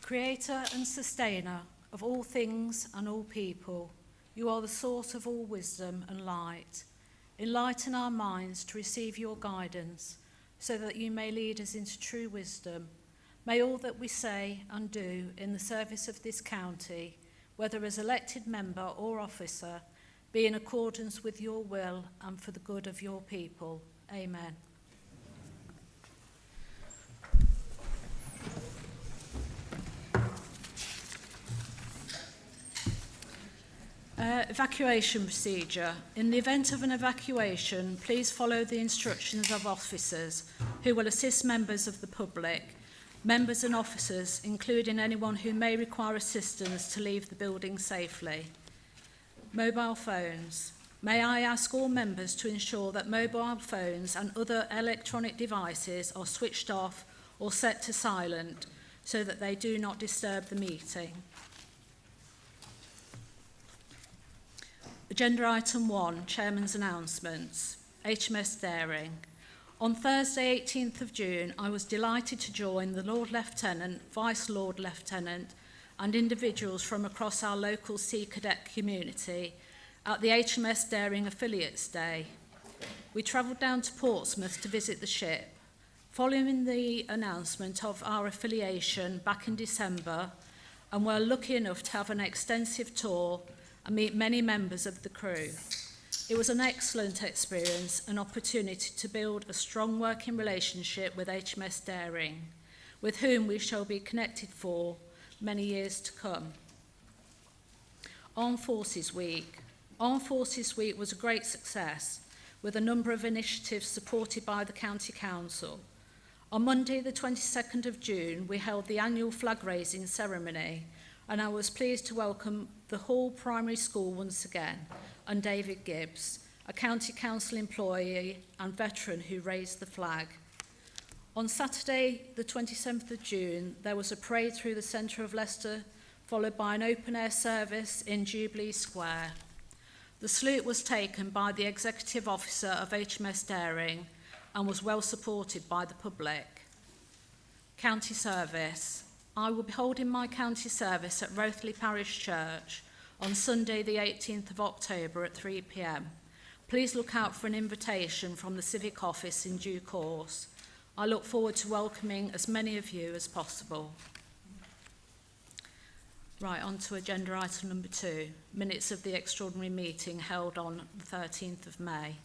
Creator and sustainer of all things and all people, you are the source of all wisdom and light. Enlighten our minds to receive your guidance, so that you may lead us into true wisdom. May all that we say and do in the service of this county, whether as elected member or officer, be in accordance with your will and for the good of your people. Amen. Evacuation procedure. In the event of an evacuation, please follow the instructions of officers who will assist members of the public, members and officers, including anyone who may require assistance to leave the building safely. Mobile phones. May I ask all members to ensure that mobile phones and other electronic devices are switched off or set to silent so that they do not disturb the meeting. Agenda item 1, Chairman's announcements. HMS Daring. On Thursday, 18th of June, I was delighted to join the Lord Lieutenant, Vice Lord Lieutenant, and individuals from across our local Sea Cadet community at the HMS Daring Affiliates Day. We travelled down to Portsmouth to visit the ship. Following the announcement of our affiliation back in December, and we're lucky enough to have an extensive tour and meet many members of the crew. It was an excellent experience, an opportunity to build a strong working relationship with HMS Daring, with whom we shall be connected for many years to come. Armed Forces Week. Armed Forces Week was a great success, with a number of initiatives supported by the County Council. On Monday, the 22nd of June, we held the annual flag-raising ceremony, and I was pleased to welcome the Hall Primary School once again, and David Gibbs, a County Council employee and veteran who raised the flag. On Saturday, the 27th of June, there was a parade through the centre of Leicester, followed by an open-air service in Jubilee Square. The salute was taken by the Executive Officer of HMS Daring and was well supported by the public. County Service. I will be holding my county service at Rothley Parish Church on Sunday the 18th of October at 3 p.m. Please look out for an invitation from the Civic Office in due course. I look forward to welcoming as many of you as possible. Right, on to agenda item number 2, minutes of the extraordinary meeting held on the 13th of May.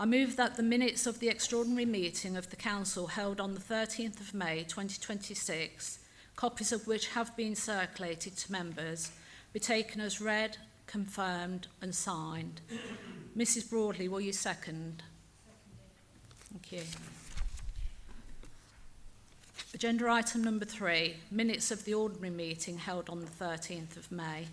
I move that the minutes of the extraordinary meeting of the Council held on the 13th of May 2026, copies of which have been circulated to members, be taken as read, confirmed and signed. Mrs. Broadley, will you second? Thank you. Agenda item number 3, minutes of the ordinary meeting held on the 13th of May.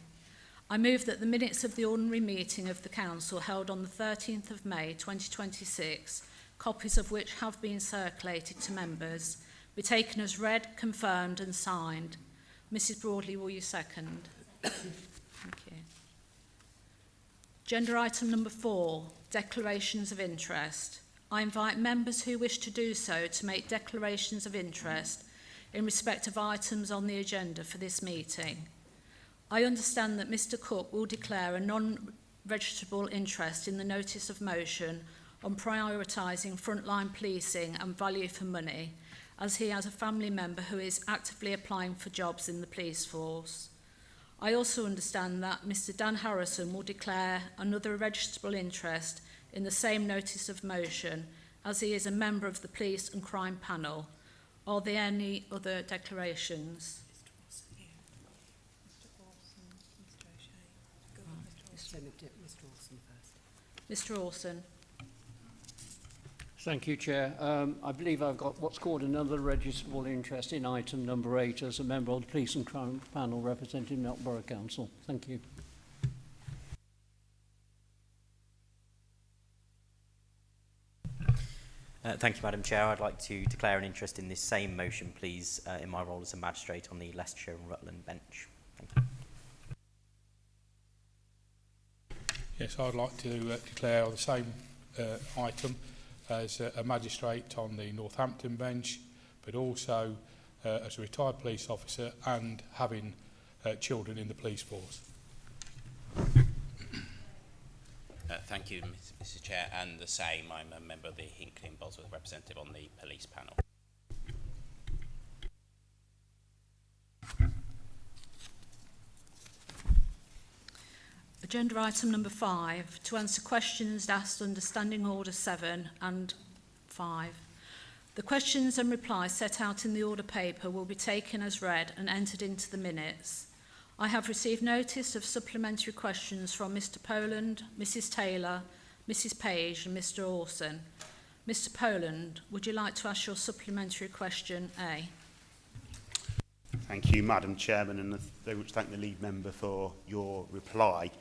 I move that the minutes of the ordinary meeting of the Council held on the 13th of May 2026, copies of which have been circulated to members, be taken as read, confirmed and signed. Mrs. Broadley, will you second? Thank you. Agenda item number 4, declarations of interest. I invite members who wish to do so to make declarations of interest in respect of items on the agenda for this meeting. I understand that Mr. Cook will declare a non-registrable interest in the notice of motion on prioritising frontline policing and value for money, as he has a family member who is actively applying for jobs in the police force. I also understand that Mr. Dan Harrison will declare another registrable interest in the same notice of motion, as he is a member of the Police and Crime Panel. Are there any other declarations? Mr. Orson. Thank you, Chair. I believe I've got what's called another registrable interest in item number 8 as a member of the Police and Crime Panel representing Melton Borough Council. Thank you. Thank you, Madam Chair. I'd like to declare an interest in this same motion, please, in my role as a magistrate on the Leicestershire and Rutland bench. Thank you. Yes, I'd like to declare on the same item as a magistrate on the Northampton bench, but also as a retired police officer and having children in the police force. Thank you, Mr. Chair, and the same. I'm a member of the Hinckley and Bosworth representative on the police panel. Agenda item number 5, to answer questions asked under Standing Order 7 and 5. The questions and replies set out in the order paper will be taken as read and entered into the minutes. I have received notice of supplementary questions from Mr Poland, Mrs Taylor, Mrs Page and Mr Orson. Mr Poland, would you like to ask your supplementary question A? Thank you, Madam Chairman, and very much thank the lead member for your reply.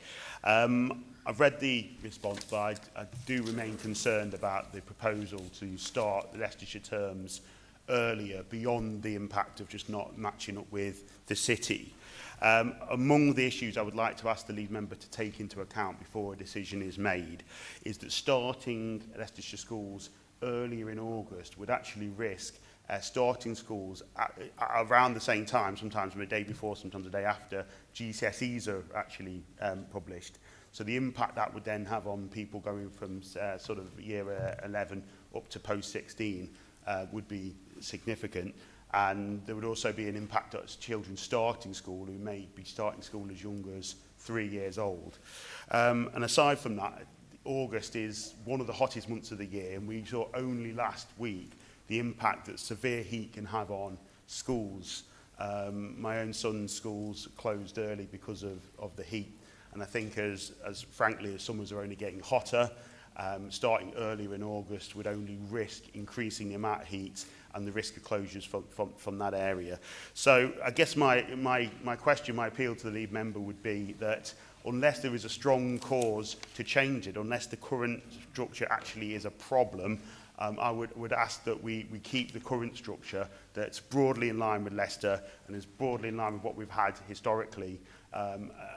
I've read the response, but I do remain concerned about the proposal to start the Leicestershire terms earlier beyond the impact of just not matching up with the city. Among the issues I would like to ask the lead member to take into account before a decision is made is that starting Leicestershire schools earlier in August would actually risk starting schools at around the same time, sometimes a day before, sometimes a day after GCSEs are actually published. So the impact that would then have on people going from sort of year 11 up to post-16 would be significant. And there would also be an impact on children starting school who may be starting school as young as 3 years old. And aside from that, August is one of the hottest months of the year, and we saw only last week the impact that severe heat can have on schools. My own son's schools closed early because of the heat. And I think as frankly, as summers are only getting hotter, starting earlier in August would only risk increasing the amount of heat and the risk of closures from that area. So I guess my question, my appeal to the lead member would be that unless there is a strong cause to change it, unless the current structure actually is a problem, I would ask that we keep the current structure that's broadly in line with Leicester and is broadly in line with what we've had historically.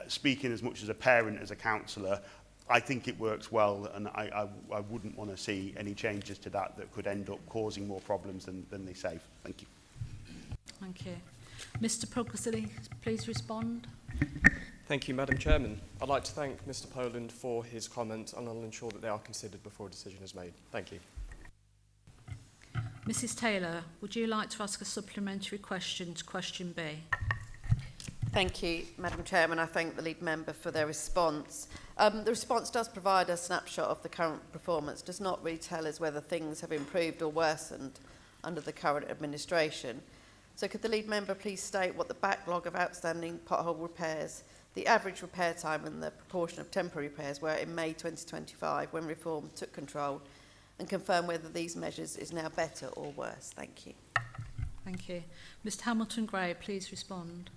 Speaking as much as a parent as a councillor, I think it works well, and I wouldn't want to see any changes to that could end up causing more problems than they save. Thank you. Thank you. Mr Pugsley, please respond. Thank you, Madam Chairman. I'd like to thank Mr Poland for his comments, and I'll ensure that they are considered before a decision is made. Thank you. Mrs Taylor, would you like to ask a supplementary question to question B? Thank you, Madam Chairman. I thank the lead member for their response. The response does provide a snapshot of the current performance, does not really tell us whether things have improved or worsened under the current administration. So could the lead member please state what the backlog of outstanding pothole repairs, the average repair time and the proportion of temporary repairs were in May 2025 when reform took control, and confirm whether these measures is now better or worse? Thank you. Thank you. Mr Hamilton Gray, please respond.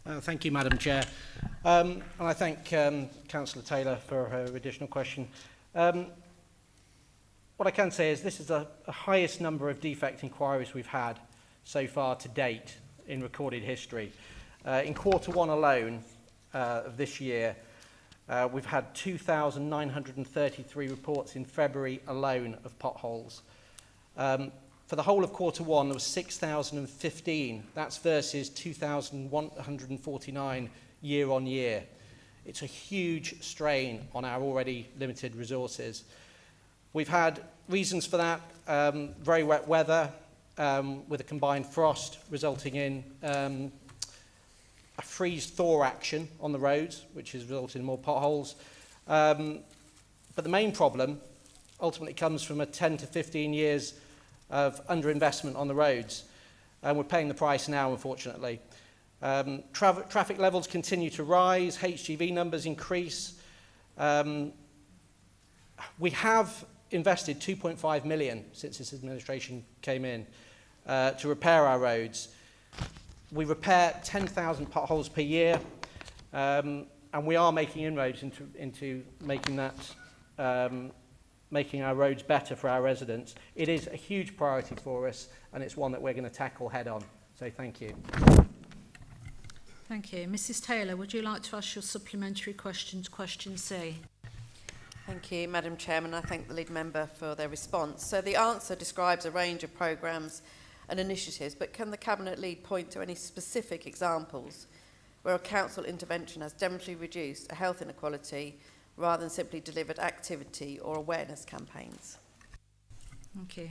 Thank you, Madam Chair. And I thank Councillor Taylor for her additional question. What I can say is this is the highest number of defect inquiries we've had so far to date in recorded history. In Q1 alone of this year, we've had 2,933 reports in February alone of potholes. For the whole of Q1, there was 6,015. That's versus 2,149 year on year. It's a huge strain on our already limited resources. We've had reasons for that, very wet weather with a combined frost resulting in a freeze-thaw action on the roads, which has resulted in more potholes. But the main problem ultimately comes from a 10 to 15 years of underinvestment on the roads, and we're paying the price now, unfortunately. Traffic levels continue to rise, HGV numbers increase. We have invested 2.5 million since this administration came in to repair our roads. We repair 10,000 potholes per year, and we are making inroads into making that making our roads better for our residents. It is a huge priority for us, and it's one that we're going to tackle head on. So thank you. Thank you. Mrs Taylor, would you like to ask your supplementary question to question C? Thank you, Madam Chairman. I thank the lead member for their response. So the answer describes a range of programmes and initiatives, but can the Cabinet lead point to any specific examples where a council intervention has demonstrably reduced a health inequality rather than simply delivered activity or awareness campaigns? Thank you.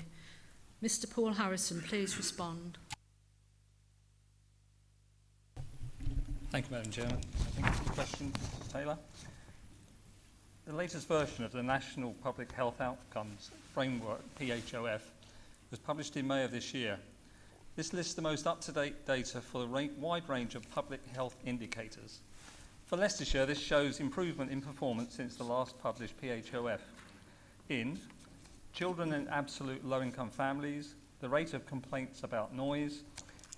Mr Paul Harrison, please respond. Thank you, Madam Chairman. Thank you for the question, Mrs Taylor. The latest version of the National Public Health Outcomes Framework, PHOF, was published in May of this year. This lists the most up-to-date data for a wide range of public health indicators. For Leicestershire, this shows improvement in performance since the last published PHOF. In children in absolute low-income families, the rate of complaints about noise,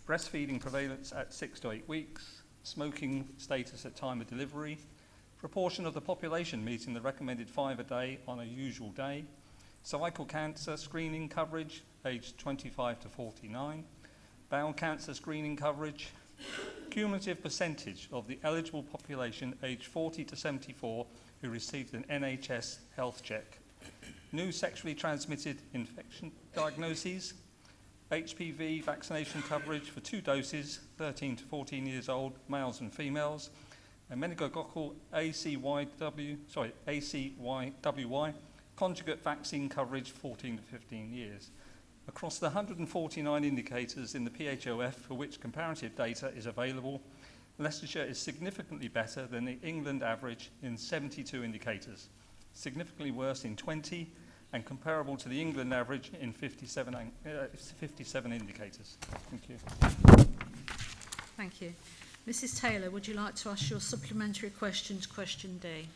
breastfeeding prevalence at 6 to 8 weeks, smoking status at time of delivery, proportion of the population meeting the recommended 5 a day on a usual day, cervical cancer screening coverage aged 25 to 49, bowel cancer screening coverage, cumulative percentage of the eligible population aged 40 to 74 who received an NHS health check, new sexually transmitted infection diagnoses, HPV vaccination coverage for 2 doses, 13 to 14 years old, males and females, and meningococcal ACWY conjugate vaccine coverage 14 to 15 years. Across the 149 indicators in the PHOF for which comparative data is available, Leicestershire is significantly better than the England average in 72 indicators, significantly worse in 20, and comparable to the England average in 57 indicators. Thank you. Thank you. Mrs Taylor, would you like to ask your supplementary question to question D?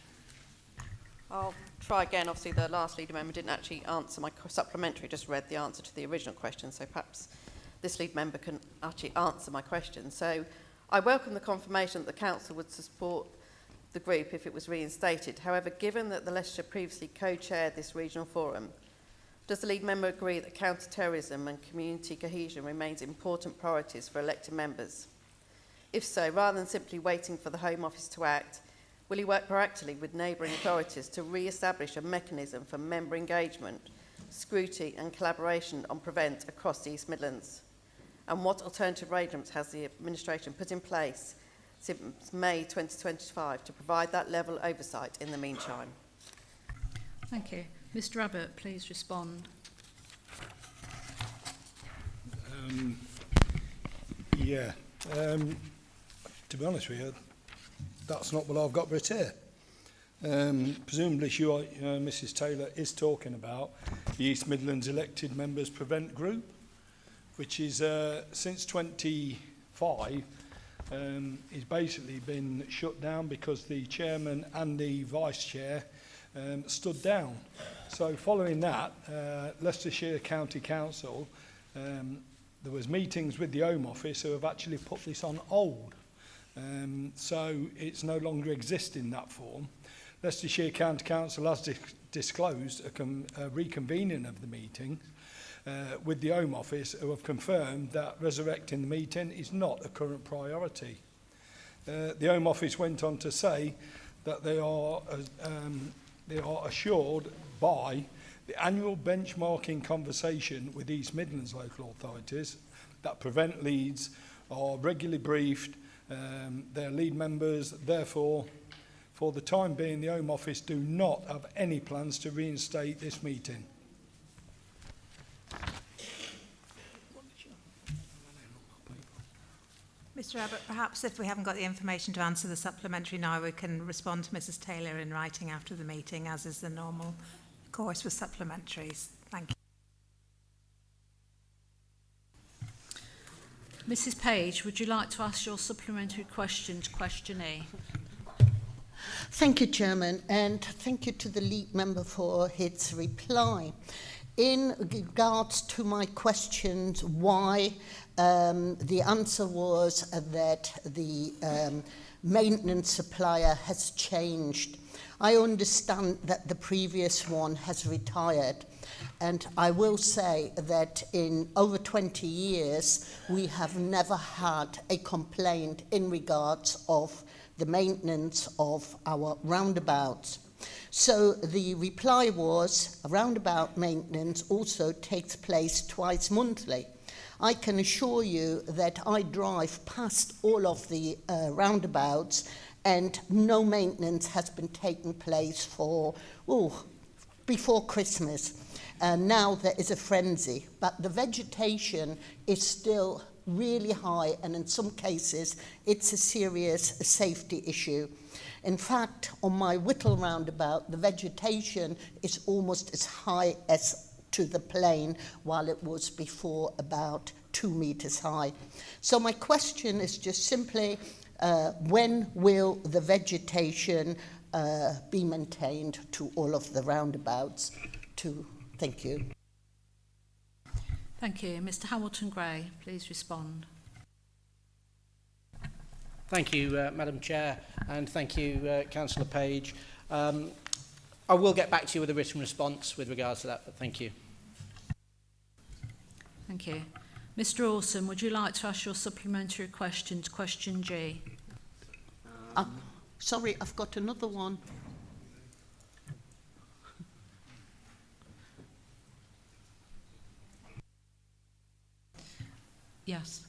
I'll try again. Obviously, the last leader member didn't actually answer my supplementary, just read the answer to the original question, so perhaps this lead member can actually answer my question. So I welcome the confirmation that the Council would support the group if it was reinstated. However, given that the Leicestershire previously co-chaired this regional forum, does the lead member agree that counter-terrorism and community cohesion remains important priorities for elected members? If so, rather than simply waiting for the Home Office to act, will he work proactively with neighbouring authorities to re-establish a mechanism for member engagement, scrutiny and collaboration on PREVENT across the East Midlands? And what alternative arrangements has the administration put in place since May 2025 to provide that level of oversight in the meantime? Thank you. Mr Abbott, please respond. To be honest with you, that's not what I've got written here. Presumably, Mrs Taylor is talking about the East Midlands Elected Members Prevent Group, which is since 25 is basically been shut down because the chairman and the vice chair stood down. So following that, Leicestershire County Council, there was meetings with the Home Office who have actually put this on hold. So it's no longer exists in that form. Leicestershire County Council has disclosed a reconvening of the meeting with the Home Office, who have confirmed that resurrecting the meeting is not a current priority. The Home Office went on to say that they are assured by the annual benchmarking conversation with East Midlands local authorities that PREVENT leads are regularly briefed. Their lead members, therefore, for the time being, the Home Office do not have any plans to reinstate this meeting. Mr Abbott, perhaps if we haven't got the information to answer the supplementary now, we can respond to Mrs Taylor in writing after the meeting, as is the normal course with supplementaries. Thank you. Mrs Page, would you like to ask your supplementary question to question E? Thank you, Chairman, and thank you to the lead member for his reply. In regards to my questions, why the answer was that the maintenance supplier has changed. I understand that the previous one has retired, and I will say that in over 20 years we have never had a complaint in regards of the maintenance of our roundabouts. So the reply was, a roundabout maintenance also takes place twice monthly. I can assure you that I drive past all of the roundabouts and no maintenance has been taking place for, before Christmas. Now there is a frenzy, but the vegetation is still really high, and in some cases it's a serious safety issue. In fact, on my Whittle roundabout, the vegetation is almost as high as to the plain, while it was before about 2 meters high. So my question is just simply, when will the vegetation be maintained to all of the roundabouts? Thank you. Thank you. Mr Hamilton-Gray, please respond. Thank you, Madam Chair, and thank you, Councillor Page. I will get back to you with a written response with regards to that, but thank you. Thank you. Mr Orson, would you like to ask your supplementary question to question G? Sorry, I've got another one. Yes.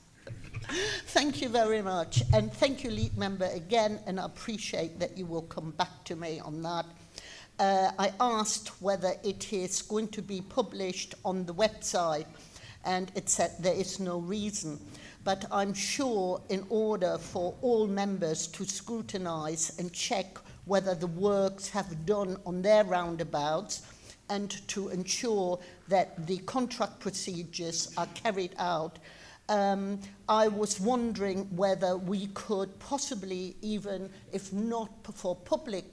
Thank you very much, and thank you, Lead Member, again, and I appreciate that you will come back to me on that. I asked whether it is going to be published on the website, and it said there is no reason. But I'm sure in order for all members to scrutinise and check whether the works have done on their roundabouts and to ensure that the contract procedures are carried out, I was wondering whether we could possibly, even if not for public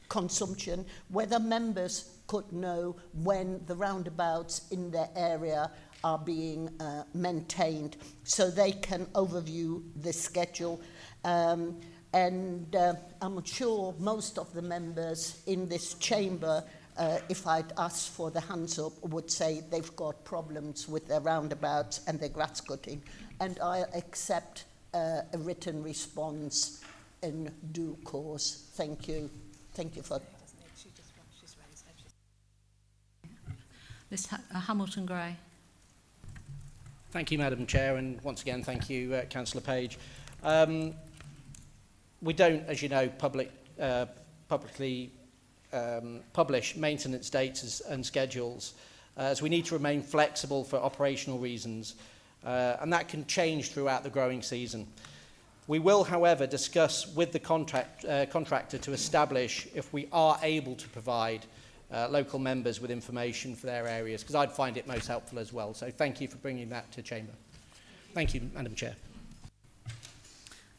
consumption, whether members could know when the roundabouts in their area are being maintained, so they can overview the schedule. I'm sure most of the members in this chamber, if I'd asked for the hands up, would say they've got problems with their roundabouts and their grass cutting, and I'll accept a written response in due course. Thank you. Thank you for... Ms Hamilton-Gray. Thank you, Madam Chair, and once again, thank you, Councillor Page. We don't, as you know, publicly publish maintenance dates and schedules, as we need to remain flexible for operational reasons, and that can change throughout the growing season. We will, however, discuss with the contractor to establish if we are able to provide local members with information for their areas, because I'd find it most helpful as well. So thank you for bringing that to Chamber. Thank you, Madam Chair.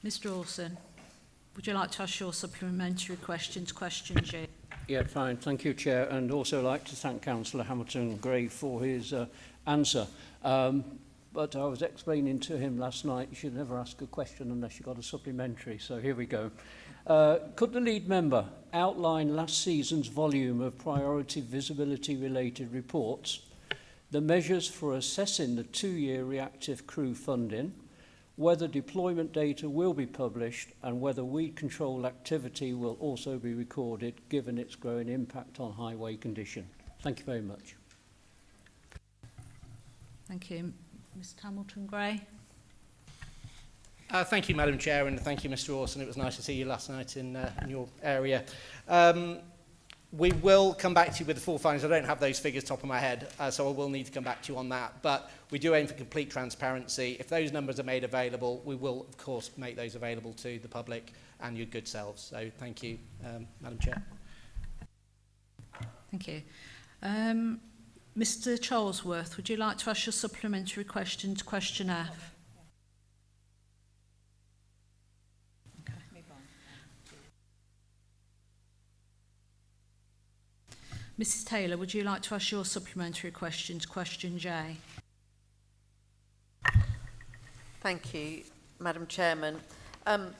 Mr Orson, would you like to ask your supplementary question to question G? Yeah, fine. Thank you, Chair, and also like to thank Councillor Hamilton-Gray for his answer. But I was explaining to him last night, you should never ask a question unless you've got a supplementary, so here we go. Could the lead member outline last season's volume of priority visibility-related reports, the measures for assessing the 2-year reactive crew funding, whether deployment data will be published, and whether weed control activity will also be recorded given its growing impact on highway condition? Thank you very much. Thank you. Mr Hamilton-Gray. Thank you, Madam Chair, and thank you, Mr Orson. It was nice to see you last night in your area. We will come back to you with the full findings. I don't have those figures top of my head, so I will need to come back to you on that. But we do aim for complete transparency. If those numbers are made available, we will, of course, make those available to the public and your good selves. So thank you, Madam Chair. Thank you. Mr Charlesworth, would you like to ask your supplementary question to question F? Mrs Taylor, would you like to ask your supplementary question to question J? Thank you, Madam Chairman.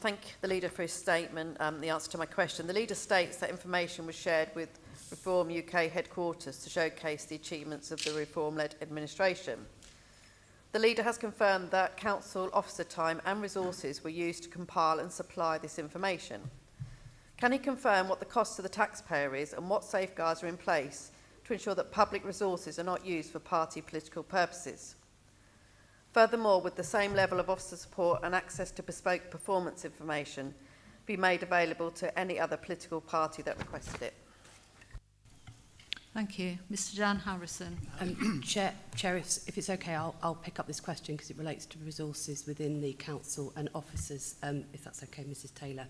Thank the Leader for his statement, the answer to my question. The Leader states that information was shared with Reform UK headquarters to showcase the achievements of the Reform-led administration. The Leader has confirmed that Council officer time and resources were used to compile and supply this information. Can he confirm what the cost to the taxpayer is and what safeguards are in place to ensure that public resources are not used for party political purposes? Furthermore, would the same level of officer support and access to bespoke performance information be made available to any other political party that requested it? Thank you. Mr Dan Harrison. Chair, if it's okay, I'll pick up this question because it relates to resources within the council and officers, if that's okay, Mrs Taylor.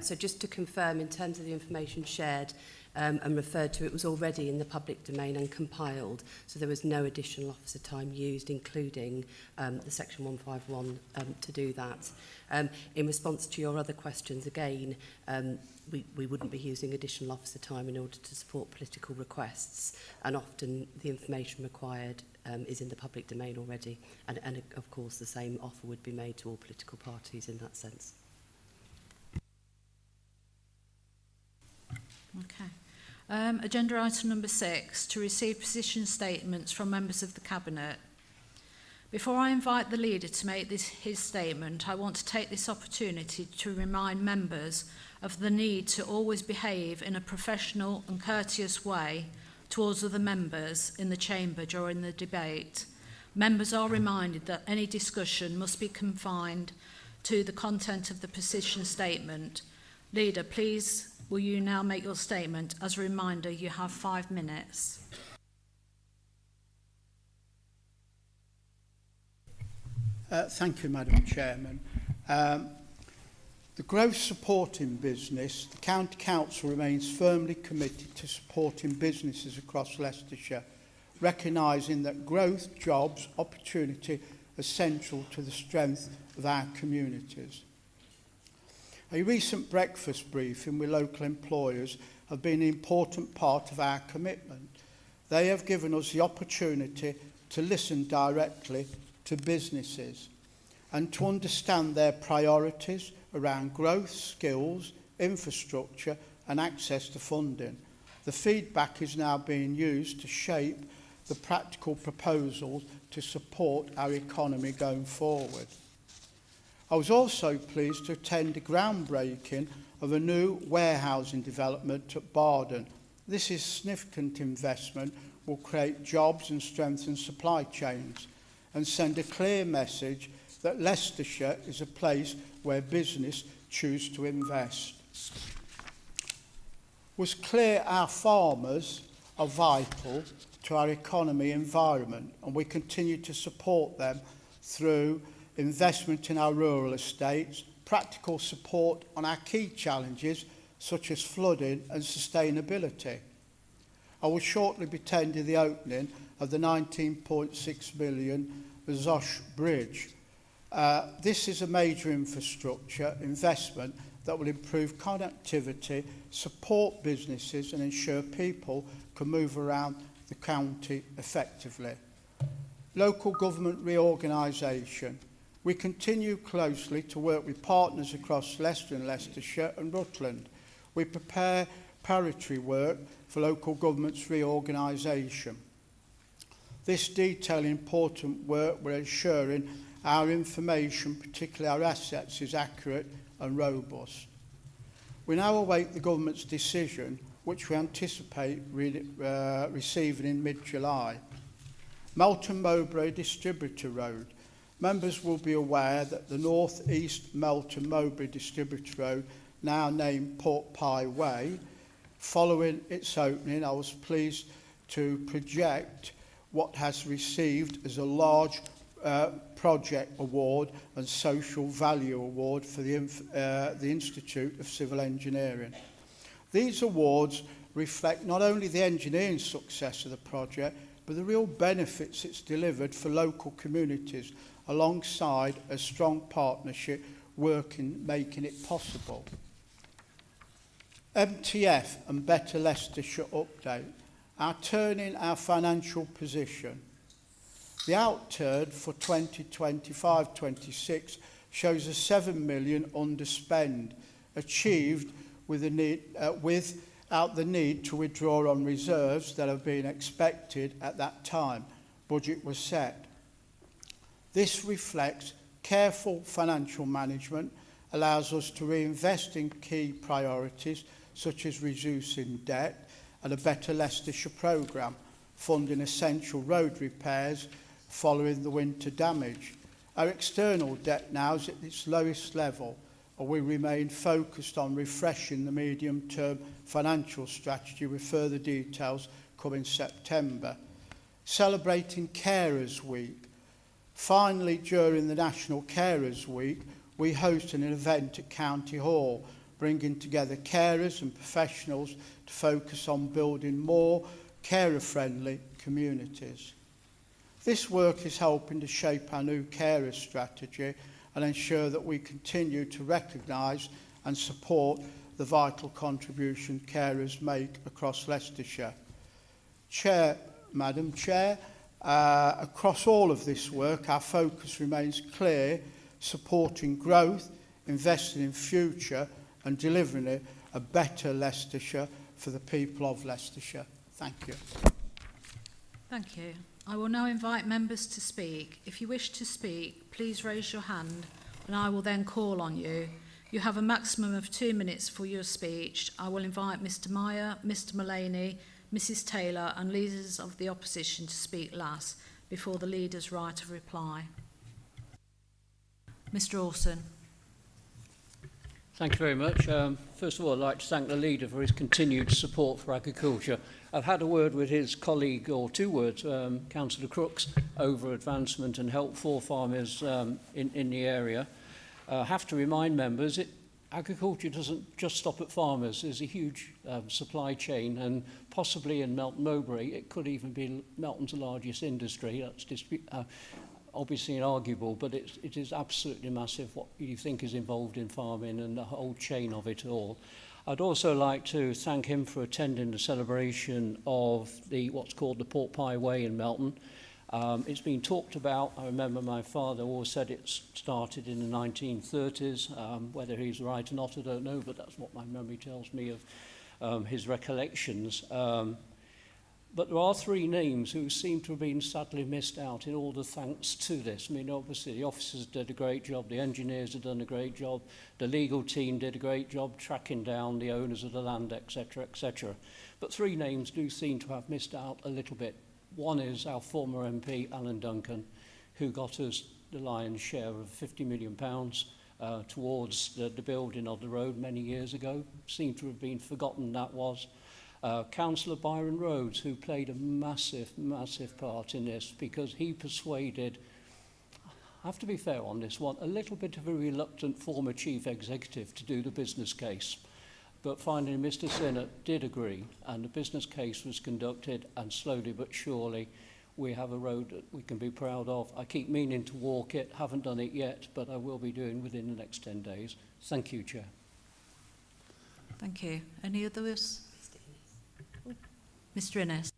So just to confirm, in terms of the information shared and referred to, it was already in the public domain and compiled, so there was no additional officer time used, including the Section 151 to do that. In response to your other questions, again, we wouldn't be using additional officer time in order to support political requests, and often the information required is in the public domain already, and of course the same offer would be made to all political parties in that sense. Okay. Agenda item number 6, to receive position statements from members of the Cabinet. Before I invite the leader to make his statement, I want to take this opportunity to remind members of the need to always behave in a professional and courteous way towards other members in the chamber during the debate. Members are reminded that any discussion must be confined to the content of the position statement. Leader, please, will you now make your statement? As a reminder, you have 5 minutes. Thank you, Madam Chairman. The growth supporting business, the County Council remains firmly committed to supporting businesses across Leicestershire, recognising that growth, jobs, opportunity are central to the strength of our communities. A recent breakfast briefing with local employers have been an important part of our commitment. They have given us the opportunity to listen directly to businesses and to understand their priorities around growth, skills, infrastructure and access to funding. The feedback is now being used to shape the practical proposals to support our economy going forward. I was also pleased to attend the groundbreaking of a new warehousing development at Barden. This is significant investment, will create jobs and strengthen supply chains and send a clear message that Leicestershire is a place where business choose to invest. It was clear our farmers are vital to our economy environment, and we continue to support them through investment in our rural estates, practical support on our key challenges such as flooding and sustainability. I will shortly be attending the opening of the 19.6 million Zosh Bridge. This is a major infrastructure investment that will improve connectivity, support businesses and ensure people can move around the county effectively. Local government reorganisation. We continue closely to work with partners across Leicester and Leicestershire and Rutland. We prepare preparatory work for local government's reorganisation. This detailed important work will ensuring our information, particularly our assets, is accurate and robust. We now await the government's decision, which we anticipate receiving in mid-July. Melton Mowbray Distributor Road. Members will be aware that the North East Melton Mowbray Distributor Road, now named Port Pie Way, following its opening, I was pleased to project what has received as a large project award and social value award for the Institute of Civil Engineering. These awards reflect not only the engineering success of the project, but the real benefits it's delivered for local communities, alongside a strong partnership making it possible. MTF and Better Leicestershire update. Turning our financial position. The outturn for 2025-26 shows a 7 million underspend, achieved without the need to withdraw on reserves that have been expected at that time. Budget was set. This reflects careful financial management, allows us to reinvest in key priorities such as reducing debt and a Better Leicestershire programme, funding essential road repairs following the winter damage. Our external debt now is at its lowest level, and we remain focused on refreshing the medium-term financial strategy with further details coming September. Celebrating Carers Week. Finally, during the National Carers Week, we hosted an event at County Hall, bringing together carers and professionals to focus on building more carer-friendly communities. This work is helping to shape our new carer strategy and ensure that we continue to recognise and support the vital contribution carers make across Leicestershire. Madam Chair, across all of this work, our focus remains clear, supporting growth, investing in future and delivering a better Leicestershire for the people of Leicestershire. Thank you. Thank you. I will now invite members to speak. If you wish to speak, please raise your hand and I will then call on you. You have a maximum of 2 minutes for your speech. I will invite Mr Meyer, Mr Mullaney, Mrs Taylor and leaders of the opposition to speak last before the leader's right of reply. Mr Orson. Thank you very much. First of all, I'd like to thank the leader for his continued support for agriculture. I've had a word with his colleague, or 2 words, Councillor Crooks, over advancement and help for farmers in the area. I have to remind members, agriculture doesn't just stop at farmers. There's a huge supply chain, and possibly in Melton Mowbray, it could even be Melton's largest industry. That's obviously inarguable, but it is absolutely massive what you think is involved in farming and the whole chain of it all. I'd also like to thank him for attending the celebration of what's called the Pork Pie Way in Melton. It's been talked about. I remember my father always said it started in the 1930s. Whether he's right or not, I don't know, but that's what my memory tells me of his recollections. But there are 3 names who seem to have been sadly missed out in all the thanks to this. I mean, obviously, the officers did a great job, the engineers have done a great job, the legal team did a great job tracking down the owners of the land, etc., etc. But 3 names do seem to have missed out a little bit. One is our former MP, Alan Duncan, who got us the lion's share of £50 million towards the building of the road many years ago. Seemed to have been forgotten, that was. Councillor Byron Rhodes, who played a massive, massive part in this, because he persuaded, I have to be fair on this one, a little bit of a reluctant former chief executive to do the business case. But finally Mr Sinnott did agree, and the business case was conducted, and slowly but surely we have a road that we can be proud of. I keep meaning to walk it, haven't done it yet, but I will be doing within the next 10 days. Thank you, Chair. Thank you. Any others? Mr Innes.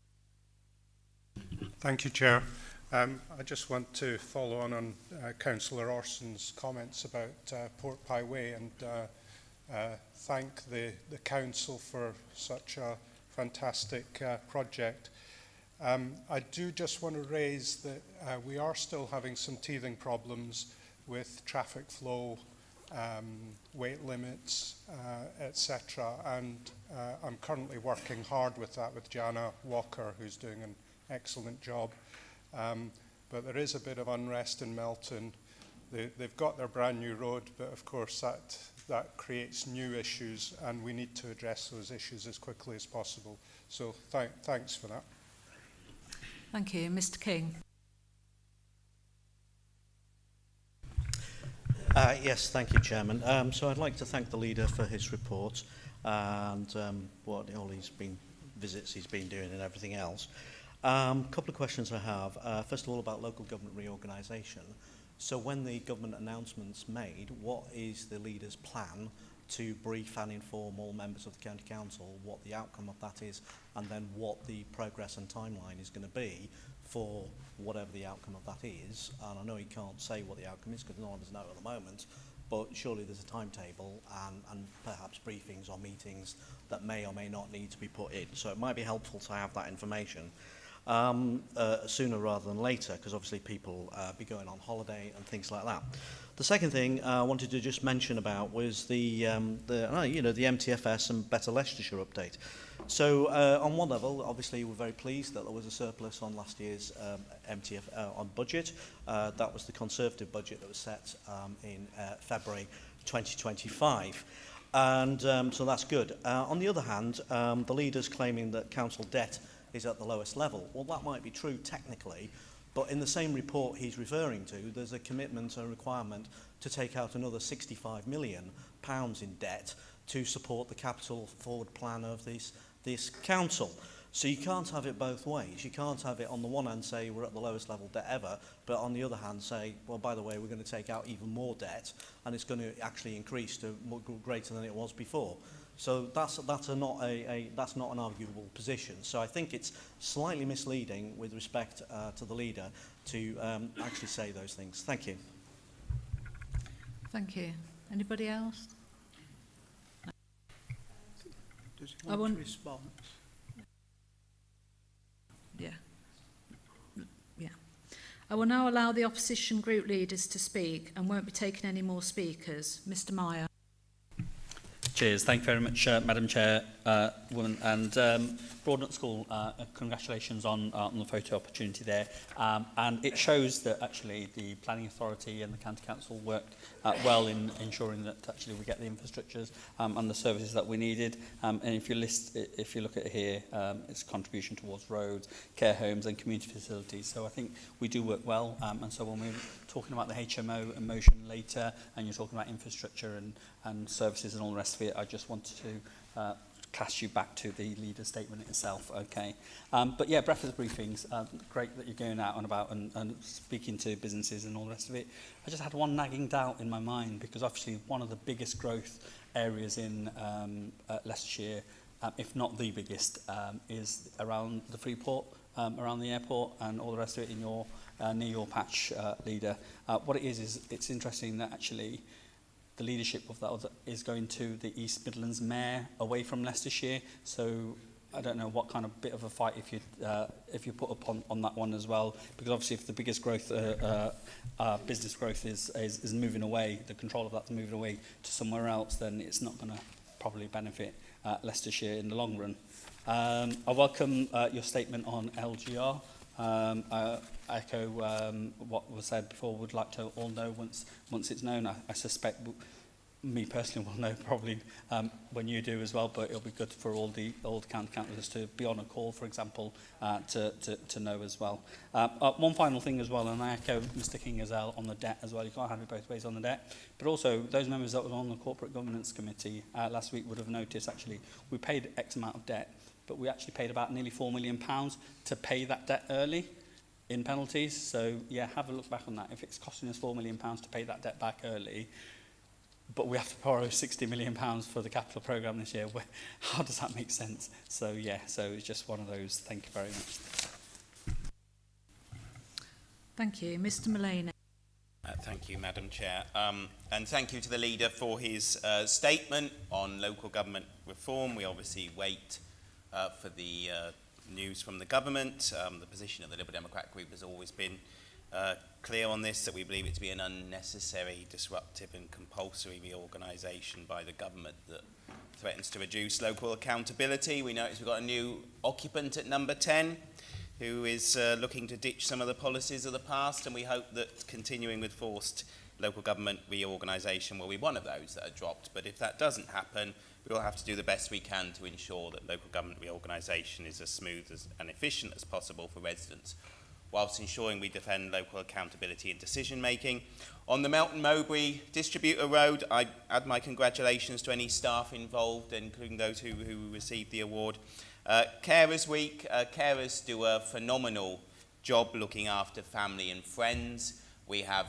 Thank you, Chair. I just want to follow on Councillor Orson's comments about Pork Pie Way and thank the Council for such a fantastic project. I do just want to raise that we are still having some teething problems with traffic flow, weight limits, etc. And I'm currently working hard with that with Jana Walker, who's doing an excellent job. But there is a bit of unrest in Melton. They've got their brand new road, but of course that creates new issues, and we need to address those issues as quickly as possible. So thanks for that. Thank you. Mr King. Yes, thank you, Chairman. So I'd like to thank the leader for his report and all his visits he's been doing and everything else. Couple of questions I have. First of all, about local government reorganisation. So when the government announcement's made, what is the leader's plan to brief and inform all members of the County Council what the outcome of that is, and then what the progress and timeline is going to be for whatever the outcome of that is? And I know he can't say what the outcome is because none of us know at the moment, but surely there's a timetable and perhaps briefings or meetings that may or may not need to be put in. So it might be helpful to have that information sooner rather than later, because obviously people be going on holiday and things like that. The second thing I wanted to just mention about was the MTFS and Better Leicestershire update. So on one level, obviously, we're very pleased that there was a surplus on last year's MTF on budget. That was the Conservative budget that was set in February 2025. And so that's good. On the other hand, the leader's claiming that council debt is at the lowest level. Well, that might be true technically, but in the same report he's referring to, there's a commitment, a requirement to take out another £65 million in debt to support the capital forward plan of this council. So you can't have it both ways. You can't have it on the one hand say we're at the lowest level debt ever, but on the other hand say, well, by the way, we're going to take out even more debt, and it's going to actually increase to more greater than it was before. So that's not an arguable position. So I think it's slightly misleading with respect to the leader to actually say those things. Thank you. Thank you. Anybody else? Does he want to respond? Yeah. Yeah. I will now allow the opposition group leaders to speak and won't be taking any more speakers. Mr. Meyer. Cheers. Thank you very much, Madam Chair, woman. And Broadnut School, congratulations on the photo opportunity there. And it shows that actually the Planning Authority and the County Council worked well in ensuring that actually we get the infrastructures and the services that we needed. And if you look at here, it's a contribution towards roads, care homes and community facilities. So I think we do work well. And so when we're talking about the HMO in motion later, and you're talking about infrastructure and services and all the rest of it, I just wanted to cast you back to the leader's statement itself, okay? But yeah, breakfast briefings, great that you're going out and about and speaking to businesses and all the rest of it. I just had one nagging doubt in my mind, because obviously one of the biggest growth areas in Leicestershire, if not the biggest, is around the Freeport, around the airport and all the rest of it in your near your patch, leader. What it is it's interesting that actually the leadership of that is going to the East Midlands Mayor away from Leicestershire. So I don't know what kind of bit of a fight if you put up on that one as well, because obviously if the biggest growth, business growth is moving away, the control of that's moving away to somewhere else, then it's not going to probably benefit Leicestershire in the long run. I welcome your statement on LGR. I echo what was said before. Would like to all know once it's known. I suspect me personally will know probably when you do as well, but it'll be good for all the county councillors to be on a call, for example, to know as well. One final thing as well, and I echo Mr King as well on the debt as well. You can't have it both ways on the debt, but also those members that were on the Corporate Governance Committee last week would have noticed actually we paid X amount of debt, but we actually paid about nearly £4 million to pay that debt early in penalties. So yeah, have a look back on that. If it's costing us £4 million to pay that debt back early, but we have to borrow £60 million for the capital programme this year, how does that make sense? So yeah, so it's just one of those. Thank you very much. Thank you. Mr Mullaney. Thank you, Madam Chair. And thank you to the leader for his statement on local government reform. We obviously wait for the news from the government. The position of the Liberal Democrat group has always been clear on this, that we believe it to be an unnecessary, disruptive and compulsory reorganisation by the government that threatens to reduce local accountability. We notice we've got a new occupant at number 10 who is looking to ditch some of the policies of the past, and we hope that continuing with forced local government reorganisation will be one of those that are dropped. But if that doesn't happen, we will have to do the best we can to ensure that local government reorganisation is as smooth and efficient as possible for residents, whilst ensuring we defend local accountability and decision making. On the Melton Mowbray Distributor Road, I add my congratulations to any staff involved, including those who received the award. Carers Week, carers do a phenomenal job looking after family and friends. We have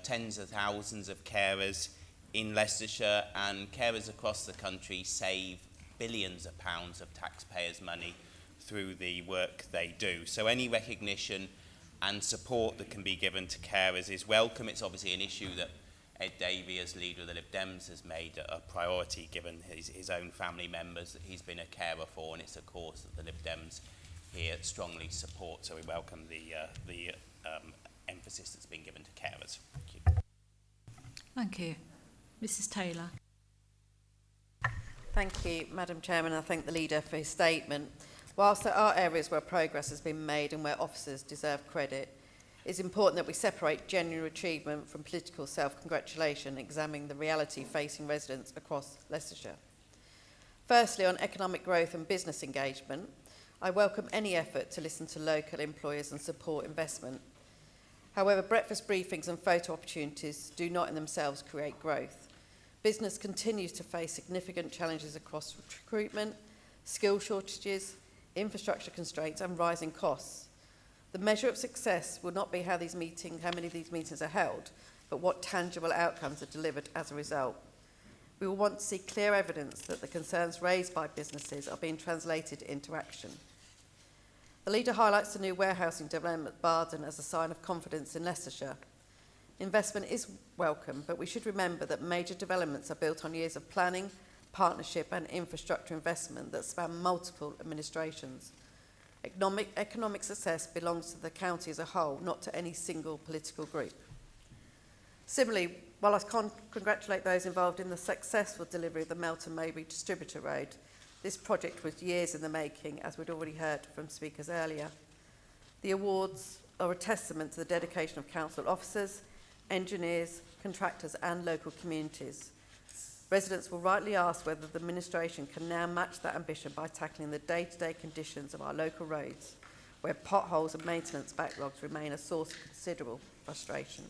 tens of thousands of carers in Leicestershire, and carers across the country save billions of pounds of taxpayers' money through the work they do. So any recognition and support that can be given to carers is welcome. It's obviously an issue that Ed Davey, as leader of the Lib Dems, has made a priority given his own family members that he's been a carer for, and it's a cause that the Lib Dems here strongly support. So we welcome the emphasis that's been given to carers. Thank you. Thank you. Mrs Taylor. Thank you, Madam Chairman. I thank the leader for his statement. Whilst there are areas where progress has been made and where officers deserve credit, it's important that we separate genuine achievement from political self-congratulation, examining the reality facing residents across Leicestershire. Firstly, on economic growth and business engagement, I welcome any effort to listen to local employers and support investment. However, breakfast briefings and photo opportunities do not in themselves create growth. Business continues to face significant challenges across recruitment, skill shortages, infrastructure constraints and rising costs. The measure of success will not be how many of these meetings are held, but what tangible outcomes are delivered as a result. We will want to see clear evidence that the concerns raised by businesses are being translated into action. The leader highlights the new warehousing development at Barden as a sign of confidence in Leicestershire. Investment is welcome, but we should remember that major developments are built on years of planning, partnership and infrastructure investment that span multiple administrations. Economic success belongs to the county as a whole, not to any single political group. Similarly, while I congratulate those involved in the successful delivery of the Melton Mowbray Distributor Road, this project was years in the making, as we'd already heard from speakers earlier. The awards are a testament to the dedication of council officers, engineers, contractors and local communities. Residents will rightly ask whether the administration can now match that ambition by tackling the day-to-day conditions of our local roads, where potholes and maintenance backlogs remain a source of considerable frustration.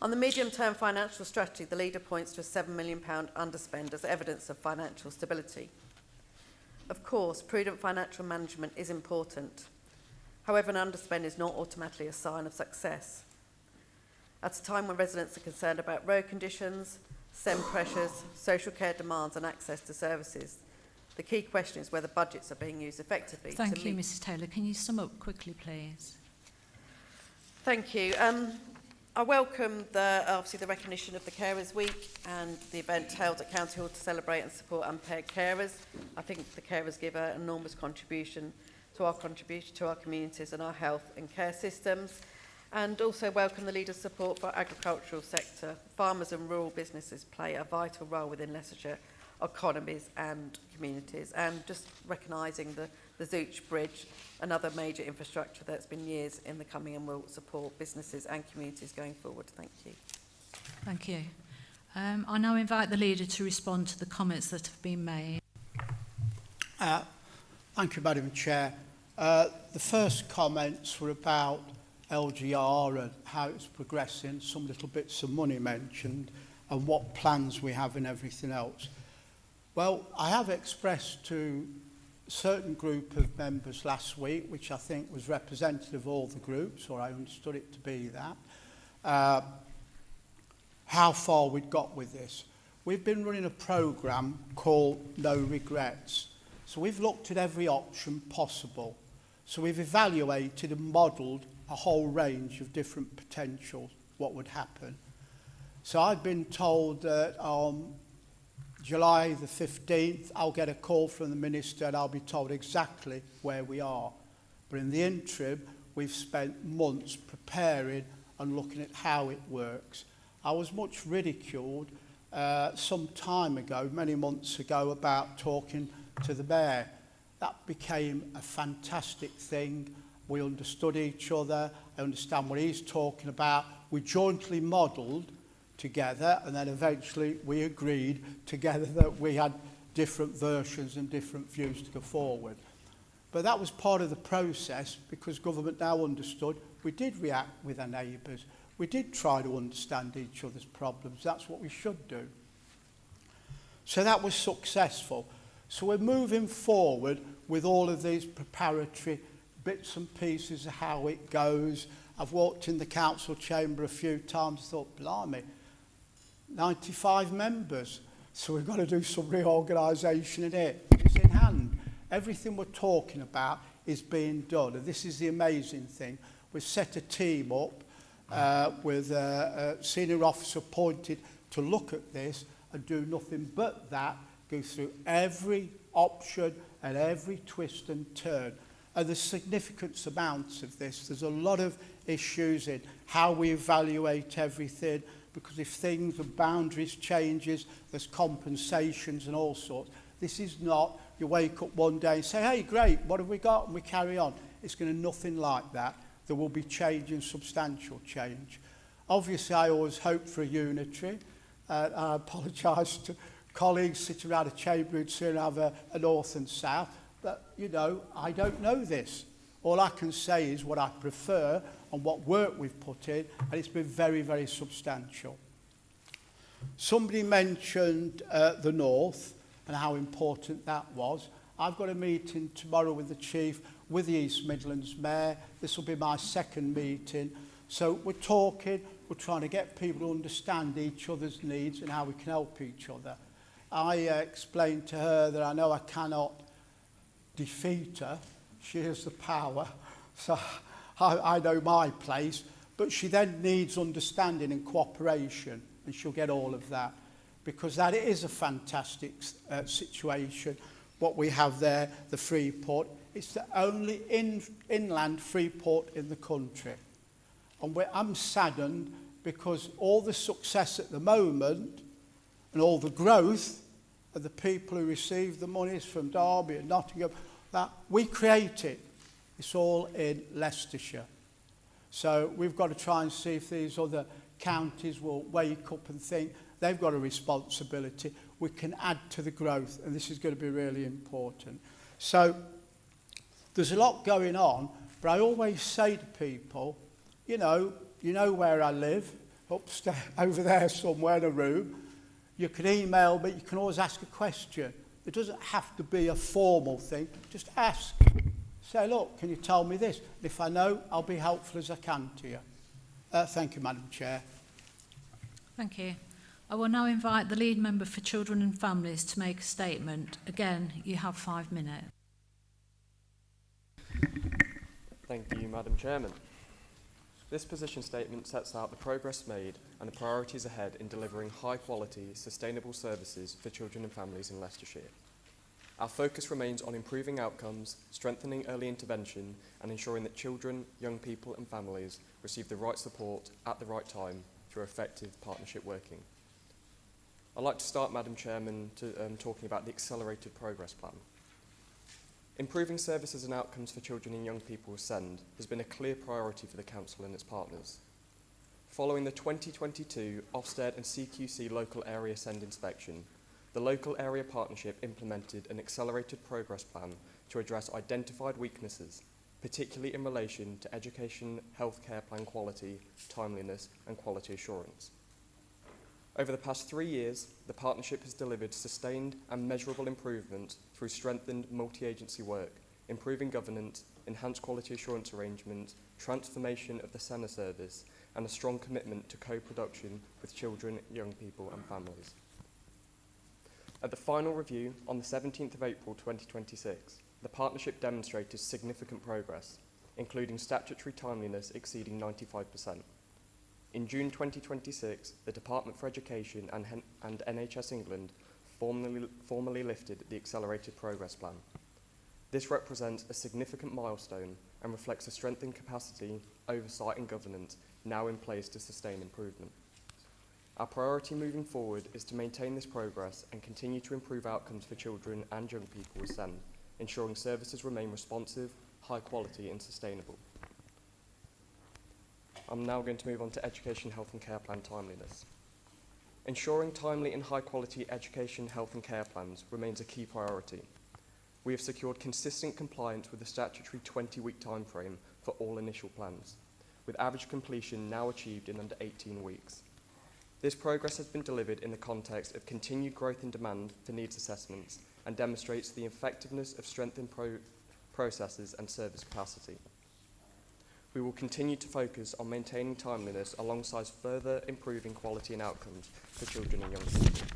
On the medium-term financial strategy, the leader points to a £7 million underspend as evidence of financial stability. Of course, prudent financial management is important. However, an underspend is not automatically a sign of success. At a time when residents are concerned about road conditions, SEM pressures, social care demands and access to services, the key question is whether budgets are being used effectively. Thank you, Mrs Taylor. Can you sum up quickly, please? Thank you. I welcome obviously the recognition of the Carers Week and the event held at County Hall to celebrate and support unpaid carers. I think the carers give an enormous contribution to our communities and our health and care systems. And also welcome the leader's support for our agricultural sector. Farmers and rural businesses play a vital role within Leicestershire economies and communities. And just recognising the Zouch Bridge, another major infrastructure that's been years in the coming and will support businesses and communities going forward. Thank you. Thank you. I now invite the leader to respond to the comments that have been made. Thank you, Madam Chair. The first comments were about LGR and how it's progressing, some little bits of money mentioned, and what plans we have and everything else. Well, I have expressed to a certain group of members last week, which I think was representative of all the groups, or I understood it to be that, how far we'd got with this. We've been running a programme called No Regrets. So we've looked at every option possible. So we've evaluated and modelled a whole range of different potentials, what would happen. So I've been told that on July the 15th, I'll get a call from the Minister and I'll be told exactly where we are. But in the interim, we've spent months preparing and looking at how it works. I was much ridiculed some time ago, many months ago, about talking to the Mayor. That became a fantastic thing. We understood each other. I understand what he's talking about. We jointly modelled together, and then eventually we agreed together that we had different versions and different views to go forward. But that was part of the process, because government now understood we did react with our neighbours. We did try to understand each other's problems. That's what we should do. So that was successful. So we're moving forward with all of these preparatory bits and pieces of how it goes. I've walked in the council chamber a few times and thought, blimey, 95 members. So we've got to do some reorganisation in it. It's in hand. Everything we're talking about is being done. And this is the amazing thing. We've set a team up with a senior officer appointed to look at this and do nothing but that, go through every option and every twist and turn. And there's significant amounts of this. There's a lot of issues in how we evaluate everything. because if things and boundaries changes, there's compensations and all sorts. This is not, you wake up one day and say, hey, great, what have we got? And we carry on. It's going to nothing like that. There will be change and substantial change. Obviously, I always hope for a unitary. I apologise to colleagues sitting around a chamber who'd soon have a north and south. But, you know, I don't know this. All I can say is what I prefer and what work we've put in, and it's been very, very substantial. Somebody mentioned the north and how important that was. I've got a meeting tomorrow with the Chief, with the East Midlands Mayor. This will be my second meeting. So we're talking, we're trying to get people to understand each other's needs and how we can help each other. I explained to her that I know I cannot defeat her. She has the power, so I know my place. But she then needs understanding and cooperation, and she'll get all of that. Because that is a fantastic situation, what we have there, the free port. It's the only inland free port in the country. And I'm saddened because all the success at the moment and all the growth of the people who receive the monies from Derby and Nottingham, that we create it. It's all in Leicestershire. So we've got to try and see if these other counties will wake up and think they've got a responsibility. We can add to the growth, and this is going to be really important. So there's a lot going on, but I always say to people, you know where I live, upstairs, over there somewhere in a room. You can email me, you can always ask a question. It doesn't have to be a formal thing, just ask. Say, look, can you tell me this? And if I know, I'll be helpful as I can to you. Thank you, Madam Chair. Thank you. I will now invite the lead member for Children and Families to make a statement. Again, you have 5 minutes. Thank you, Madam Chairman. This position statement sets out the progress made and the priorities ahead in delivering high-quality, sustainable services for children and families in Leicestershire. Our focus remains on improving outcomes, strengthening early intervention, and ensuring that children, young people and families receive the right support at the right time through effective partnership working. I'd like to start, Madam Chairman, talking about the Accelerated Progress Plan. Improving services and outcomes for children and young people with SEND has been a clear priority for the Council and its partners. Following the 2022 Ofsted and CQC local area SEND inspection, the local area partnership implemented an accelerated progress plan to address identified weaknesses, particularly in relation to education, healthcare plan quality, timeliness and quality assurance. Over the past 3 years, the partnership has delivered sustained and measurable improvement through strengthened multi-agency work, improving governance, enhanced quality assurance arrangements, transformation of the SENA service, and a strong commitment to co-production with children, young people and families. At the final review on the 17th of April 2026, the partnership demonstrated significant progress, including statutory timeliness exceeding 95%. In June 2026, the Department for Education and NHS England formally lifted the Accelerated Progress Plan. This represents a significant milestone and reflects a strengthened capacity, oversight and governance now in place to sustain improvement. Our priority moving forward is to maintain this progress and continue to improve outcomes for children and young people with SEND, ensuring services remain responsive, high quality and sustainable. I'm now going to move on to Education, Health and Care Plan timeliness. Ensuring timely and high quality education, health and care plans remains a key priority. We have secured consistent compliance with the statutory 20-week timeframe for all initial plans, with average completion now achieved in under 18 weeks. This progress has been delivered in the context of continued growth in demand for needs assessments and demonstrates the effectiveness of strengthened processes and service capacity. We will continue to focus on maintaining timeliness alongside further improving quality and outcomes for children and young people.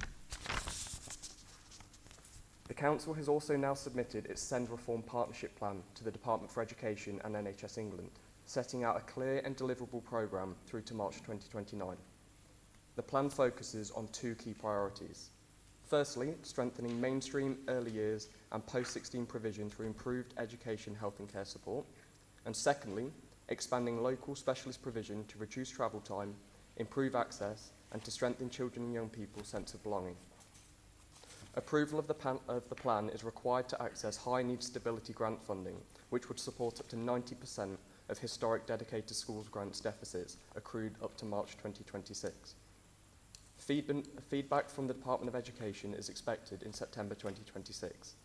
The Council has also now submitted its SEND Reform Partnership Plan to the Department for Education and NHS England, setting out a clear and deliverable programme through to March 2029. The plan focuses on 2 key priorities. Firstly, strengthening mainstream early years and post-16 provision through improved education, health and care support. And secondly, expanding local specialist provision to reduce travel time, improve access and to strengthen children and young people's sense of belonging. Approval of the plan is required to access high needs stability grant funding, which would support up to 90% of historic dedicated schools grants deficits accrued up to March 2026. Feedback from the Department of Education is expected in September 2026.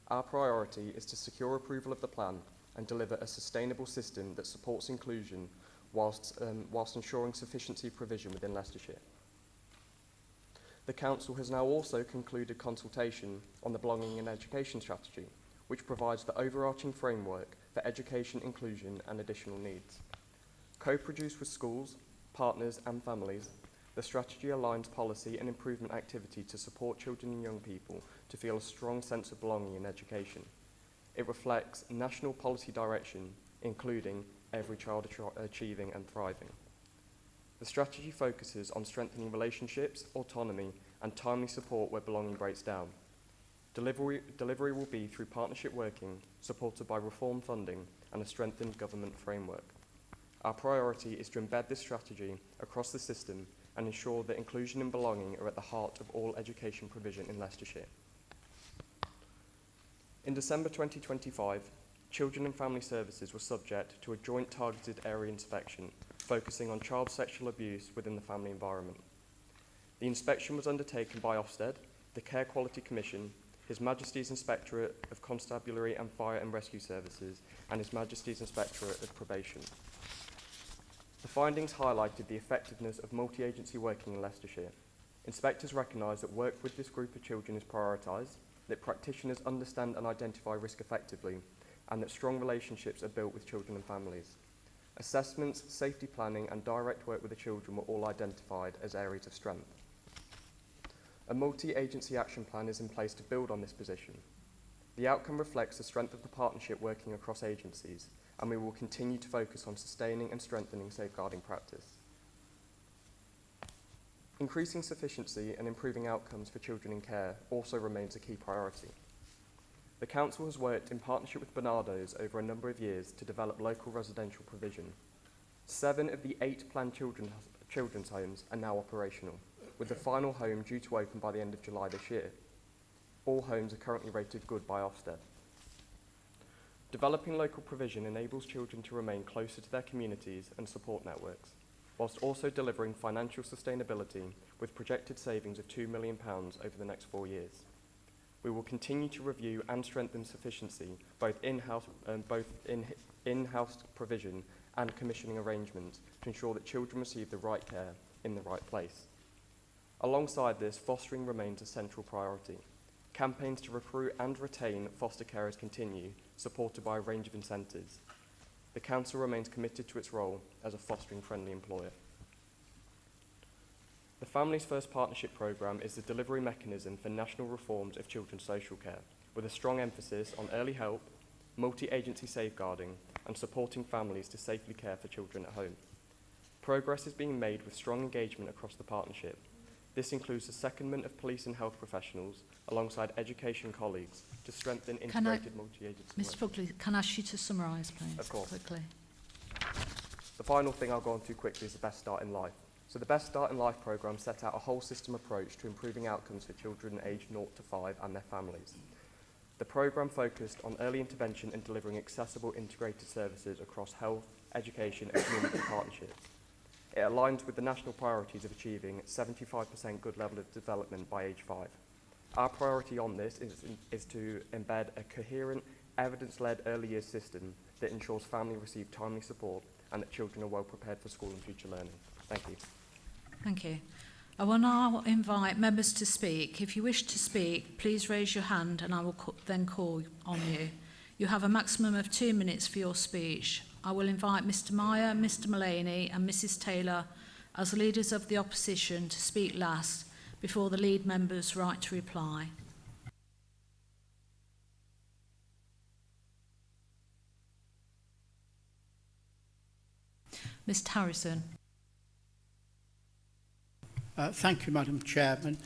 Our priority is to secure approval of the plan and deliver a sustainable system that supports inclusion whilst ensuring sufficiency of provision within Leicestershire. The Council has now also concluded consultation on the Belonging and Education Strategy, which provides the overarching framework for education, inclusion and additional needs. Co-produced with schools, partners and families, the strategy aligns policy and improvement activity to support children and young people to feel a strong sense of belonging in education. It reflects national policy direction, including every child achieving and thriving. The strategy focuses on strengthening relationships, autonomy, and timely support where belonging breaks down. Delivery will be through partnership working, supported by reform funding and a strengthened government framework. Our priority is to embed this strategy across the system and ensure that inclusion and belonging are at the heart of all education provision in Leicestershire. In December 2025, Children and Family Services were subject to a joint targeted area inspection focusing on child sexual abuse within the family environment. The inspection was undertaken by Ofsted, the Care Quality Commission, His Majesty's Inspectorate of Constabulary and Fire and Rescue Services, and His Majesty's Inspectorate of Probation. The findings highlighted the effectiveness of multi-agency working in Leicestershire. Inspectors recognise that work with this group of children is prioritised, that practitioners understand and identify risk effectively, and that strong relationships are built with children and families. Assessments, safety planning and direct work with the children were all identified as areas of strength. A multi-agency action plan is in place to build on this position. The outcome reflects the strength of the partnership working across agencies, and we will continue to focus on sustaining and strengthening safeguarding practice. Increasing sufficiency and improving outcomes for children in care also remains a key priority. The Council has worked in partnership with Barnardo's over a number of years to develop local residential provision. 7 of the 8 planned children's homes are now operational, with the final home due to open by the end of July this year. All homes are currently rated good by Ofsted. Developing local provision enables children to remain closer to their communities and support networks, whilst also delivering financial sustainability with projected savings of £2 million over the next 4 years. We will continue to review and strengthen sufficiency, both in-house provision and commissioning arrangements to ensure that children receive the right care in the right place. Alongside this, fostering remains a central priority. Campaigns to recruit and retain foster carers continue, supported by a range of incentives. The Council remains committed to its role as a fostering-friendly employer. The Families First Partnership Programme is the delivery mechanism for national reforms of children's social care, with a strong emphasis on early help, multi-agency safeguarding, and supporting families to safely care for children at home. Progress is being made with strong engagement across the partnership. This includes the secondment of police and health professionals, alongside education colleagues, to strengthen integrated multi-agency Mr Buckley, can I ask you to summarise, please? Of course. Quickly. The final thing I'll go on to quickly is the Best Start in Life. So the Best Start in Life programme set out a whole system approach to improving outcomes for children aged 0 to 5 and their families. The programme focused on early intervention and delivering accessible integrated services across health, education and community partnerships. It aligns with the national priorities of achieving 75% good level of development by age 5. Our priority on this is to embed a coherent, evidence-led early years system that ensures families receive timely support and that children are well prepared for school and future learning. Thank you. Thank you. I will now invite members to speak. If you wish to speak, please raise your hand and I will then call on you. You have a maximum of 2 minutes for your speech. I will invite Mr Meyer, Mr Mullaney and Mrs Taylor as leaders of the opposition to speak last before the lead members' right to reply. Mr Harrison. Thank you, Madam Chairman.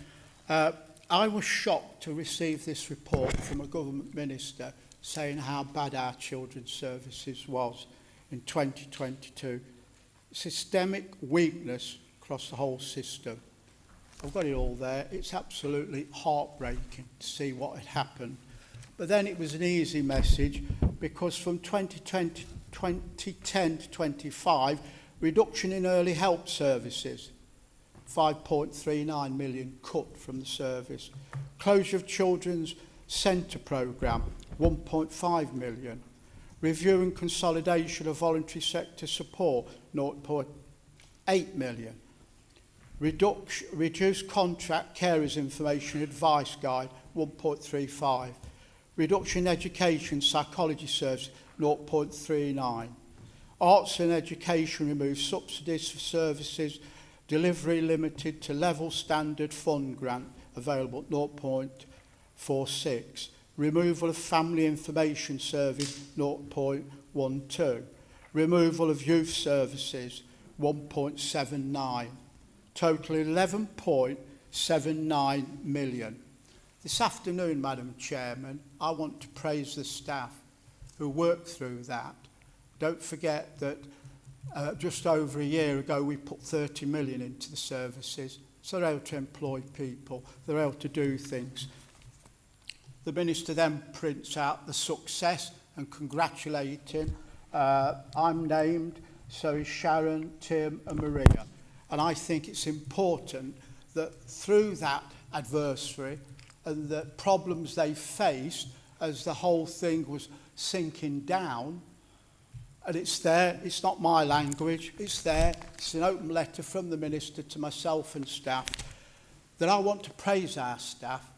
I was shocked to receive this report from a government minister saying how bad our children's services was in 2022. Systemic weakness across the whole system. I've got it all there. It's absolutely heartbreaking to see what had happened. But then it was an easy message, because from 2010 to 25, reduction in early help services, 5.39 million cut from the service. Closure of children's centre programme, 1.5 million. Review and consolidation of voluntary sector support, 0.8 million. Reduced contract carers information advice guide, 1.35. Reduction in education psychology service, 0.39. Arts and education removes subsidies for services delivery limited to level standard fund grant available, 0.46. Removal of family information service, 0.12. Removal of youth services, 1.79. Total 11.79 million. This afternoon, Madam Chairman, I want to praise the staff who worked through that. Don't forget that just over a year ago we put 30 million into the services, so they're able to employ people, they're able to do things. The Minister then prints out the success and congratulating. I'm named, so is Sharon, Tim and Maria. And I think it's important that through that adversary and the problems they faced as the whole thing was sinking down, and it's there, it's not my language, it's there, it's an open letter from the Minister to myself and staff, that I want to praise our staff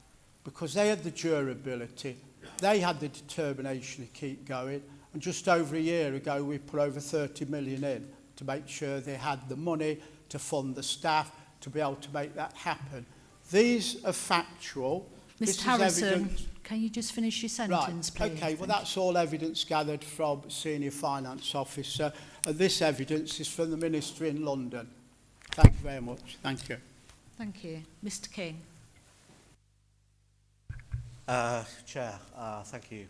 because they had the durability, they had the determination to keep going, and just over a year ago we put over 30 million in to make sure they had the money to fund the staff to be able to make that happen. These are factual. Mr. Harrison, can you just finish your sentence, right. please? Okay, well, that's all evidence gathered from Senior Finance Officer, and this evidence is from the Minister in London. Thank you very much. Thank you. Thank you. Mr. King. Chair, thank you.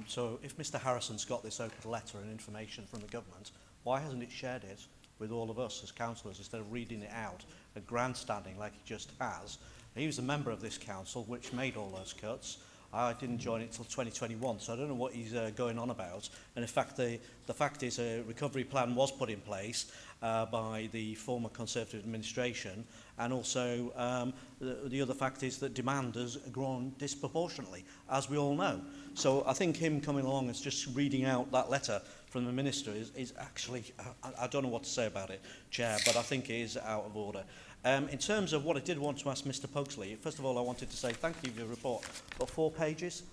So if Mr. Harrison's got this open letter and information from the government, why hasn't it shared it with all of us as councillors instead of reading it out and grandstanding like he just has? He was a member of this council which made all those cuts. I didn't join it until 2021, so I don't know what he's going on about. And in fact, the fact is a recovery plan was put in place by the former Conservative administration, and also the other fact is that demand has grown disproportionately, as we all know. So I think him coming along and just reading out that letter from the Minister is actually, I don't know what to say about it, Chair, but I think it is out of order. In terms of what I did want to ask Mr. Pugsley, first of all, I wanted to say thank you for your report. Got 4 pages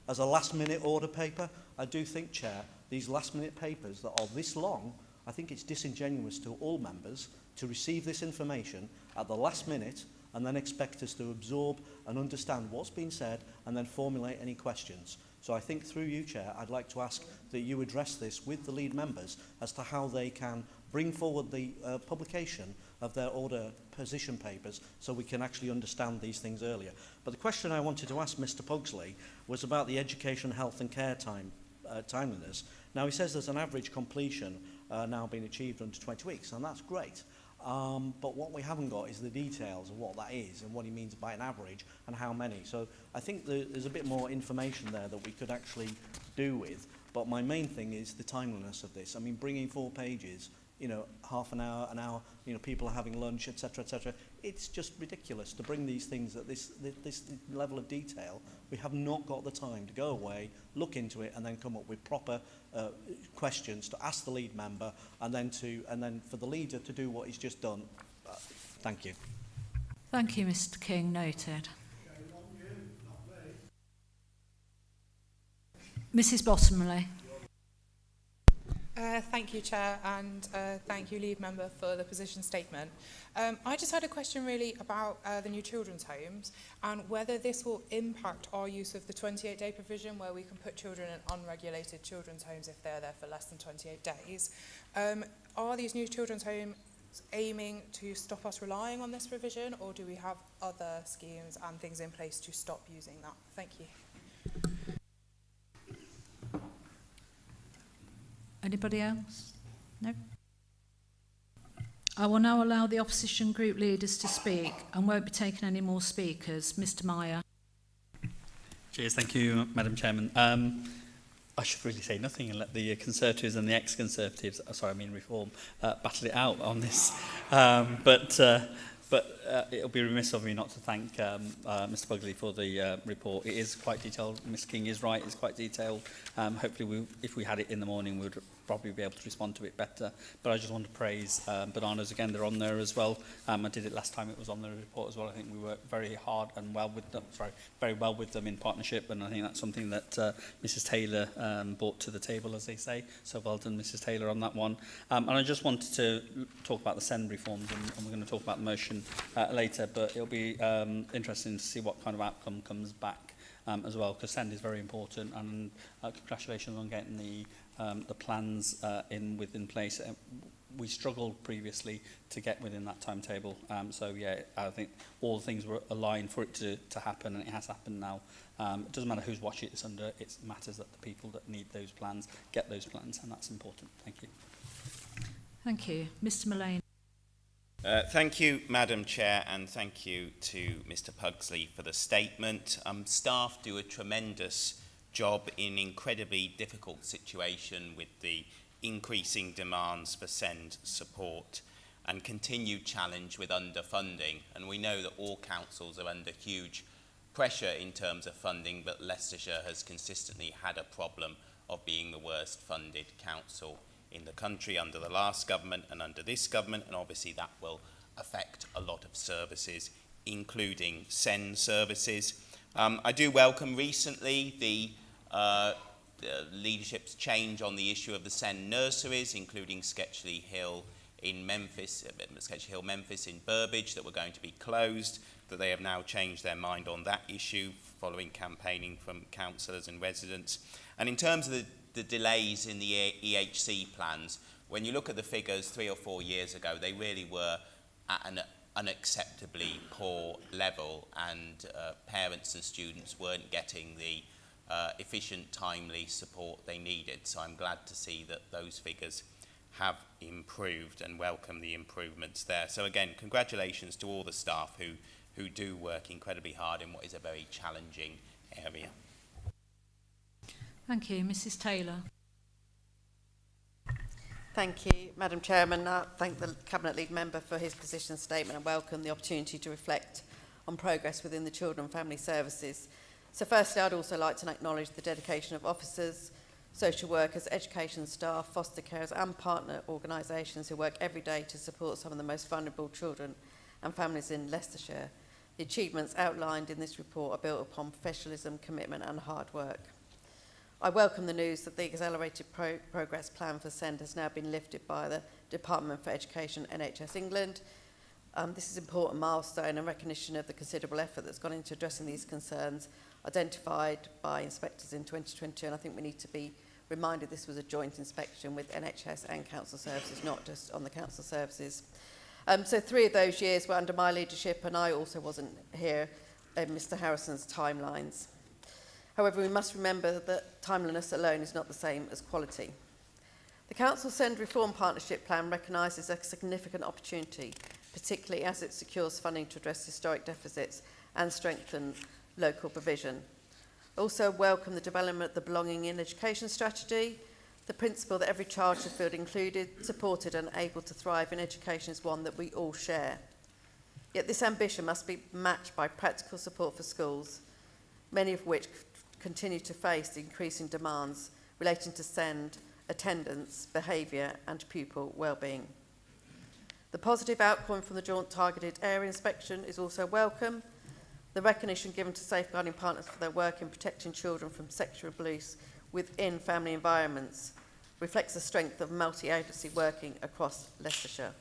as a last-minute order paper. I do think, Chair, these last-minute papers that are this long, I think it's disingenuous to all members to receive this information at the last minute and then expect us to absorb and understand what's been said and then formulate any questions. So I think through you, Chair, I'd like to ask that you address this with the lead members as to how they can bring forward the publication of their order position papers so we can actually understand these things earlier. But the question I wanted to ask Mr. Pugsley was about the education, health and care timeliness. Now, he says there's an average completion now being achieved under 20 weeks, and that's great. But what we haven't got is the details of what that is and what he means by an average and how many. So I think there's a bit more information there that we could actually do with. But my main thing is the timeliness of this. I mean, bringing 4 pages, you know, half an hour, you know, people are having lunch, etc., etc. It's just ridiculous to bring these things at this level of detail. We have not got the time to go away, look into it, and then come up with proper questions to ask the lead member, and then for the leader to do what he's just done. Thank you. Thank you, Mr. King. Noted. Mrs. Bottomley. Thank you, Chair, and thank you, Lead Member, for the position statement. I just had a question really about the new children's homes and whether this will impact our use of the 28-day provision where we can put children in unregulated children's homes if they're there for less than 28 days. Are these new children's homes aiming to stop us relying on this provision, or do we have other schemes and things in place to stop using that? Thank you. Anybody else? No? I will now allow the opposition group leaders to speak and won't be taking any more speakers. Mr Meyer. Cheers, thank you, Madam Chairman. I should really say nothing and let the Conservatives and the ex-Conservatives, Reform, battle it out on this. But it'll be remiss of me not to thank Mr Bugley for the report. It is quite detailed. Ms King is right, it's quite detailed. Hopefully, if we had it in the morning, we would probably be able to respond to it better. But I just want to praise Bananas again. They're on there as well. I did it last time it was on the report as well. I think we worked very hard and well with them, very well with them in partnership, and I think that's something that Mrs Taylor brought to the table, as they say. So well done, Mrs Taylor, on that one. And I just wanted to talk about the SEND reforms, and we're going to talk about the motion later, but it'll be interesting to see what kind of outcome comes back as well, because SEND is very important, and congratulations on getting the plans within place. We struggled previously to get within that timetable. So yeah, I think all the things were aligned for it to happen, and it has happened now. It doesn't matter whose watch it's under, it matters that the people that need those plans get those plans, and that's important. Thank you. Thank you. Mr Mullane. Thank you, Madam Chair, and thank you to Mr Pugsley for the statement. Staff do a tremendous job in an incredibly difficult situation with the increasing demands for SEND support and continued challenge with underfunding. And we know that all councils are under huge pressure in terms of funding, but Leicestershire has consistently had a problem of being the worst funded council in the country under the last government and under this government, and obviously that will affect a lot of services, including SEND services. I do welcome recently the leadership's change on the issue of the SEND nurseries, including Sketchley Hill in Memphis, Sketchley Hill Memphis in Burbage, that were going to be closed, that they have now changed their mind on that issue following campaigning from councillors and residents. And in terms of the delays in the EHC plans, when you look at the figures 3 or 4 years ago, they really were at an unacceptably poor level, and parents and students weren't getting the efficient, timely support they needed. So I'm glad to see that those figures have improved, and welcome the improvements there. So again, congratulations to all the staff who do work incredibly hard in what is a very challenging area. Thank you. Mrs Taylor. Thank you, Madam Chairman. I thank the Cabinet Lead Member for his position statement and welcome the opportunity to reflect on progress within the Children and Family Services. So firstly, I'd also like to acknowledge the dedication of officers, social workers, education staff, foster carers and partner organisations who work every day to support some of the most vulnerable children and families in Leicestershire. The achievements outlined in this report are built upon professionalism, commitment and hard work. I welcome the news that the Accelerated Progress Plan for SEND has now been lifted by the Department for Education, NHS England. This is an important milestone and recognition of the considerable effort that's gone into addressing these concerns identified by inspectors in 2020, and I think we need to be reminded this was a joint inspection with NHS and council services, not just on the council services. So 3 of those years were under my leadership, and I also wasn't here in Mr Harrison's timelines. However, we must remember that timeliness alone is not the same as quality. The Council SEND Reform Partnership Plan recognises a significant opportunity, particularly as it secures funding to address historic deficits and strengthen local provision. Also welcome the development of the Belonging in Education strategy. The principle that every child should feel included, supported and able to thrive in education is one that we all share. Yet this ambition must be matched by practical support for schools, many of which continue to face increasing demands relating to SEND, attendance, behaviour and pupil wellbeing. The positive outcome from the Joint Targeted Area Inspection is also welcome. The recognition given to safeguarding partners for their work in protecting children from sexual abuse within family environments reflects the strength of multi-agency working across Leicestershire.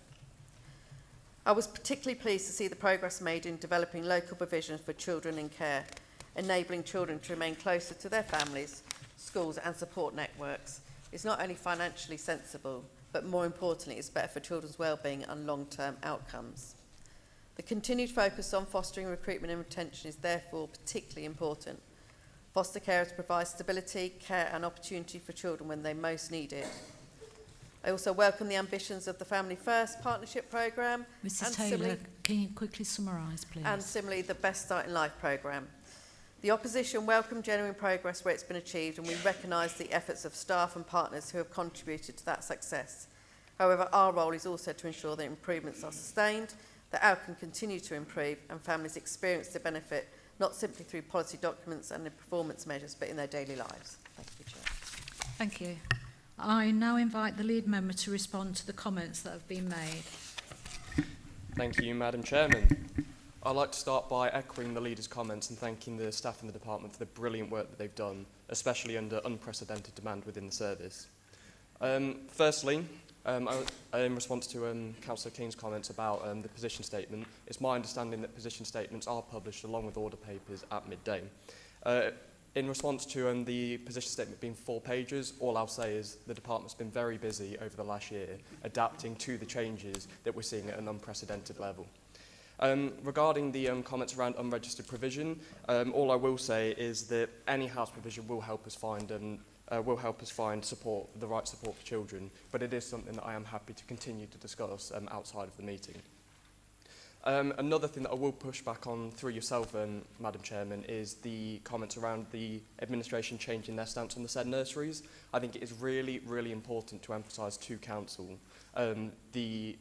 I was particularly pleased to see the progress made in developing local provisions for children in care, enabling children to remain closer to their families, schools and support networks. It's not only financially sensible, but more importantly, it's better for children's wellbeing and long-term outcomes. The continued focus on fostering recruitment and retention is therefore particularly important. Foster carers provide stability, care and opportunity for children when they most need it. I also welcome the ambitions of the Family First Partnership Programme. Mrs Taylor, can you quickly summarise, please? And similarly, the Best Start in Life programme. The opposition welcomed genuine progress where it's been achieved, and we recognise the efforts of staff and partners who have contributed to that success. However, our role is also to ensure that improvements are sustained, that outcome continue to improve, and families experience the benefit not simply through policy documents and the performance measures, but in their daily lives. Thank you, Chair. Thank you. I now invite the lead member to respond to the comments that have been made. Thank you, Madam Chairman. I'd like to start by echoing the Leader's comments and thanking the staff in the department for the brilliant work that they've done, especially under unprecedented demand within the service. Firstly, in response to Councillor King's comments about the position statement, it's my understanding that position statements are published along with order papers at midday. In response to the position statement being 4 pages, all I'll say is the department's been very busy over the last year adapting to the changes that we're seeing at an unprecedented level. Regarding the comments around unregistered provision, all I will say is that any house provision will help us find support, the right support for children, but it is something that I am happy to continue to discuss outside of the meeting. Another thing that I will push back on through yourself, Madam Chairman, is the comments around the administration changing their stance on the said nurseries. I think it is really, really important to emphasise to Council the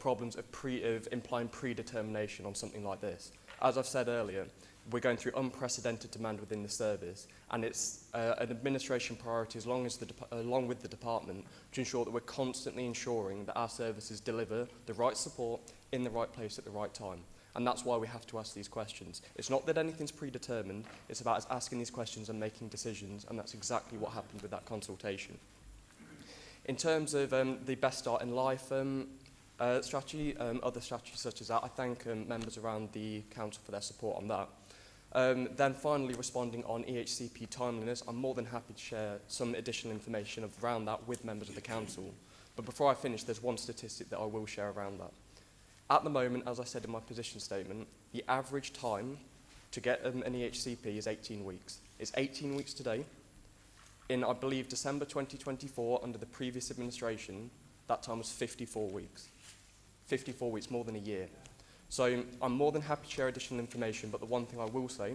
problems of implying predetermination on something like this. As I've said earlier, we're going through unprecedented demand within the service, and it's an administration priority along with the department to ensure that we're constantly ensuring that our services deliver the right support in the right place at the right time. And that's why we have to ask these questions. It's not that anything's predetermined, it's about us asking these questions and making decisions, and that's exactly what happened with that consultation. In terms of the Best Start in Life strategy, other strategies such as that, I thank members around the Council for their support on that. Then finally, responding on EHCP timeliness, I'm more than happy to share some additional information around that with members of the Council. But before I finish, there's one statistic that I will share around that. At the moment, as I said in my position statement, the average time to get an EHCP is 18 weeks. It's 18 weeks today. In, I believe, December 2024, under the previous administration, that time was 54 weeks. 54 weeks, more than a year. So I'm more than happy to share additional information, but the one thing I will say,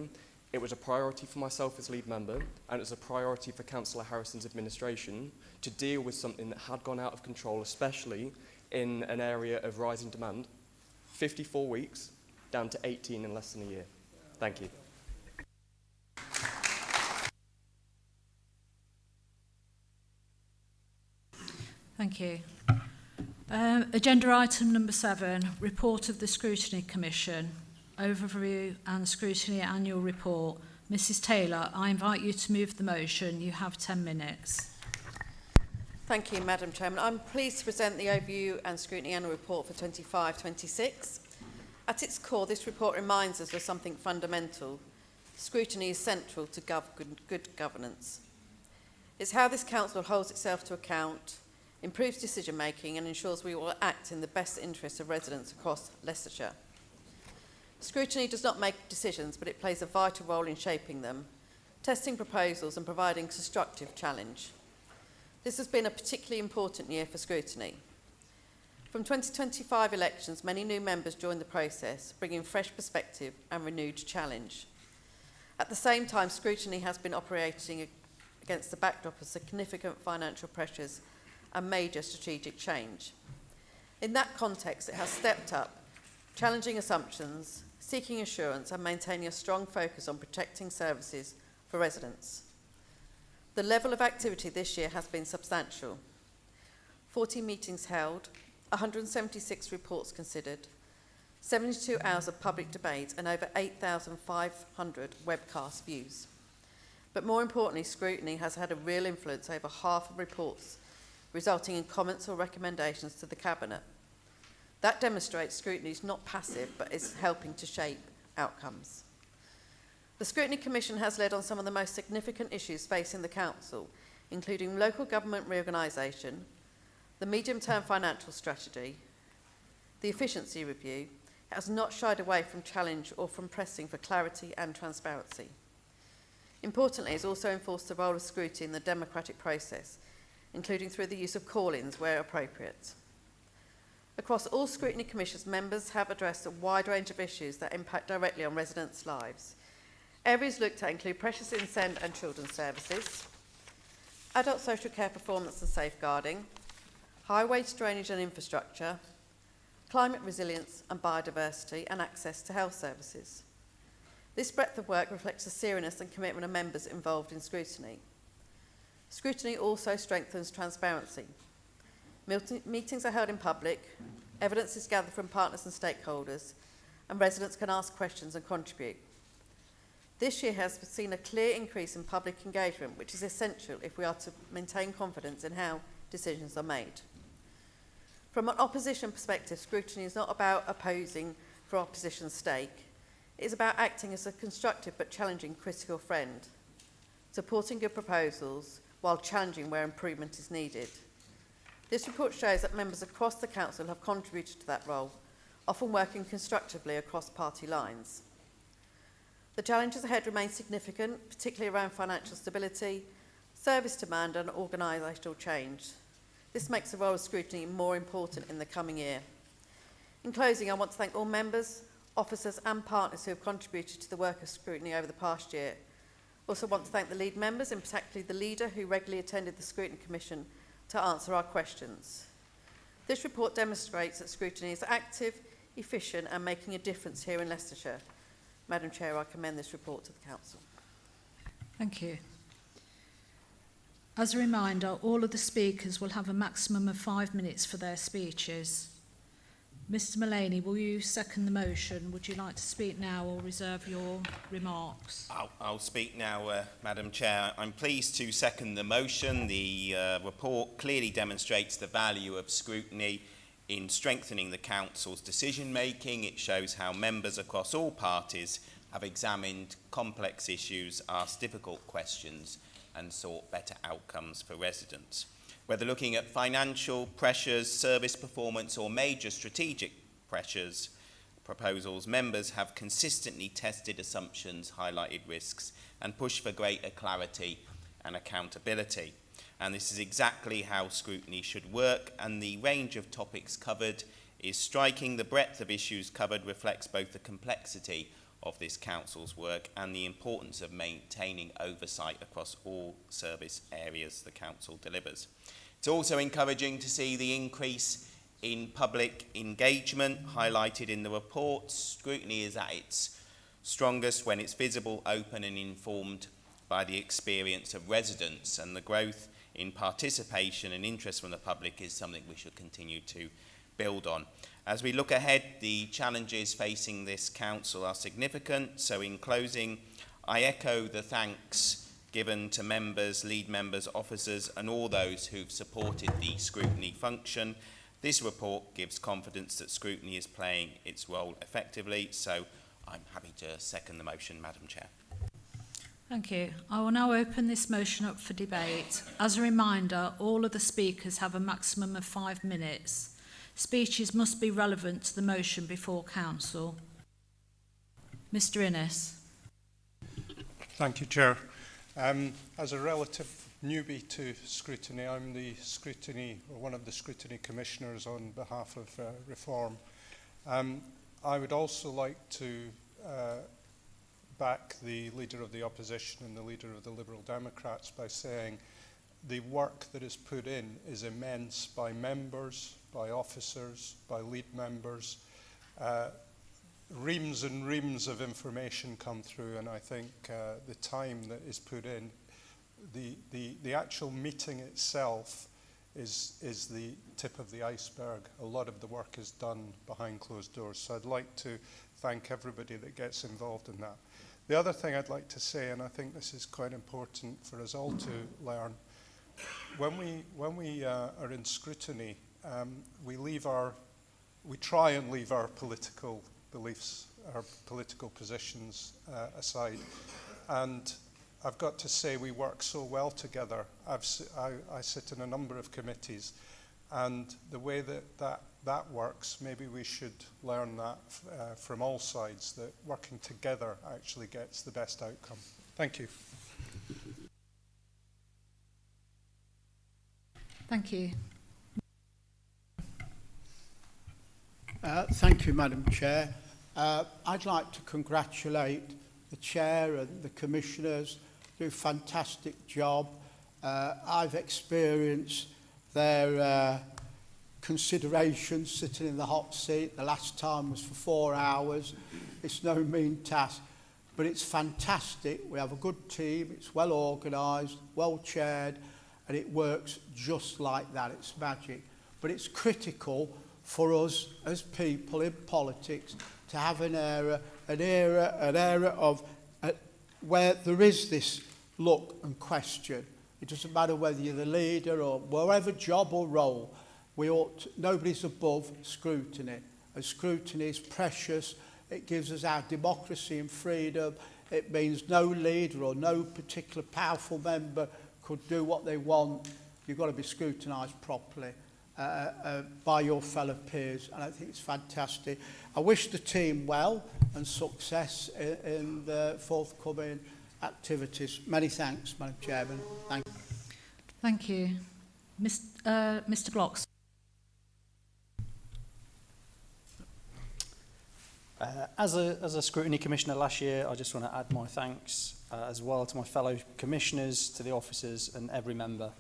it was a priority for myself as lead member, and it was a priority for Councillor Harrison's administration to deal with something that had gone out of control, especially in an area of rising demand. 54 weeks, down to 18 in less than a year. Thank you. Thank you. Agenda item number 7, report of the Scrutiny Commission, overview and scrutiny annual report. Mrs Taylor, I invite you to move the motion. You have 10 minutes. Thank you, Madam Chairman. I'm pleased to present the overview and scrutiny annual report for 25-26. At its core, this report reminds us of something fundamental. Scrutiny is central to good governance. It's how this council holds itself to account, improves decision-making and ensures we will act in the best interests of residents across Leicestershire. Scrutiny does not make decisions, but it plays a vital role in shaping them, testing proposals and providing constructive challenge. This has been a particularly important year for scrutiny. From 2025 elections, many new members joined the process, bringing fresh perspective and renewed challenge. At the same time, scrutiny has been operating against the backdrop of significant financial pressures and major strategic change. In that context, it has stepped up, challenging assumptions, seeking assurance and maintaining a strong focus on protecting services for residents. The level of activity this year has been substantial. 40 meetings held, 176 reports considered, 72 hours of public debate and over 8,500 webcast views. But more importantly, scrutiny has had a real influence over half of reports, resulting in comments or recommendations to the Cabinet. That demonstrates scrutiny is not passive, but is helping to shape outcomes. The Scrutiny Commission has led on some of the most significant issues facing the Council, including local government reorganisation, the medium-term financial strategy, the efficiency review. It has not shied away from challenge or from pressing for clarity and transparency. Importantly, it has also enforced the role of scrutiny in the democratic process, including through the use of call-ins where appropriate. Across all scrutiny commissions, members have addressed a wide range of issues that impact directly on residents' lives. Areas looked at include precious innocent and children's services, adult social care performance and safeguarding, highways, drainage and infrastructure, climate resilience and biodiversity, and access to health services. This breadth of work reflects the seriousness and commitment of members involved in scrutiny. Scrutiny also strengthens transparency. Meetings are held in public, evidence is gathered from partners and stakeholders, and residents can ask questions and contribute. This year has seen a clear increase in public engagement, which is essential if we are to maintain confidence in how decisions are made. From an opposition perspective, scrutiny is not about opposing for opposition's sake. It is about acting as a constructive but challenging critical friend, supporting good proposals while challenging where improvement is needed. This report shows that members across the Council have contributed to that role, often working constructively across party lines. The challenges ahead remain significant, particularly around financial stability, service demand and organisational change. This makes the role of scrutiny more important in the coming year. In closing, I want to thank all members, officers and partners who have contributed to the work of scrutiny over the past year. I also want to thank the lead members, and particularly the leader who regularly attended the Scrutiny Commission to answer our questions. This report demonstrates that scrutiny is active, efficient and making a difference here in Leicestershire. Madam Chair, I commend this report to the Council. Thank you. As a reminder, all of the speakers will have a maximum of 5 minutes for their speeches. Mr Mullaney, will you second the motion? Would you like to speak now or reserve your remarks? I'll speak now, Madam Chair. I'm pleased to second the motion. The report clearly demonstrates the value of scrutiny in strengthening the Council's decision-making. It shows how members across all parties have examined complex issues, asked difficult questions and sought better outcomes for residents. Whether looking at financial pressures, service performance or major strategic pressures, proposals, members have consistently tested assumptions, highlighted risks and pushed for greater clarity and accountability. And this is exactly how scrutiny should work, and the range of topics covered is striking. The breadth of issues covered reflects both the complexity of this Council's work and the importance of maintaining oversight across all service areas the Council delivers. It's also encouraging to see the increase in public engagement highlighted in the report. Scrutiny is at its strongest when it's visible, open and informed by the experience of residents, and the growth in participation and interest from the public is something we should continue to build on. As we look ahead, the challenges facing this Council are significant. So in closing, I echo the thanks given to members, lead members, officers and all those who've supported the scrutiny function. This report gives confidence that scrutiny is playing its role effectively. So I'm happy to second the motion, Madam Chair. Thank you. I will now open this motion up for debate. As a reminder, all of the speakers have a maximum of 5 minutes. Speeches must be relevant to the motion before Council. Mr Innes. Thank you, Chair. As a relative newbie to scrutiny, I'm the scrutiny, or one of the scrutiny commissioners on behalf of Reform. I would also like to back the Leader of the Opposition and the Leader of the Liberal Democrats by saying the work that is put in is immense by members, by officers, by lead members. Reams and reams of information come through, and I think the time that is put in, the actual meeting itself is the tip of the iceberg. A lot of the work is done behind closed doors, so I'd like to thank everybody that gets involved in that. The other thing I'd like to say, and I think this is quite important for us all to learn, when we are in scrutiny, we try and leave our political beliefs, our political positions aside. And I've got to say we work so well together. I sit in a number of committees, and the way that works, maybe we should learn that from all sides, that working together actually gets the best outcome. Thank you. Thank you. Thank you, Madam Chair. I'd like to congratulate the Chair and the Commissioners. Do a fantastic job. I've experienced their consideration sitting in the hot seat. The last time was for 4 hours. It's no mean task, but it's fantastic. We have a good team. It's well organised, well chaired, and it works just like that. It's magic. But it's critical for us as people in politics to have an era of where there is this look and question. It doesn't matter whether you're the leader or whatever job or role. Nobody's above scrutiny. And scrutiny is precious. It gives us our democracy and freedom. It means no leader or no particular powerful member could do what they want. You've got to be scrutinised properly by your fellow peers, and I think it's fantastic. I wish the team well and success in the forthcoming activities. Many thanks, Madam Chairman. Thank you. Thank you. Mr. Blocks. As a Scrutiny Commissioner last year, I just want to add my thanks as well to my fellow commissioners, to the officers and every member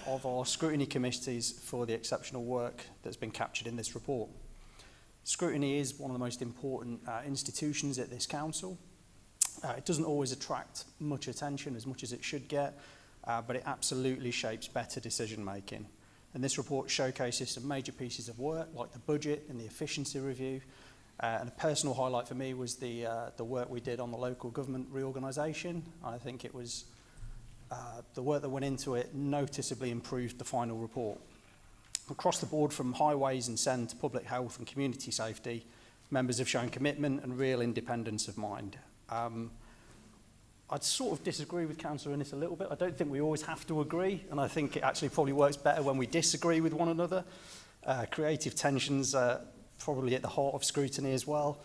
of our Scrutiny Committees for the exceptional work that's been captured in this report. Scrutiny is one of the most important institutions at this council. It doesn't always attract much attention as much as it should get, but it absolutely shapes better decision making. And this report showcases some major pieces of work like the budget and the efficiency review. And a personal highlight for me was the work we did on the local government reorganisation. I think it was the work that went into it noticeably improved the final report. Across the board, from highways and SEND to public health and community safety, members have shown commitment and real independence of mind. I'd sort of disagree with Councillor Innes a little bit. I don't think we always have to agree, and I think it actually probably works better when we disagree with one another. Creative tensions are probably at the heart of scrutiny as well.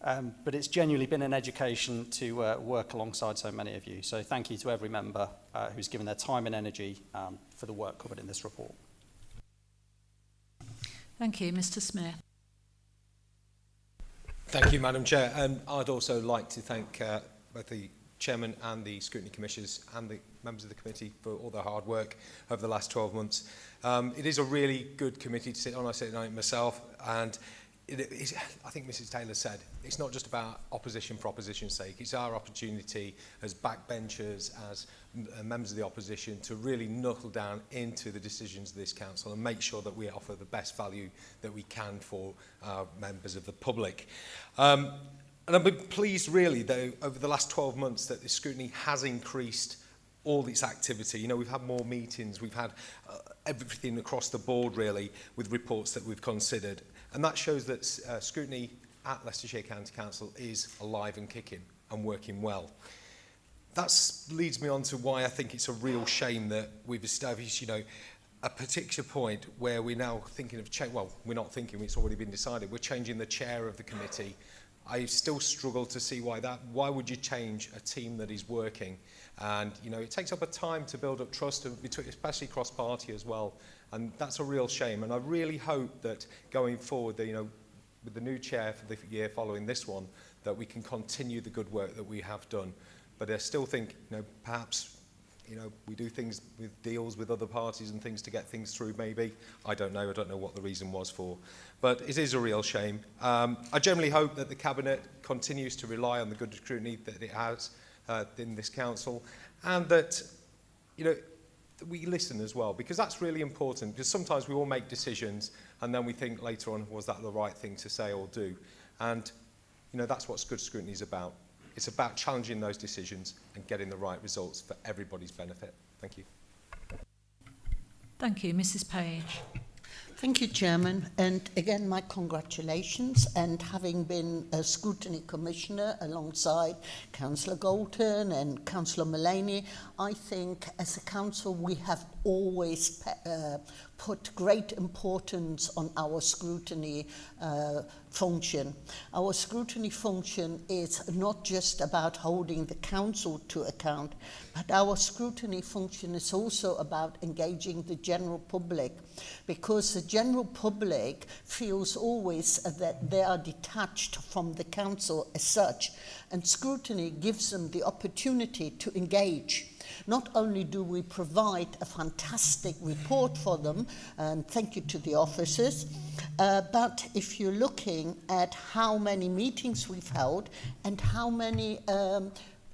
But it's genuinely been an education to work alongside so many of you. So thank you to every member who's given their time and energy for the work covered in this report. Thank you. Mr. Smith. Thank you, Madam Chair. I'd also like to thank both the Chairman and the Scrutiny Commissioners and the members of the committee for all their hard work over the last 12 months. It is a really good committee to sit on. I sit on it myself, and I think Mrs Taylor said, it's not just about opposition for opposition's sake. It's our opportunity as backbenchers, as members of the opposition, to really knuckle down into the decisions of this council and make sure that we offer the best value that we can for our members of the public. And I've been pleased, really, though, over the last 12 months that the scrutiny has increased all its activity. You know, we've had more meetings, we've had everything across the board, really, with reports that we've considered. And that shows that scrutiny at Leicestershire County Council is alive and kicking and working well. That leads me on to why I think it's a real shame that we've established, you know, a particular point where we're now thinking of change. Well, we're not thinking, it's already been decided. We're changing the chair of the committee. I still struggle to see why would you change a team that is working? And, you know, it takes up a time to build up trust, especially cross-party as well. And that's a real shame. And I really hope that going forward, that, you know, with the new chair for the year following this one, that we can continue the good work that we have done. But I still think, you know, perhaps, you know, we do things with deals with other parties and things to get things through, maybe. I don't know what the reason was for. But it is a real shame. I generally hope that the Cabinet continues to rely on the good scrutiny that it has in this council, and that, you know, we listen as well, because that's really important, because sometimes we all make decisions and then we think later on, was that the right thing to say or do? And, you know, that's what good scrutiny is about. It's about challenging those decisions and getting the right results for everybody's benefit. Thank you. Thank you. Mrs. Page. Thank you, Chairman. And again, my congratulations. And having been a Scrutiny Commissioner alongside Councillor Galton and Councillor Mullaney, I think as a council we have always put great importance on our scrutiny function. Our scrutiny function is not just about holding the council to account, but our scrutiny function is also about engaging the general public, because the general public feels always that they are detached from the council as such, and scrutiny gives them the opportunity to engage. Not only do we provide a fantastic report for them, and thank you to the officers, but if you're looking at how many meetings we've held and how many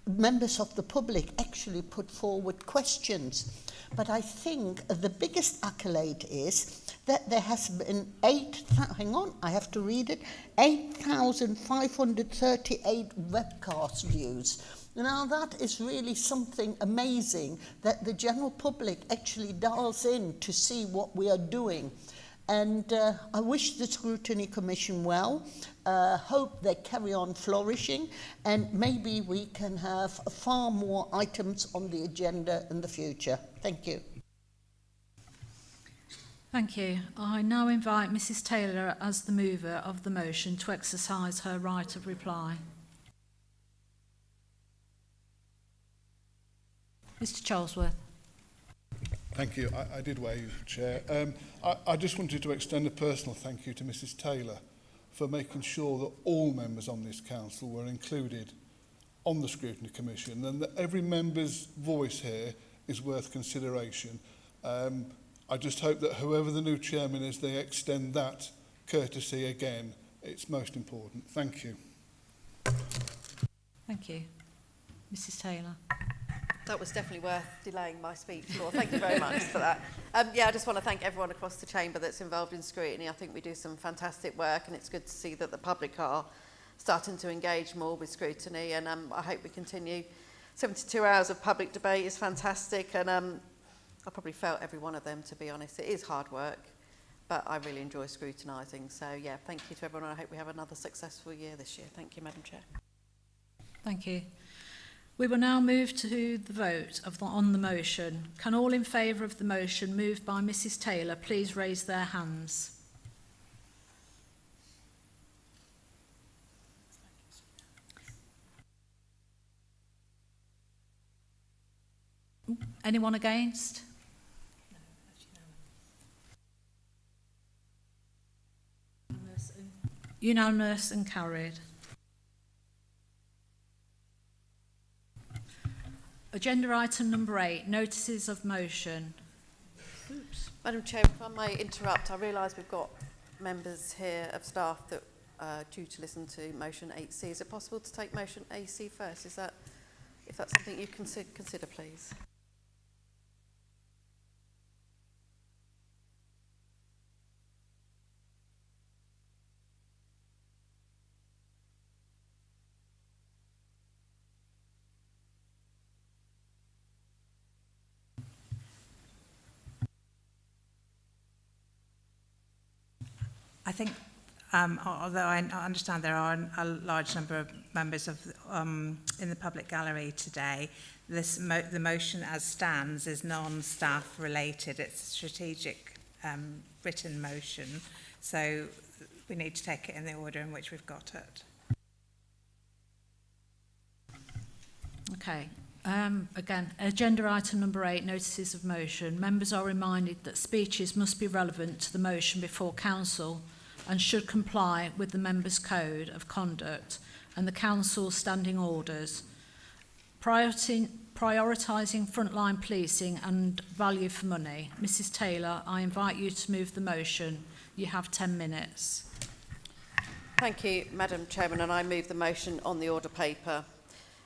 members of the public actually put forward questions. But I think the biggest accolade is that there has been 8,538 webcast views. Now that is really something amazing, that the general public actually dials in to see what we are doing. And I wish the Scrutiny Commission well, hope they carry on flourishing, and maybe we can have far more items on the agenda in the future. Thank you. Thank you. I now invite Mrs Taylor, as the mover of the motion, to exercise her right of reply. Mr Charlesworth. Thank you. I did wave, Chair. I just wanted to extend a personal thank you to Mrs Taylor for making sure that all members on this council were included on the Scrutiny Commission, and that every member's voice here is worth consideration. I just hope that whoever the new chairman is, they extend that courtesy again. It's most important. Thank you. Thank you. Mrs Taylor. That was definitely worth delaying my speech for. Thank you very much for that. Yeah, I just want to thank everyone across the chamber that's involved in scrutiny. I think we do some fantastic work, and it's good to see that the public are starting to engage more with scrutiny, and I hope we continue. 72 hours of public debate is fantastic, and I probably felt every one of them, to be honest. It is hard work, but I really enjoy scrutinising. So, yeah, thank you to everyone. I hope we have another successful year this year. Thank you, Madam Chair. Thank you. We will now move to the vote on the motion. Can all in favour of the motion moved by Mrs Taylor please raise their hands? Anyone against? Unanimous and carried. Agenda item number 8, notices of motion. Oops. Madam Chair, if I may interrupt, I realise we've got members here of staff that are due to listen to motion 8C. Is it possible to take motion AC first? Is that, if that's something you consider, please? I think, although I understand there are a large number of members of in the public gallery today, the motion as stands is non-staff related. It's a strategic written motion, so we need to take it in the order in which we've got it. Okay. Again, agenda item number 8, notices of motion. Members are reminded that speeches must be relevant to the motion before council and should comply with the members' code of conduct and the council's standing orders. Prioritising frontline policing and value for money. Mrs Taylor, I invite you to move the motion. You have 10 minutes. Thank you, Madam Chairman, and I move the motion on the order paper.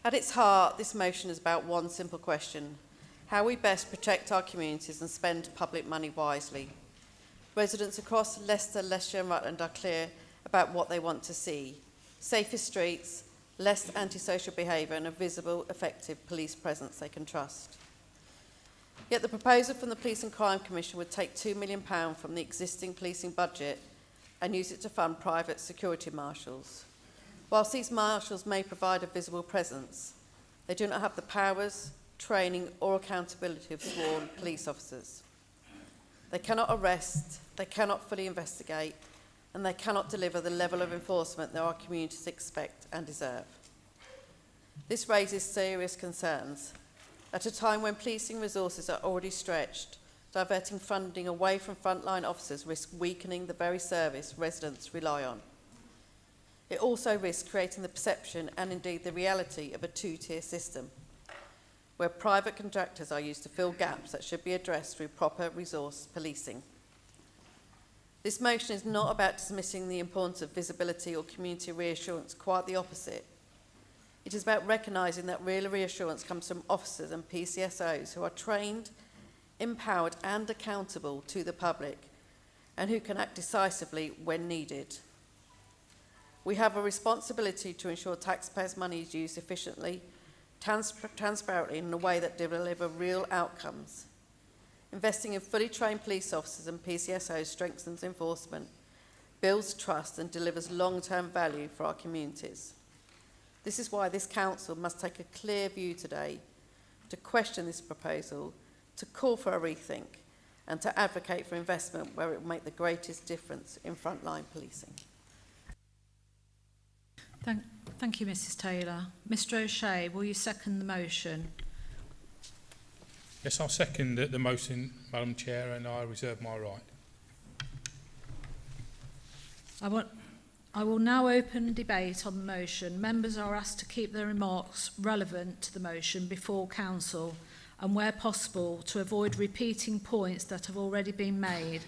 At its heart, this motion is about one simple question: how we best protect our communities and spend public money wisely. Residents across Leicester, Leicestershire and Rutland are clear about what they want to see: safer streets, less antisocial behaviour and a visible, effective police presence they can trust. Yet the proposal from the Police and Crime Commission would take £2 million from the existing policing budget and use it to fund private security marshals. Whilst these marshals may provide a visible presence, they do not have the powers, training or accountability of sworn police officers. They cannot arrest, they cannot fully investigate, and they cannot deliver the level of enforcement that our communities expect and deserve. This raises serious concerns. At a time when policing resources are already stretched, diverting funding away from frontline officers risks weakening the very service residents rely on. It also risks creating the perception and indeed the reality of a two-tier system, where private contractors are used to fill gaps that should be addressed through proper resource policing. This motion is not about dismissing the importance of visibility or community reassurance, quite the opposite. It is about recognising that real reassurance comes from officers and PCSOs who are trained, empowered and accountable to the public, and who can act decisively when needed. We have a responsibility to ensure taxpayers' money is used efficiently, transparently and in a way that deliver real outcomes. Investing in fully trained police officers and PCSOs strengthens enforcement, builds trust and delivers long-term value for our communities. This is why this council must take a clear view today to question this proposal, to call for a rethink and to advocate for investment where it will make the greatest difference in frontline policing. Thank you, Mrs Taylor. Mr O'Shea, will you second the motion? Yes, I'll second the motion, Madam Chair, and I reserve my right. I will now open debate on the motion. Members are asked to keep their remarks relevant to the motion before council and, where possible, to avoid repeating points that have already been made.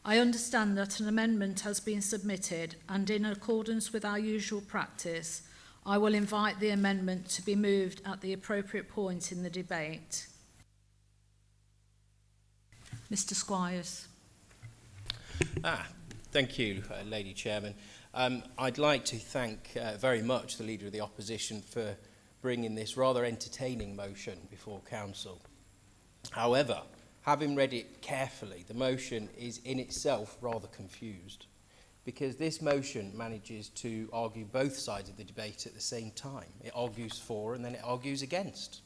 I understand that an amendment has been submitted and, in accordance with our usual practice, I will invite the amendment to be moved at the appropriate point in the debate. Mr Squires. Thank you, Lady Chairman. I'd like to thank very much the Leader of the Opposition for bringing this rather entertaining motion before Council. However, having read it carefully, the motion is in itself rather confused, because this motion manages to argue both sides of the debate at the same time. It argues for and then it argues against.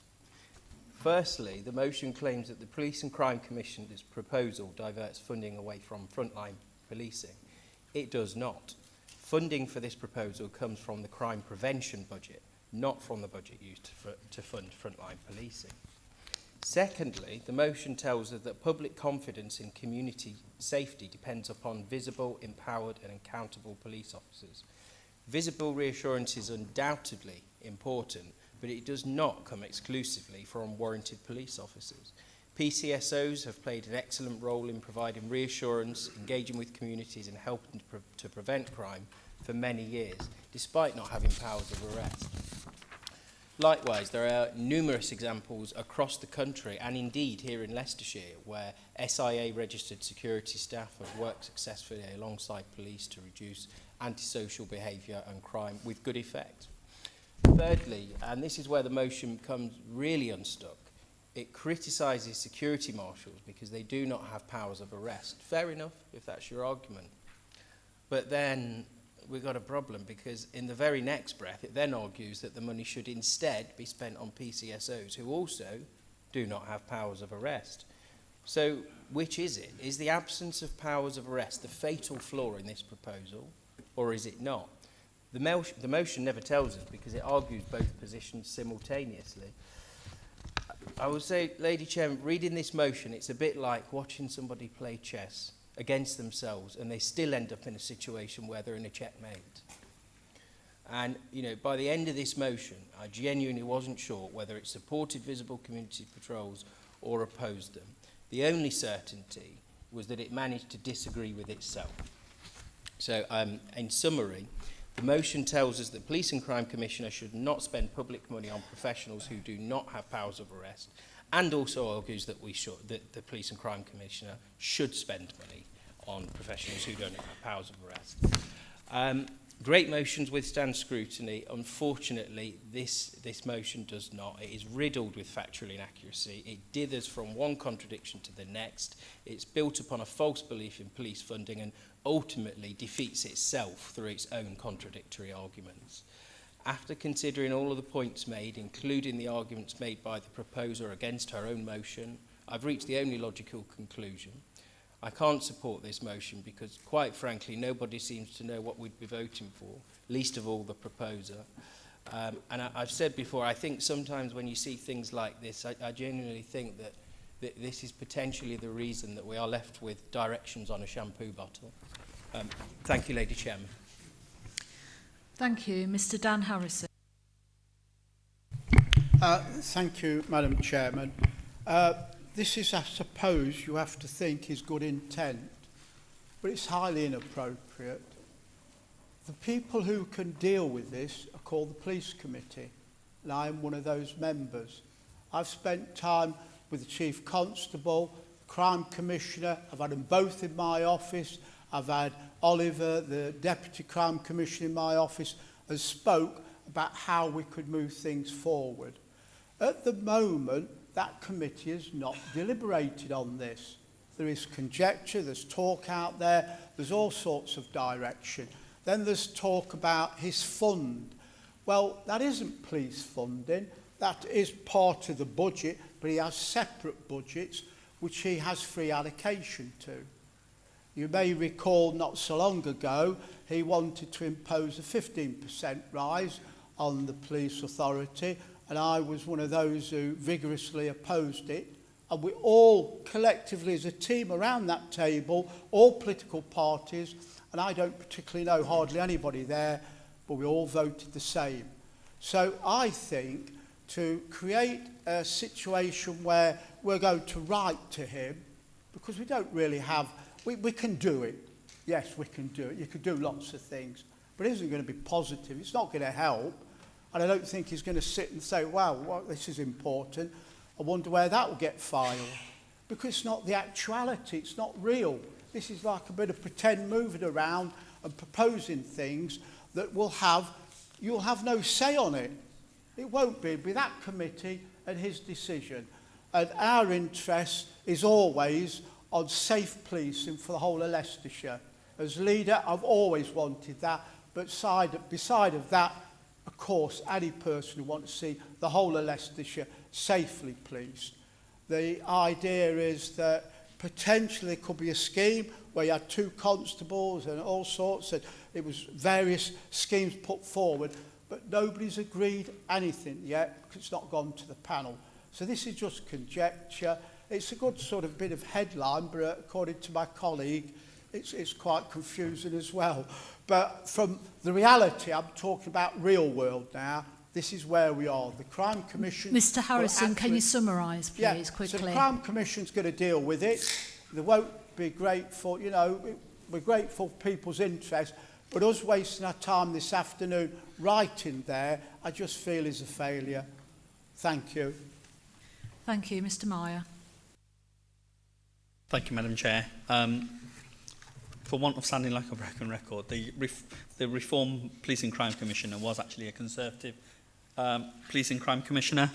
Firstly, the motion claims that the Police and Crime Commission's proposal diverts funding away from frontline policing. It does not. Funding for this proposal comes from the crime prevention budget, not from the budget used to fund frontline policing. Secondly, the motion tells us that public confidence in community safety depends upon visible, empowered and accountable police officers. Visible reassurance is undoubtedly important, but it does not come exclusively from unwarranted police officers. PCSOs have played an excellent role in providing reassurance, engaging with communities and helping to prevent crime for many years, despite not having powers of arrest. Likewise, there are numerous examples across the country and indeed here in Leicestershire where SIA registered security staff have worked successfully alongside police to reduce antisocial behaviour and crime with good effect. Thirdly, and this is where the motion becomes really unstuck, it criticises security marshals because they do not have powers of arrest. Fair enough, if that's your argument. But then we've got a problem, because in the very next breath it then argues that the money should instead be spent on PCSOs who also do not have powers of arrest. So which is it? Is the absence of powers of arrest the fatal flaw in this proposal, or is it not? The motion never tells us, because it argues both positions simultaneously. I would say, Lady Chairman, reading this motion, it's a bit like watching somebody play chess against themselves and they still end up in a situation where they're in a checkmate. And, you know, by the end of this motion, I genuinely wasn't sure whether it supported visible community patrols or opposed them. The only certainty was that it managed to disagree with itself. So, in summary, the motion tells us that Police and Crime Commissioner should not spend public money on professionals who do not have powers of arrest, and also argues that that the Police and Crime Commissioner should spend money on professionals who don't have powers of arrest. Great motions withstand scrutiny. Unfortunately, this motion does not. It is riddled with factual inaccuracy. It dithers from one contradiction to the next. It's built upon a false belief in police funding and ultimately defeats itself through its own contradictory arguments. After considering all of the points made, including the arguments made by the proposer against her own motion, I've reached the only logical conclusion. I can't support this motion because, quite frankly, nobody seems to know what we'd be voting for, least of all the proposer. And I've said before, I think sometimes when you see things like this, I genuinely think that this is potentially the reason that we are left with directions on a shampoo bottle. Thank you, Lady Chairman. Thank you. Mr Dan Harrison. Thank you, Madam Chairman. This is, I suppose, you have to think is good intent, but it's highly inappropriate. The people who can deal with this are called the Police Committee, and I am one of those members. I've spent time with the Chief Constable, the Crime Commissioner. I've had them both in my office. I've had Oliver, the Deputy Crime Commissioner, in my office, and spoke about how we could move things forward. At the moment, that committee has not deliberated on this. There is conjecture, there's talk out there, there's all sorts of direction. Then there's talk about his fund. Well, that isn't police funding, that is part of the budget, but he has separate budgets which he has free allocation to. You may recall not so long ago, he wanted to impose a 15% rise on the police authority, and I was one of those who vigorously opposed it. And we all collectively as a team around that table, all political parties, and I don't particularly know hardly anybody there, but we all voted the same. So I think to create a situation where we're going to write to him, because we don't really have, we can do it. Yes, we can do it. You could do lots of things, but it isn't going to be positive. It's not going to help. And I don't think he's going to sit and say, wow, well, this is important. I wonder where that will get filed. Because it's not the actuality. It's not real. This is like a bit of pretend moving around and proposing things that you'll have no say on it. It won't be. It'll be that committee and his decision. And our interest is always on safe policing for the whole of Leicestershire. As leader, I've always wanted that. But beside of that, of course, any person who wants to see the whole of Leicestershire safely policed. The idea is that potentially there could be a scheme where you had 2 constables and all sorts, and it was various schemes put forward, but nobody's agreed anything yet because it's not gone to the panel. So this is just conjecture. It's a good sort of bit of headline, but according to my colleague, it's quite confusing as well. But from the reality, I'm talking about real world now. This is where we are. The Crime Commission... Mr Harrison, can you summarise, please, quickly? So the Crime Commission's going to deal with it. They won't be grateful, you know, we're grateful for people's interest, but us wasting our time this afternoon writing there, I just feel is a failure. Thank you. Thank you. Mr Meyer. Thank you, Madam Chair. For want of sounding like a broken record, the Reform Police and Crime Commissioner was actually a Conservative Police and Crime Commissioner.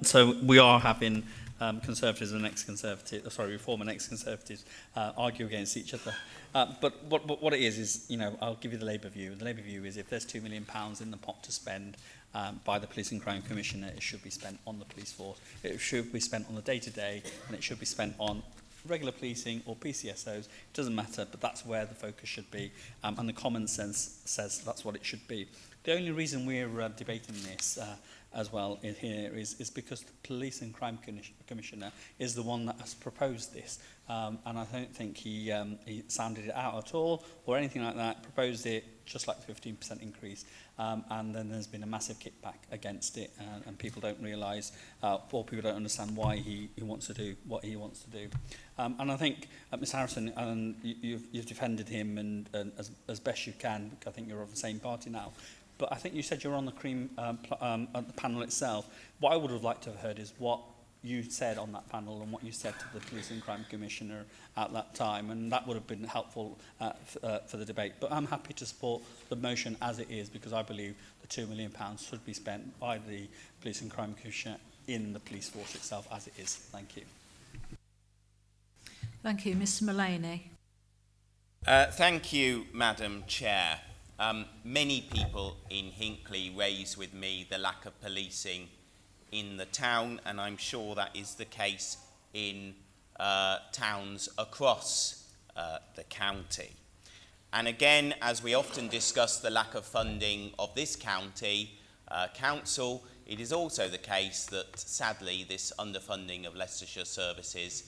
So we are having Conservatives and ex-Conservatives, Reform and ex-Conservatives argue against each other. But what it is, you know, I'll give you the Labour view. The Labour view is if there's £2 million in the pot to spend by the Police and Crime Commissioner, it should be spent on the police force. It should be spent on the day-to-day, and it should be spent on regular policing or PCSOs, it doesn't matter, but that's where the focus should be, and the common sense says that's what it should be. The only reason we're debating this as well in here is because the Police and Crime Commissioner is the one that has proposed this, and I don't think he sounded it out at all or anything like that, proposed it just like the 15% increase, and then there's been a massive kickback against it, and people don't realise, or people don't understand why he wants to do what he wants to do. And I think, Ms Harrison, you've defended him and as best you can. I think you're of the same party now. But I think you said you're on the the panel itself. What I would have liked to have heard is what you said on that panel and what you said to the Police and Crime Commissioner at that time, and that would have been helpful for the debate. But I'm happy to support the motion as it is, because I believe the £2 million should be spent by the Police and Crime Commissioner in the police force itself as it is. Thank you. Thank you. Mr Mullaney. Thank you, Madam Chair. Many people in Hinckley raise with me the lack of policing in the town, and I'm sure that is the case in towns across the county. And again, as we often discuss the lack of funding of this county council, it is also the case that sadly this underfunding of Leicestershire services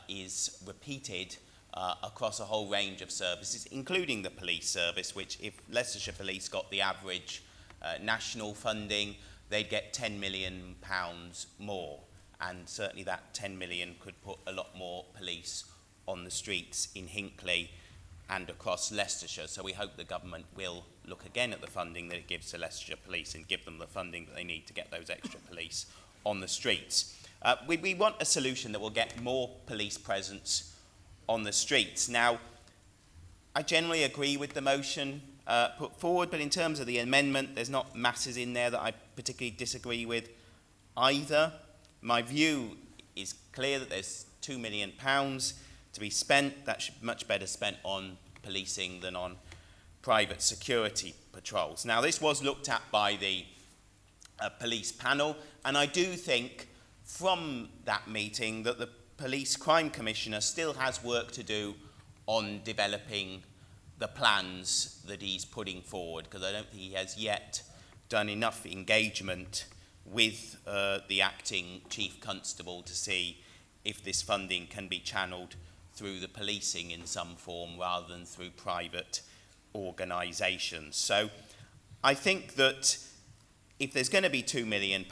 is repeated across a whole range of services, including the police service, which if Leicestershire Police got the average national funding, they'd get £10 million more. And certainly that 10 million could put a lot more police on the streets in Hinckley and across Leicestershire. So we hope the government will look again at the funding that it gives to Leicestershire Police and give them the funding that they need to get those extra police on the streets. We want a solution that will get more police presence on the streets. Now, I generally agree with the motion put forward, but in terms of the amendment, there's not masses in there that I particularly disagree with either. My view is clear that there's £2 million to be spent. That should be much better spent on policing than on private security patrols. Now, this was looked at by the police panel, and I do think from that meeting that the Police Crime Commissioner still has work to do on developing the plans that he's putting forward, because I don't think he has yet done enough engagement with the acting Chief Constable to see if this funding can be channeled through the policing in some form rather than through private organisations. So I think that if there's going to be £2 million,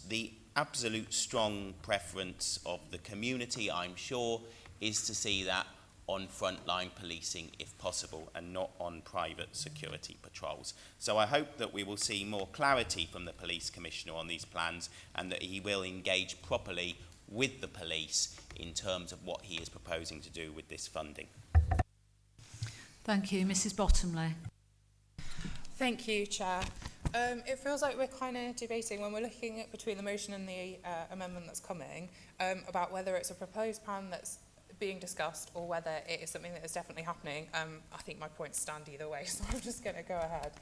the absolute strong preference of the community, I'm sure, is to see that on frontline policing if possible and not on private security patrols. So I hope that we will see more clarity from the Police Commissioner on these plans and that he will engage properly with the police in terms of what he is proposing to do with this funding. Thank you. Mrs Bottomley. Thank you, Chair. It feels like we're kind of debating when we're looking at between the motion and the amendment that's coming about whether it's a proposed plan that's being discussed or whether it is something that is definitely happening. I think my points stand either way, so I'm just going to go ahead.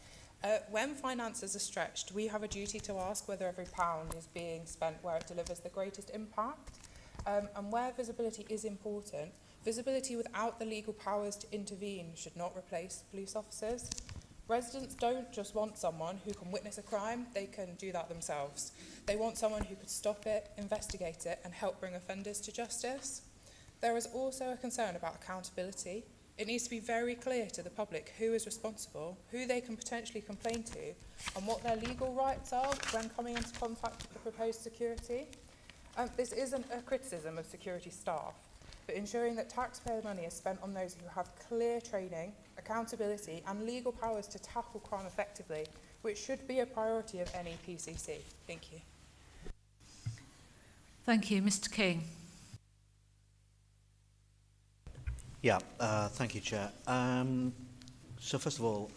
When finances are stretched, we have a duty to ask whether every pound is being spent where it delivers the greatest impact. And where visibility is important, visibility without the legal powers to intervene should not replace police officers. Residents don't just want someone who can witness a crime, they can do that themselves. They want someone who could stop it, investigate it, and help bring offenders to justice. There is also a concern about accountability. It needs to be very clear to the public who is responsible, who they can potentially complain to, and what their legal rights are when coming into contact with the proposed security. This isn't a criticism of security staff, but ensuring that taxpayer money is spent on those who have clear training, accountability and legal powers to tackle crime effectively, which should be a priority of any PCC. Thank you. Thank you. Mr King. Yeah, thank you, Chair. So first of all,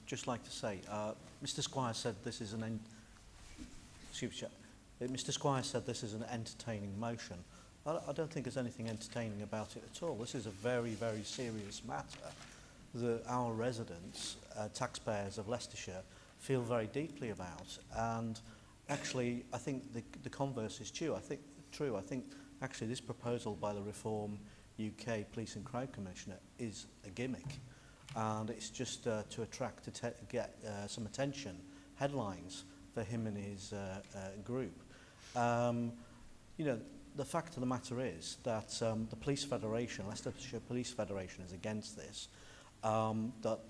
just like to say, Mr Squire said this is an Mr Squire said this is an entertaining motion. I don't think there's anything entertaining about it at all. This is a very, very serious matter that our residents, taxpayers of Leicestershire, feel very deeply about. And actually, I think the converse is true. I think actually this proposal by the Reform UK Police and Crime Commissioner is a gimmick. And it's just to attract, to get some attention, headlines for him and his group. You know, the fact of the matter is that the Police Federation, Leicestershire Police Federation, is against this. That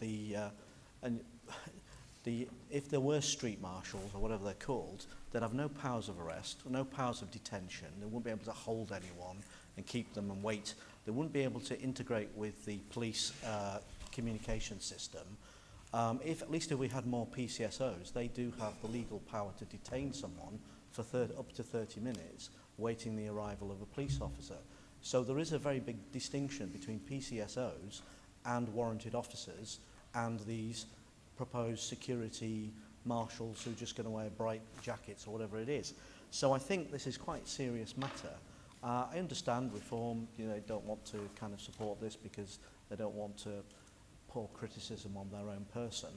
if there were street marshals or whatever they're called, they'd have no powers of arrest, no powers of detention. They wouldn't be able to hold anyone and keep them and wait. They wouldn't be able to integrate with the police communication system. If at least if we had more PCSOs, they do have the legal power to detain someone for up to 30 minutes, waiting the arrival of a police officer. So there is a very big distinction between PCSOs and warranted officers and these proposed security marshals who are just going to wear bright jackets or whatever it is. So I think this is quite a serious matter. I understand Reform, you know, they don't want to kind of support this because they don't want to pour criticism on their own person.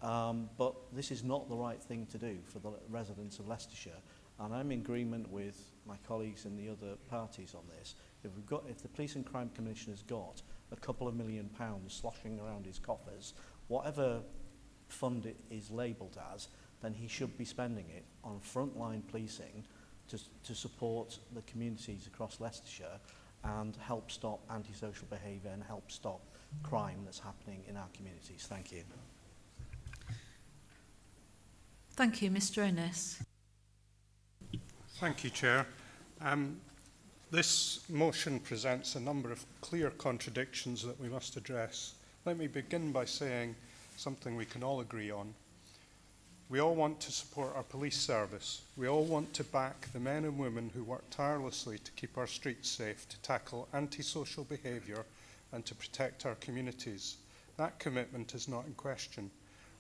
But this is not the right thing to do for the residents of Leicestershire. And I'm in agreement with my colleagues in the other parties on this. If the Police and Crime Commissioner's got a couple of £1 million sloshing around his coffers, whatever fund it is labelled as, then he should be spending it on frontline policing to support the communities across Leicestershire and help stop antisocial behaviour and help stop crime that's happening in our communities. Thank you. Thank you, Mr Innes. Thank you, Chair. This motion presents a number of clear contradictions that we must address. Let me begin by saying something we can all agree on. We all want to support our police service. We all want to back the men and women who work tirelessly to keep our streets safe, to tackle antisocial behaviour and to protect our communities. That commitment is not in question.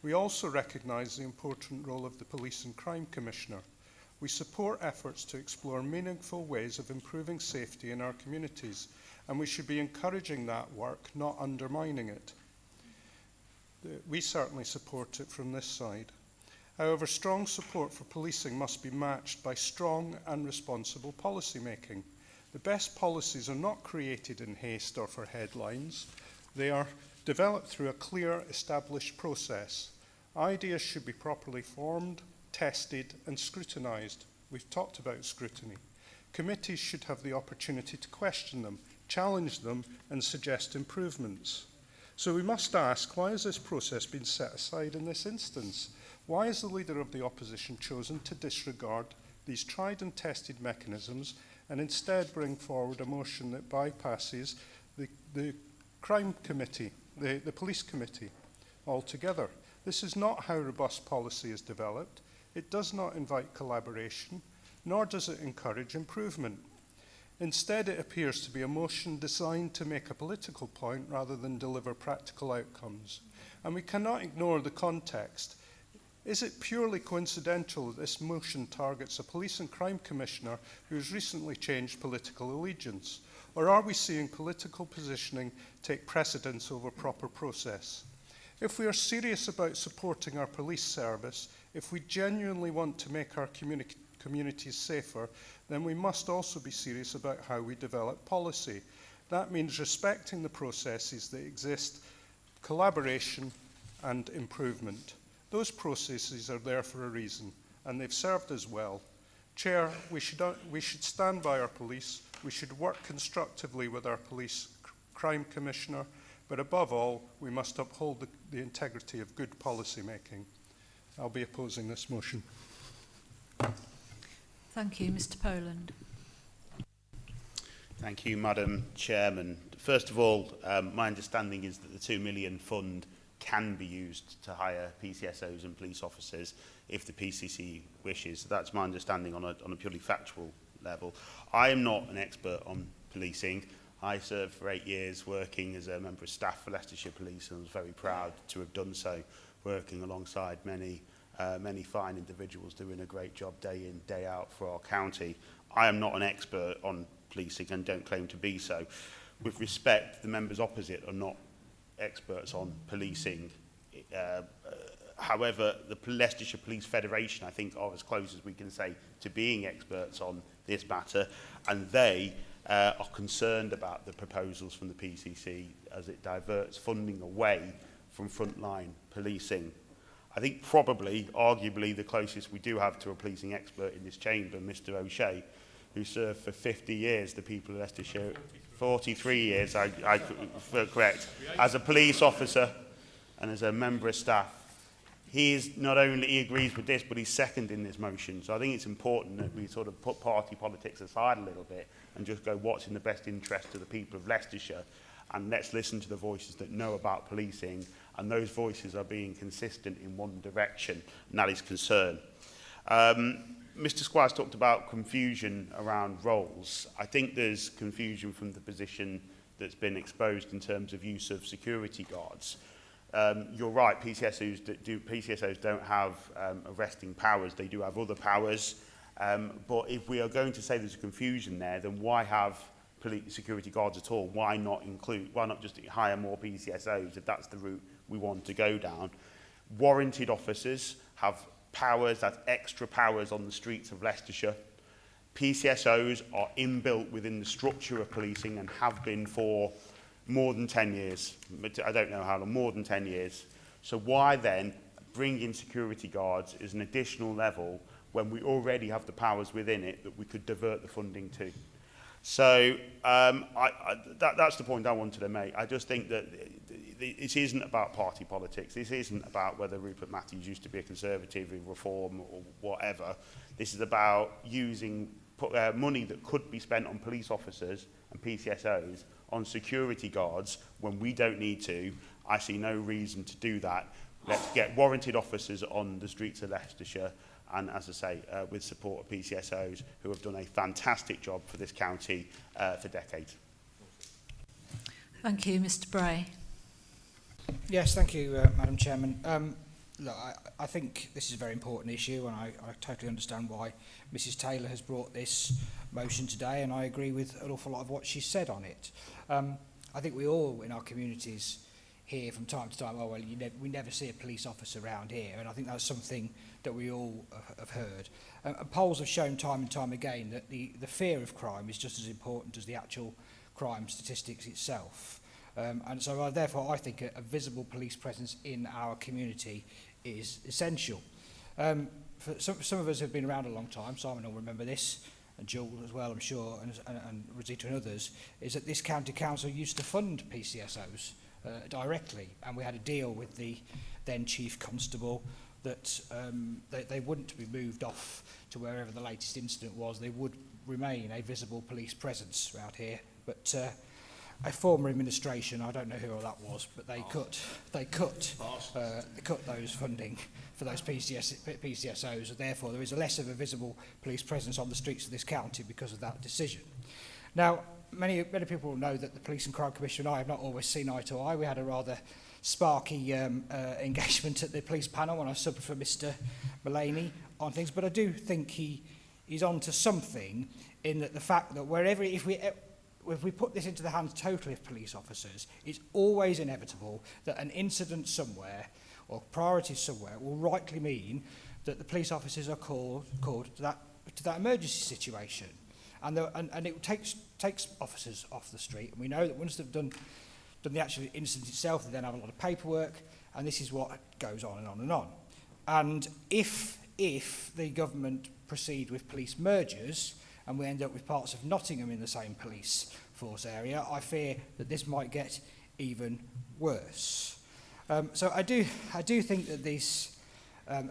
We also recognise the important role of the Police and Crime Commissioner. We support efforts to explore meaningful ways of improving safety in our communities, and we should be encouraging that work, not undermining it. We certainly support it from this side. However, strong support for policing must be matched by strong and responsible policy making. The best policies are not created in haste or for headlines. They are developed through a clear, established process. Ideas should be properly formed, tested and scrutinised. We've talked about scrutiny. Committees should have the opportunity to question them, challenge them and suggest improvements. So we must ask, why has this process been set aside in this instance? Why has the Leader of the Opposition chosen to disregard these tried and tested mechanisms and instead bring forward a motion that bypasses the crime committee, the police committee altogether? This is not how robust policy is developed. It does not invite collaboration, nor does it encourage improvement. Instead, it appears to be a motion designed to make a political point rather than deliver practical outcomes. And we cannot ignore the context. Is it purely coincidental that this motion targets a police and crime commissioner who has recently changed political allegiance? Or are we seeing political positioning take precedence over proper process? If we are serious about supporting our police service, if we genuinely want to make our communities safer, then we must also be serious about how we develop policy. That means respecting the processes that exist, collaboration and improvement. Those processes are there for a reason, and they've served us well. Chair, we should stand by our police. We should work constructively with our police crime commissioner, but above all, we must uphold the integrity of good policy making. I'll be opposing this motion. Thank you, Mr Poland. Thank you, Madam Chairman. First of all, my understanding is that the £2 million fund can be used to hire PCSOs and police officers if the PCC wishes. That's my understanding on a purely factual level. I am not an expert on policing. I served for 8 years working as a member of staff for Leicestershire Police and was very proud to have done so, working alongside many fine individuals doing a great job day in, day out for our county. I am not an expert on policing and don't claim to be so. With respect, the members opposite are not experts on policing. However, the Leicestershire Police Federation, I think, are as close as we can say to being experts on this matter, and they are concerned about the proposals from the PCC as it diverts funding away from frontline policing. I think probably, arguably, the closest we do have to a policing expert in this chamber, Mr O'Shea, who served for 50 years the people of Leicestershire, 43 years, I correct, as a police officer and as a member of staff. He agrees with this, but he's second in this motion. So I think it's important that we sort of put party politics aside a little bit and just go what's in the best interest of the people of Leicestershire, and let's listen to the voices that know about policing, and those voices are being consistent in one direction, and that is concern. Mr Squires talked about confusion around roles. I think there's confusion from the position that's been exposed in terms of use of security guards. You're right, PCSOs don't have arresting powers. They do have other powers. But if we are going to say there's a confusion there, then why have security guards at all? Why not just hire more PCSOs if that's the route we want to go down? Warranted officers have powers, that's extra powers on the streets of Leicestershire. PCSOs are inbuilt within the structure of policing and have been for more than 10 years. I don't know how long, more than 10 years. So why then bring in security guards as an additional level when we already have the powers within it that we could divert the funding to? So that's the point I wanted to make. I just think that it isn't about party politics. This isn't about whether Rupert Matthews used to be a Conservative, a Reform or whatever. This is about using money that could be spent on police officers and PCSOs on security guards when we don't need to. I see no reason to do that. Let's get warranted officers on the streets of Leicestershire, and as I say, with support of PCSOs who have done a fantastic job for this county for decades. Thank you, Mr. Bray. Yes, thank you, Madam Chairman. Look, I think this is a very important issue, and I totally understand why Mrs Taylor has brought this motion today, and I agree with an awful lot of what she said on it. I think we all in our communities hear from time to time, oh, well, we never see a police officer around here, and I think that's something that we all have heard. And polls have shown time and time again that the fear of crime is just as important as the actual crime statistics itself. And so therefore I think a visible police presence in our community is essential. For some of us have been around a long time, Simon will remember this, and Jill as well, I'm sure, and Rosita and others, is that this county council used to fund PCSOs directly, and we had a deal with the then Chief Constable that they wouldn't be moved off to wherever the latest incident was. They would remain a visible police presence out here, but a former administration, I don't know who that was, but they cut those funding for those PCSOs, and therefore there is less of a visible police presence on the streets of this county because of that decision. Now, many people will know that the Police and Crime Commission and I have not always seen eye to eye. We had a rather sparky engagement at the police panel when I subbed for Mr Mullaney on things, but I do think he's on to something in that the fact that if we put this into the hands totally of police officers, it's always inevitable that an incident somewhere or priorities somewhere will rightly mean that the police officers are called to that emergency situation. And it takes officers off the street. And we know that once they've done the actual incident itself, they then have a lot of paperwork, and this is what goes on and on and on. And if the government proceed with police mergers, and we end up with parts of Nottingham in the same police force area, I fear that this might get even worse. So I do think that this.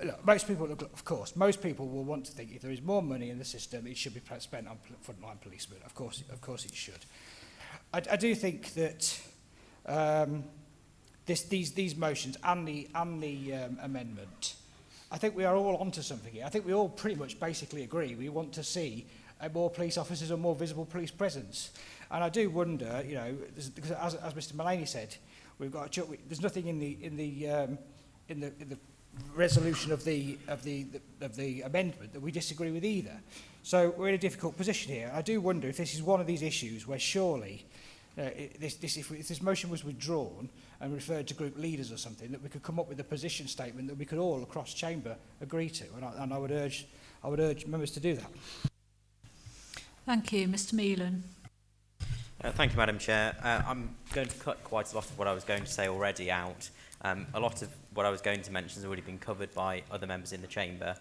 Look, most people will want to think if there is more money in the system, it should be spent on frontline policemen. Of course it should. I do think that these motions and the amendment, I think we are all onto something here. I think we all pretty much basically agree. We want to see more police officers and more visible police presence. And I do wonder, because as Mr Mullaney said, there's nothing in the resolution of the amendment that we disagree with either. So we're in a difficult position here. I do wonder if this is one of these issues where surely if this motion was withdrawn and referred to group leaders or something, that we could come up with a position statement that we could all across chamber agree to, and I would urge members to do that. Thank you, Mr Meelan. Thank you, Madam Chair. I'm going to cut quite a lot of what I was going to say already out. A lot of what I was going to mention has already been covered by other members in the chamber.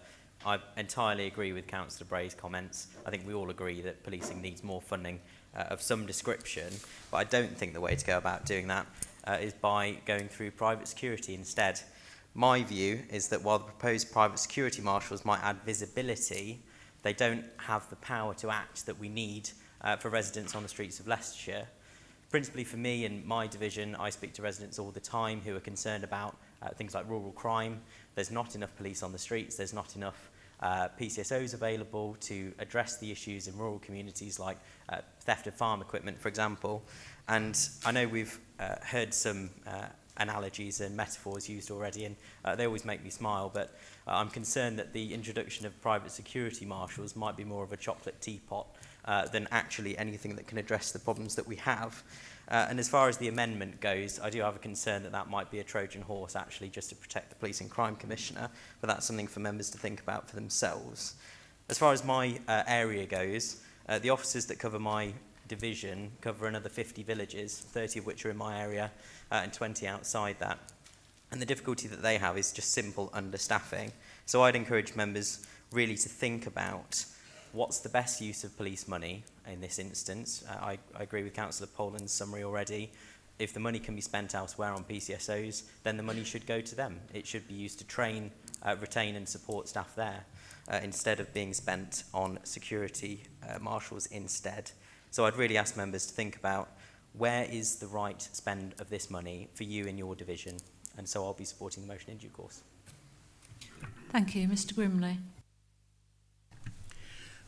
I entirely agree with Councillor Bray's comments. I think we all agree that policing needs more funding of some description, but I don't think the way to go about doing that is by going through private security instead. My view is that while the proposed private security marshals might add visibility, they don't have the power to act that we need for residents on the streets of Leicestershire. Principally for me and my division, I speak to residents all the time who are concerned about things like rural crime. There's not enough police on the streets, there's not enough PCSOs available to address the issues in rural communities like theft of farm equipment, for example. And I know we've heard some analogies and metaphors used already, and they always make me smile, but I'm concerned that the introduction of private security marshals might be more of a chocolate teapot than actually anything that can address the problems that we have. And as far as the amendment goes, I do have a concern that that might be a Trojan horse, actually, just to protect the Police and Crime Commissioner, but that's something for members to think about for themselves. As far as my area goes, the officers that cover my division cover another 50 villages, 30 of which are in my area and 20 outside that. And the difficulty that they have is just simple understaffing. So I'd encourage members really to think about what's the best use of police money in this instance. I agree with Councillor Poland's summary already. If the money can be spent elsewhere on PCSOs, then the money should go to them. It should be used to train, retain and support staff there instead of being spent on security marshals instead. So I'd really ask members to think about where is the right spend of this money for you in your division. And so I'll be supporting the motion in due course. Thank you. Mr Grimley.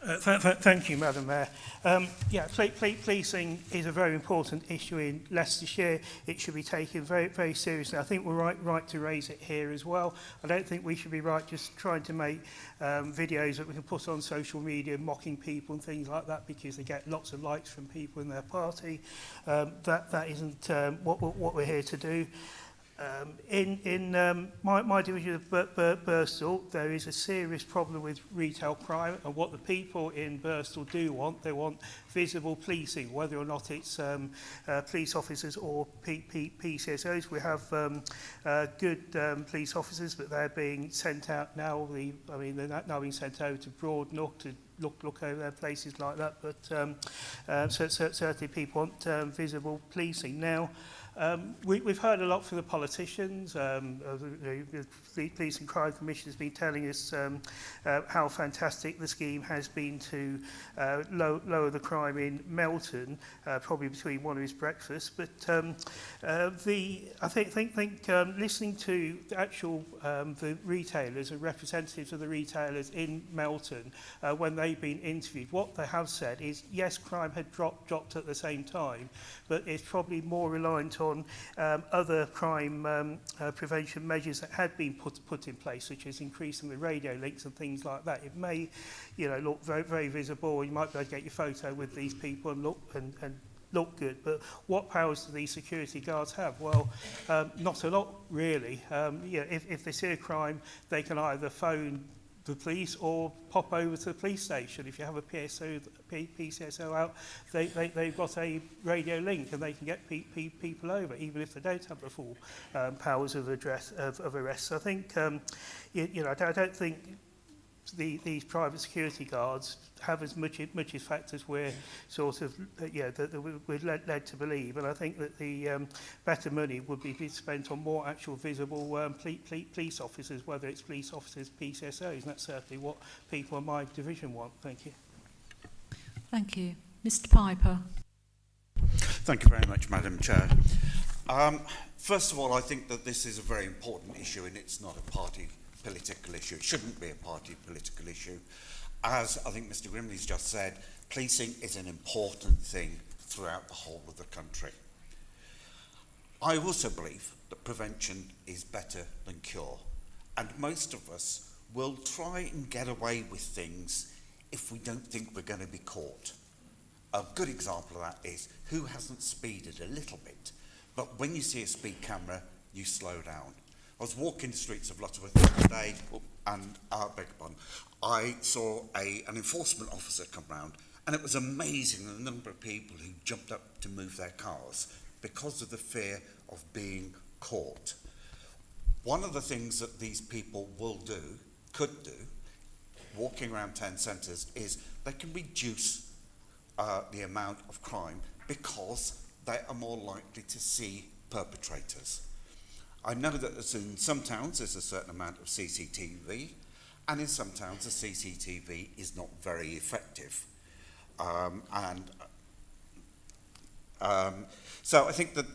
Thank you, Madam Mayor. Policing is a very important issue in Leicestershire. It should be taken very, very seriously. I think we're right to raise it here as well. I don't think we should be right just trying to make videos that we can put on social media mocking people and things like that because they get lots of likes from people in their party. That isn't what we're here to do. In my division of Birstall, there is a serious problem with retail crime, and what the people in Birstall do want, they want visible policing, whether or not it's police officers or PCSOs. We have good police officers, but they're being sent out now. They're now being sent over to Broadnook to look over their places like that. But certainly people want visible policing now. We've heard a lot from the politicians. The Police and Crime Commission has been telling us how fantastic the scheme has been to lower the crime in Melton, probably between one of his breakfasts. But I think listening to the actual the retailers and representatives of the retailers in Melton when they've been interviewed, what they have said is yes, crime had dropped at the same time, but it's probably more reliant on other crime prevention measures that had been put in place, such as increasing the radio links and things like that. It may, look very, very visible. You might be able to get your photo with these people and look good, but what powers do these security guards have? Well, not a lot, really. If they see a crime, they can either phone the police or pop over to the police station. If you have a PCSO out, they've got a radio link and they can get people over, even if they don't have the full powers of arrest. So I think, I don't think these private security guards have as much effect as we're sort of, that we're led to believe. And I think that the better money would be spent on more actual visible police officers, whether it's police officers, PCSOs, and that's certainly what people in my division want. Thank you. Thank you. Mr Piper. Thank you very much, Madam Chair. First of all, I think that this is a very important issue and it's not a party political issue. It shouldn't be a party political issue. As I think Mr Grimley's just said, policing is an important thing throughout the whole of the country. I also believe that prevention is better than cure, and most of us will try and get away with things if we don't think we're going to be caught. A good example of that is who hasn't speeded a little bit, but when you see a speed camera, you slow down. I was walking the streets of Lutterworth the other day, and I saw an enforcement officer come round, and it was amazing the number of people who jumped up to move their cars because of the fear of being caught. One of the things that these people could do, walking around town centres, is they can reduce the amount of crime because they are more likely to see perpetrators. I know that in some towns there's a certain amount of CCTV, and in some towns the CCTV is not very effective. So I think that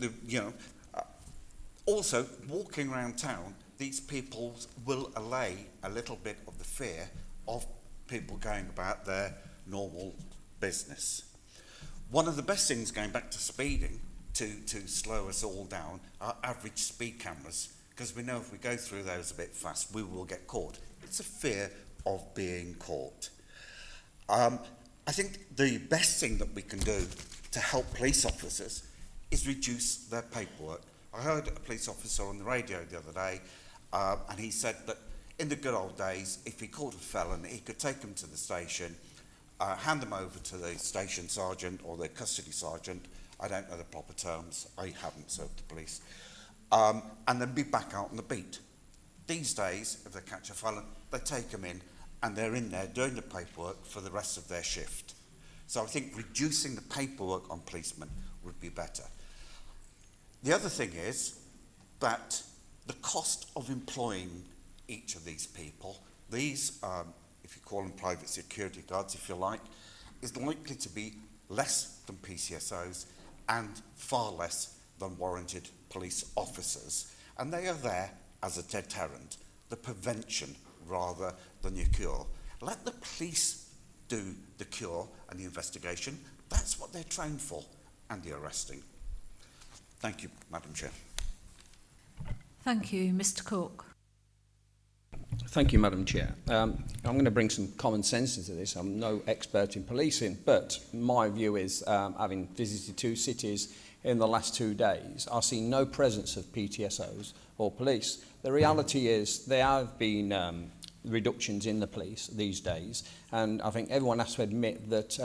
also walking around town, these people will allay a little bit of the fear of people going about their normal business. One of the best things, going back to speeding, to slow us all down are average speed cameras, because we know if we go through those a bit fast, we will get caught. It's a fear of being caught. I think the best thing that we can do to help police officers is reduce their paperwork. I heard a police officer on the radio the other day, and he said that in the good old days, if he caught a felon, he could take them to the station, hand them over to the station sergeant or the custody sergeant. I don't know the proper terms. I haven't served the police. And then be back out on the beat. These days, if they catch a felon, they take them in, and they're in there doing the paperwork for the rest of their shift. So I think reducing the paperwork on policemen would be better. The other thing is that the cost of employing each of these people, these, if you call them private security guards, if you like, is likely to be less than PCSOs and far less than warranted police officers. And they are there as a deterrent, the prevention rather than your cure. Let the police do the cure and the investigation. That's what they're trained for, and the arresting. Thank you, Madam Chair. Thank you. Mr Cook. Thank you, Madam Chair. I'm going to bring some common sense into this. I'm no expert in policing, but my view is, having visited 2 cities in the last 2 days, I see no presence of PTSOs or police. The reality is there have been reductions in the police these days, and I think everyone has to admit that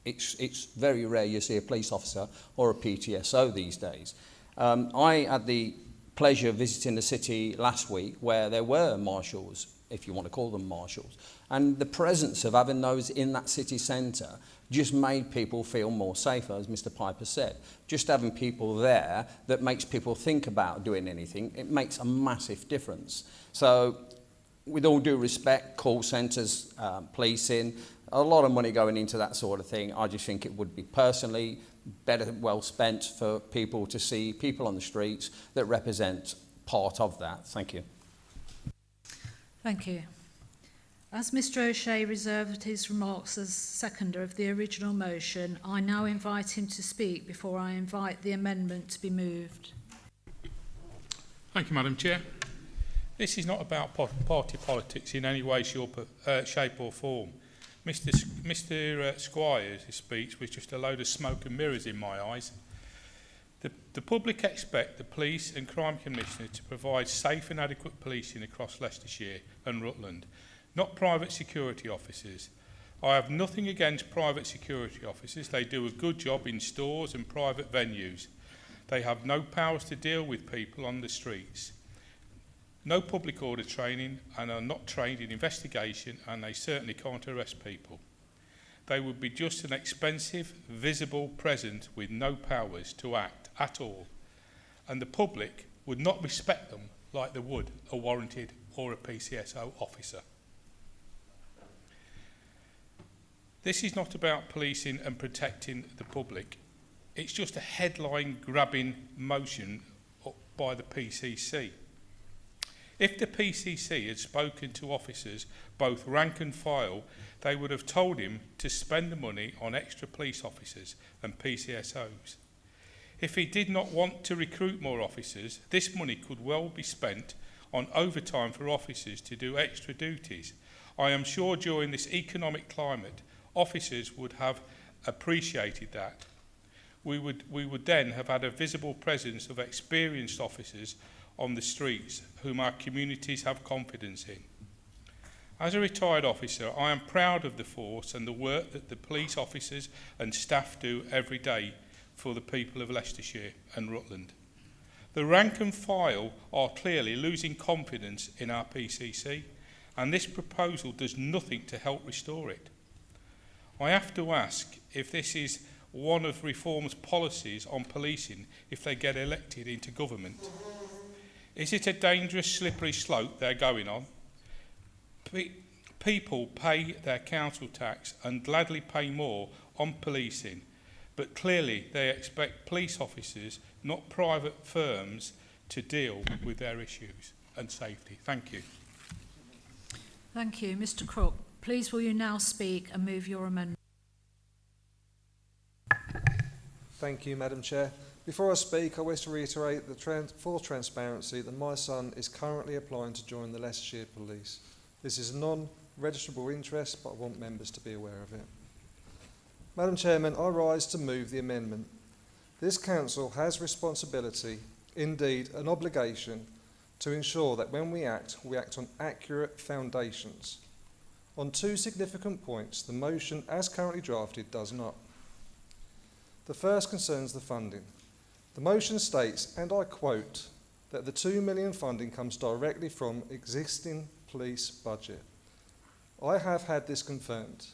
it's very rare you see a police officer or a PTSO these days. I had the pleasure of visiting a city last week where there were marshals, if you want to call them marshals, and the presence of having those in that city centre just made people feel more safer, as Mr Piper said. Just having people there that makes people think about doing anything, it makes a massive difference. So, with all due respect, call centres, policing, a lot of money going into that sort of thing. I just think it would be personally better well spent for people to see people on the streets that represent part of that. Thank you. Thank you. As Mr O'Shea reserved his remarks as seconder of the original motion, I now invite him to speak before I invite the amendment to be moved. Thank you, Madam Chair. This is not about party politics in any way, shape or form. Mr Squire's speech was just a load of smoke and mirrors in my eyes. The public expect the police and crime commissioner to provide safe and adequate policing across Leicestershire and Rutland, not private security officers. I have nothing against private security officers. They do a good job in stores and private venues. They have no powers to deal with people on the streets. No public order training, and are not trained in investigation, and they certainly can't arrest people. They would be just an expensive, visible presence with no powers to act at all, and the public would not respect them like they would a warranted or a PCSO officer. This is not about policing and protecting the public. It's just a headline-grabbing motion by the PCC. If the PCC had spoken to officers, both rank and file, they would have told him to spend the money on extra police officers and PCSOs. If he did not want to recruit more officers, this money could well be spent on overtime for officers to do extra duties. I am sure during this economic climate, officers would have appreciated that. We would then have had a visible presence of experienced officers on the streets whom our communities have confidence in. As a retired officer, I am proud of the force and the work that the police officers and staff do every day for the people of Leicestershire and Rutland. The rank and file are clearly losing confidence in our PCC, and this proposal does nothing to help restore it. I have to ask if this is one of Reform's policies on policing if they get elected into government. Is it a dangerous, slippery slope they're going on? People pay their council tax and gladly pay more on policing, but clearly they expect police officers, not private firms, to deal with their issues and safety. Thank you. Thank you. Mr Crook, please will you now speak and move your amendment? Thank you, Madam Chair. Before I speak, I wish to reiterate that for transparency that my son is currently applying to join the Leicestershire Police. This is a non-registrable interest, but I want members to be aware of it. Madam Chairman, I rise to move the amendment. This Council has responsibility, indeed an obligation, to ensure that when we act on accurate foundations. On two significant points, the motion as currently drafted does not. The first concerns the funding. The motion states, and I quote, that the £2 million funding comes directly from existing police budget. I have had this confirmed.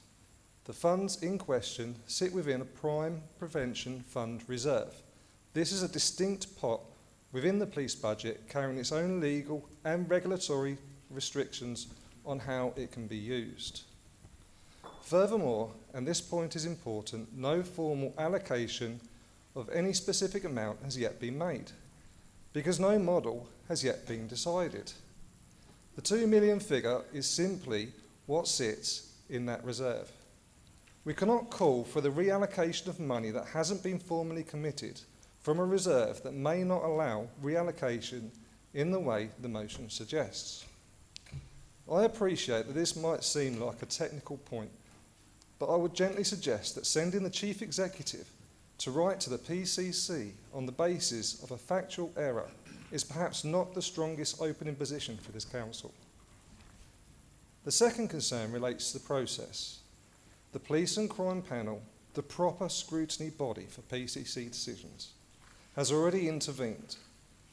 The funds in question sit within a Crime Prevention Fund reserve. This is a distinct pot within the police budget carrying its own legal and regulatory restrictions on how it can be used. Furthermore, and this point is important, no formal allocation of any specific amount has yet been made, because no model has yet been decided. The £2 million figure is simply what sits in that reserve. We cannot call for the reallocation of money that hasn't been formally committed from a reserve that may not allow reallocation in the way the motion suggests. I appreciate that this might seem like a technical point, but I would gently suggest that sending the Chief Executive to write to the PCC on the basis of a factual error is perhaps not the strongest opening position for this Council. The second concern relates to the process. The Police and Crime Panel, the proper scrutiny body for PCC decisions, has already intervened.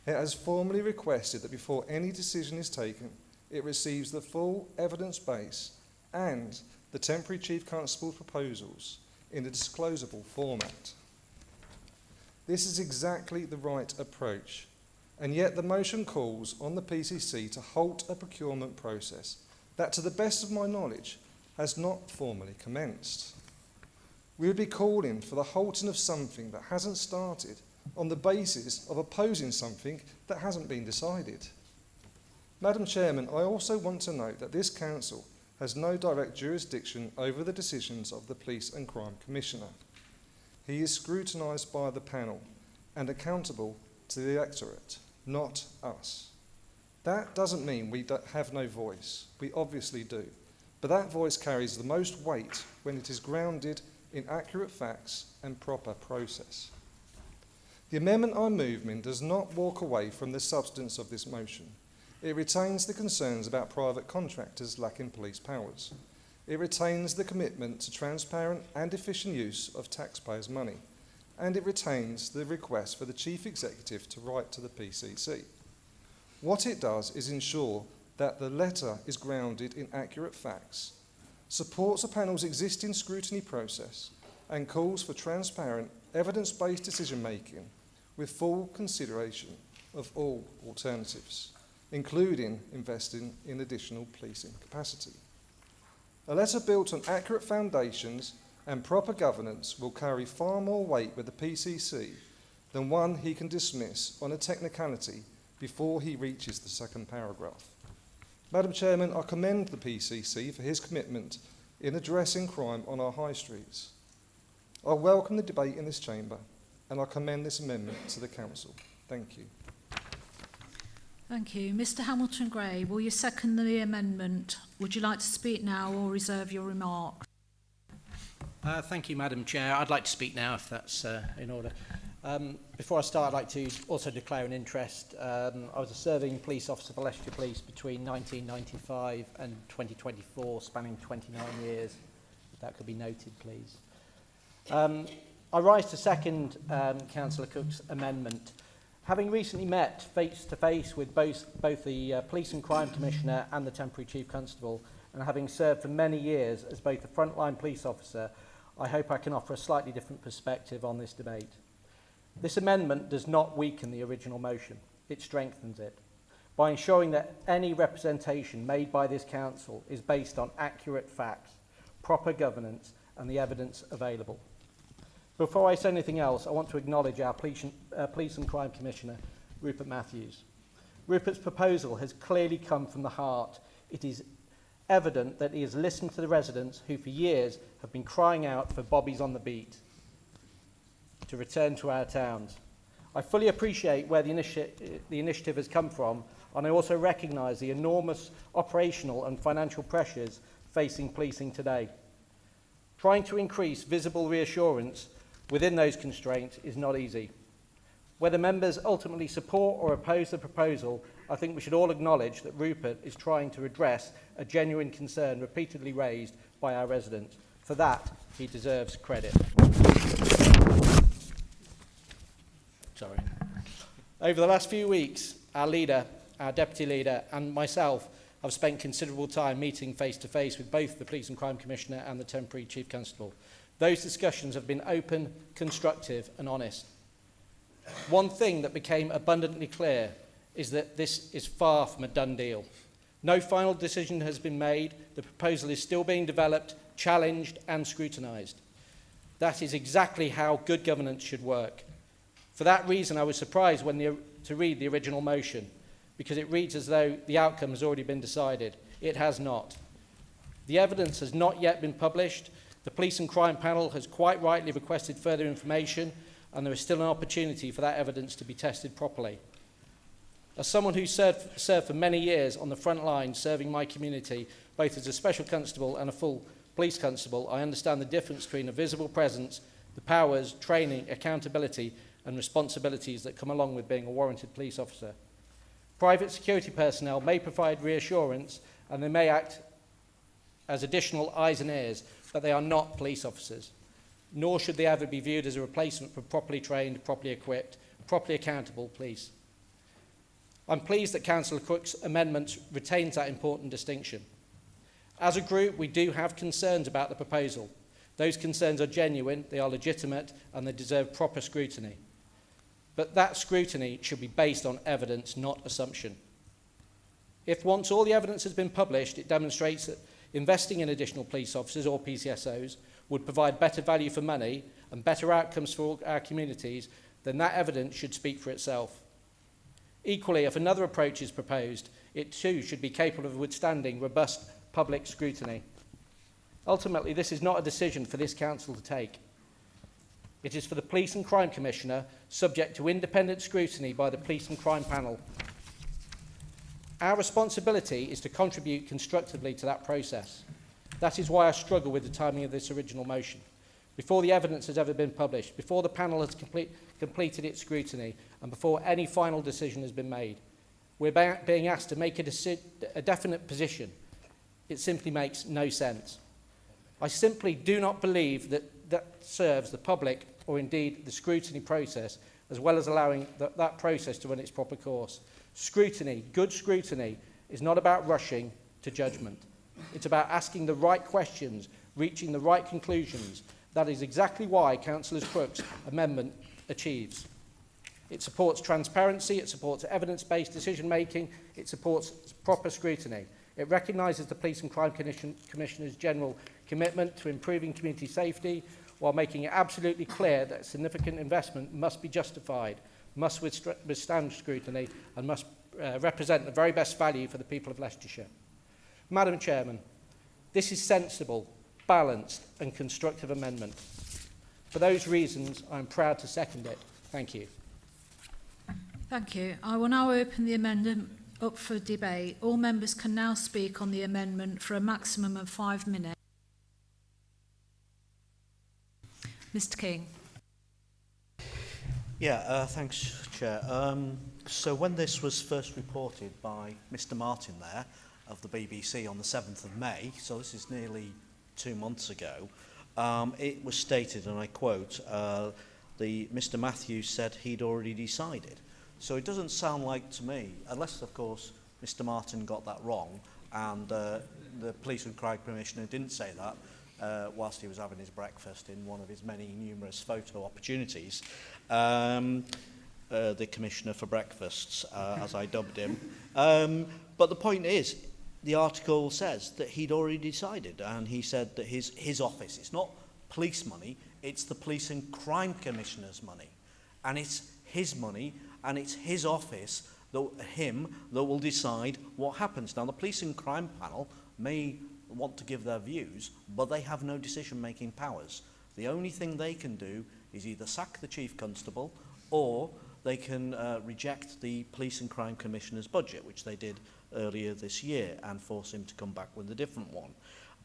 It has formally requested that before any decision is taken, it receives the full evidence base and the temporary Chief Constable's proposals in a disclosable format. This is exactly the right approach, and yet the motion calls on the PCC to halt a procurement process that, to the best of my knowledge, has not formally commenced. We would be calling for the halting of something that hasn't started on the basis of opposing something that hasn't been decided. Madam Chairman, I also want to note that this Council has no direct jurisdiction over the decisions of the Police and Crime Commissioner. He is scrutinised by the panel and accountable to the electorate, not us. That doesn't mean we have no voice. We obviously do. But that voice carries the most weight when it is grounded in accurate facts and proper process. The amendment I'm moving does not walk away from the substance of this motion. It retains the concerns about private contractors lacking police powers. It retains the commitment to transparent and efficient use of taxpayers' money. And it retains the request for the Chief Executive to write to the PCC. What it does is ensure that the letter is grounded in accurate facts, supports the panel's existing scrutiny process, and calls for transparent, evidence-based decision-making with full consideration of all alternatives, including investing in additional policing capacity. A letter built on accurate foundations and proper governance will carry far more weight with the PCC than one he can dismiss on a technicality before he reaches the second paragraph. Madam Chairman, I commend the PCC for his commitment in addressing crime on our high streets. I welcome the debate in this chamber and I commend this amendment to the Council. Thank you. Thank you. Mr Hamilton-Gray, will you second the amendment? Would you like to speak now or reserve your remark? Thank you, Madam Chair. I'd like to speak now, if that's in order. Before I start, I'd like to also declare an interest. I was a serving police officer for Leicestershire Police between 1995 and 2024, spanning 29 years. If that could be noted, please. I rise to second Councillor Cook's amendment. Having recently met face-to-face with both the Police and Crime Commissioner and the Temporary Chief Constable, and having served for many years as both a frontline police officer, I hope I can offer a slightly different perspective on this debate. This amendment does not weaken the original motion, it strengthens it, by ensuring that any representation made by this Council is based on accurate facts, proper governance and the evidence available. Before I say anything else, I want to acknowledge our Police and Crime Commissioner, Rupert Matthews. Rupert's proposal has clearly come from the heart. It is evident that he has listened to the residents who for years have been crying out for bobbies on the beat to return to our towns. I fully appreciate where the initiative has come from, and I also recognise the enormous operational and financial pressures facing policing today. Trying to increase visible reassurance within those constraints is not easy. Whether members ultimately support or oppose the proposal, I think we should all acknowledge that Rupert is trying to address a genuine concern repeatedly raised by our residents. For that, he deserves credit. Sorry. Over the last few weeks, our leader, our deputy leader, and myself have spent considerable time meeting face-to-face with both the Police and Crime Commissioner and the Temporary Chief Constable. Those discussions have been open, constructive and honest. One thing that became abundantly clear is that this is far from a done deal. No final decision has been made. The proposal is still being developed, challenged and scrutinised. That is exactly how good governance should work. For that reason, I was surprised to read the original motion, because it reads as though the outcome has already been decided. It has not. The evidence has not yet been published. The Police and Crime Panel has quite rightly requested further information, and there is still an opportunity for that evidence to be tested properly. As someone who served for many years on the front line serving my community, both as a special constable and a full police constable, I understand the difference between a visible presence, the powers, training, accountability and responsibilities that come along with being a warranted police officer. Private security personnel may provide reassurance and they may act as additional eyes and ears, but they are not police officers. Nor should they ever be viewed as a replacement for properly trained, properly equipped, properly accountable police. I'm pleased that Councillor Cook's amendment retains that important distinction. As a group, we do have concerns about the proposal. Those concerns are genuine, they are legitimate, and they deserve proper scrutiny. But that scrutiny should be based on evidence, not assumption. If once all the evidence has been published, it demonstrates that investing in additional police officers or PCSOs would provide better value for money and better outcomes for our communities, then that evidence should speak for itself. Equally, if another approach is proposed, it too should be capable of withstanding robust public scrutiny. Ultimately, this is not a decision for this council to take. It is for the Police and Crime Commissioner, subject to independent scrutiny by the Police and Crime Panel. Our responsibility is to contribute constructively to that process. That is why I struggle with the timing of this original motion. Before the evidence has ever been published, before the panel has completed its scrutiny, and before any final decision has been made, we're being asked to make a definite position. It simply makes no sense. I simply do not believe that serves the public or indeed the scrutiny process, as well as allowing that process to run its proper course. Scrutiny, good scrutiny, is not about rushing to judgment. It's about asking the right questions, reaching the right conclusions. That is exactly why Councillor Crook's amendment achieves. It supports transparency, it supports evidence-based decision-making, it supports proper scrutiny. It recognises the Police and Crime Commissioner's general commitment to improving community safety, while making it absolutely clear that significant investment must be justified, must withstand scrutiny, and must represent the very best value for the people of Leicestershire. Madam Chairman, this is sensible, balanced and constructive amendment. For those reasons, I am proud to second it. Thank you. Thank you. I will now open the amendment up for debate. All members can now speak on the amendment for a maximum of 5 minutes. Mr. King. Yeah, thanks, Chair. So when this was first reported by Mr. Martin there of the BBC on the 7th of May, so this is nearly 2 months ago, it was stated, and I quote, Mr. Matthews said he'd already decided. So it doesn't sound like to me, unless of course Mr. Martin got that wrong and the Police and Crime Commissioner didn't say that whilst he was having his breakfast in one of his many numerous photo opportunities. The Commissioner for Breakfasts, as I dubbed him. But the point is, the article says that he'd already decided, and he said that his office, it's not police money, it's the Police and Crime Commissioner's money. And it's his money, and it's his office, that will decide what happens. Now, the Police and Crime Panel may want to give their views, but they have no decision-making powers. The only thing they can do is either sack the Chief Constable or they can reject the Police and Crime Commissioner's budget, which they did earlier this year, and force him to come back with a different one.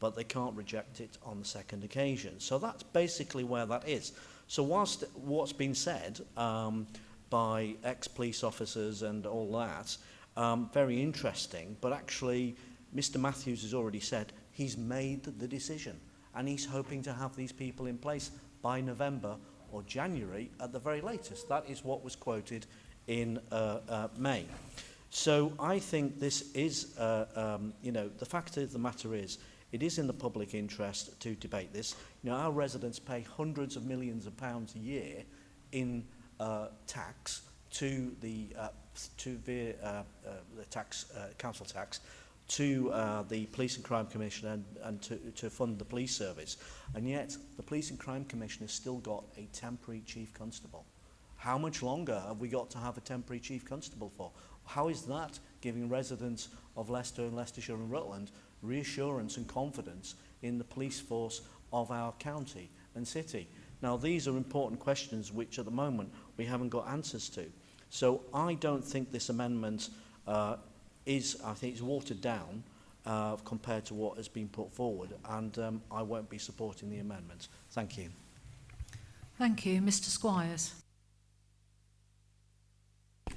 But they can't reject it on the second occasion. So that's basically where that is. So whilst what's been said by ex-police officers and all that, very interesting, but actually Mr. Matthews has already said he's made the decision and he's hoping to have these people in place by November or January at the very latest. That is what was quoted in May. So I think this is, you know, the fact of the matter is, it is in the public interest to debate this. You know, our residents pay hundreds of millions of pounds a year in tax to the tax, council tax, to the Police and Crime Commission and to fund the police service. And yet, the Police and Crime Commission has still got a temporary chief constable. How much longer have we got to have a temporary chief constable for? How is that giving residents of Leicester and Leicestershire and Rutland reassurance and confidence in the police force of our county and city? Now, these are important questions which at the moment we haven't got answers to. So I don't think this amendment I think it's watered down compared to what has been put forward, and I won't be supporting the amendment. Thank you. Thank you. Mr. Squires.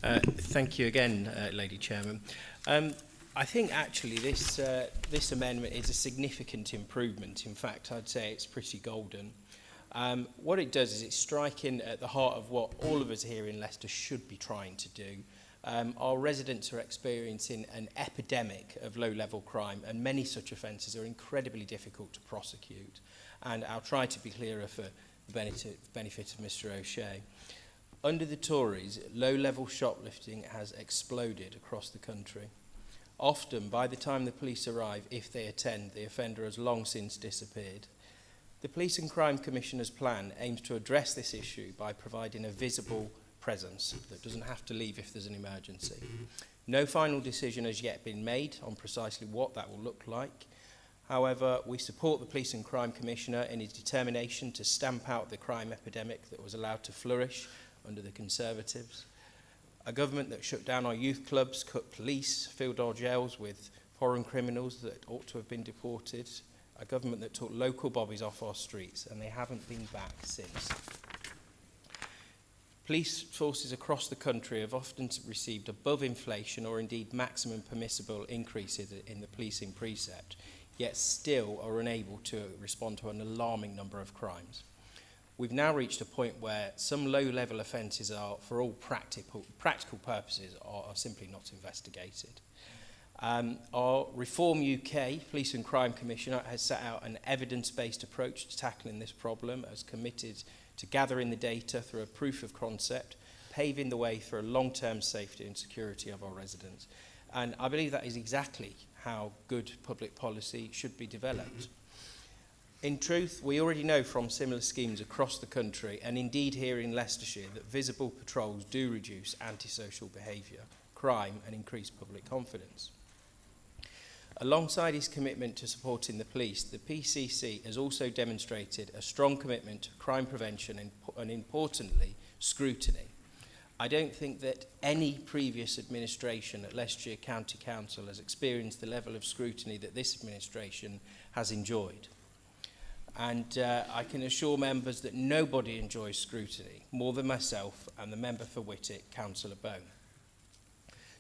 Thank you again, Lady Chairman. I think actually this amendment is a significant improvement. In fact, I'd say it's pretty golden. What it does is it's striking at the heart of what all of us here in Leicester should be trying to do. Our residents are experiencing an epidemic of low-level crime, and many such offences are incredibly difficult to prosecute. And I'll try to be clearer for the benefit of Mr. O'Shea. Under the Tories, low-level shoplifting has exploded across the country. Often, by the time the police arrive, if they attend, the offender has long since disappeared. The Police and Crime Commissioner's plan aims to address this issue by providing a visible presence that doesn't have to leave if there's an emergency. No final decision has yet been made on precisely what that will look like. However, we support the Police and Crime Commissioner in his determination to stamp out the crime epidemic that was allowed to flourish under the Conservatives. A government that shut down our youth clubs, cut police, filled our jails with foreign criminals that ought to have been deported. A government that took local bobbies off our streets, and they haven't been back since. Police forces across the country have often received above inflation or indeed maximum permissible increases in the policing precept, yet still are unable to respond to an alarming number of crimes. We've now reached a point where some low-level offences are, for all practical purposes, are simply not investigated. Our Reform UK Police and Crime Commissioner has set out an evidence-based approach to tackling this problem, has committed to gathering the data through a proof of concept, paving the way for a long-term safety and security of our residents. And I believe that is exactly how good public policy should be developed. In truth, we already know from similar schemes across the country, and indeed here in Leicestershire, that visible patrols do reduce antisocial behaviour, crime and increase public confidence. Alongside his commitment to supporting the police, the PCC has also demonstrated a strong commitment to crime prevention and importantly, scrutiny. I don't think that any previous administration at Leicestershire County Council has experienced the level of scrutiny that this administration has enjoyed. And I can assure members that nobody enjoys scrutiny more than myself and the member for Whittick, Councillor Bone.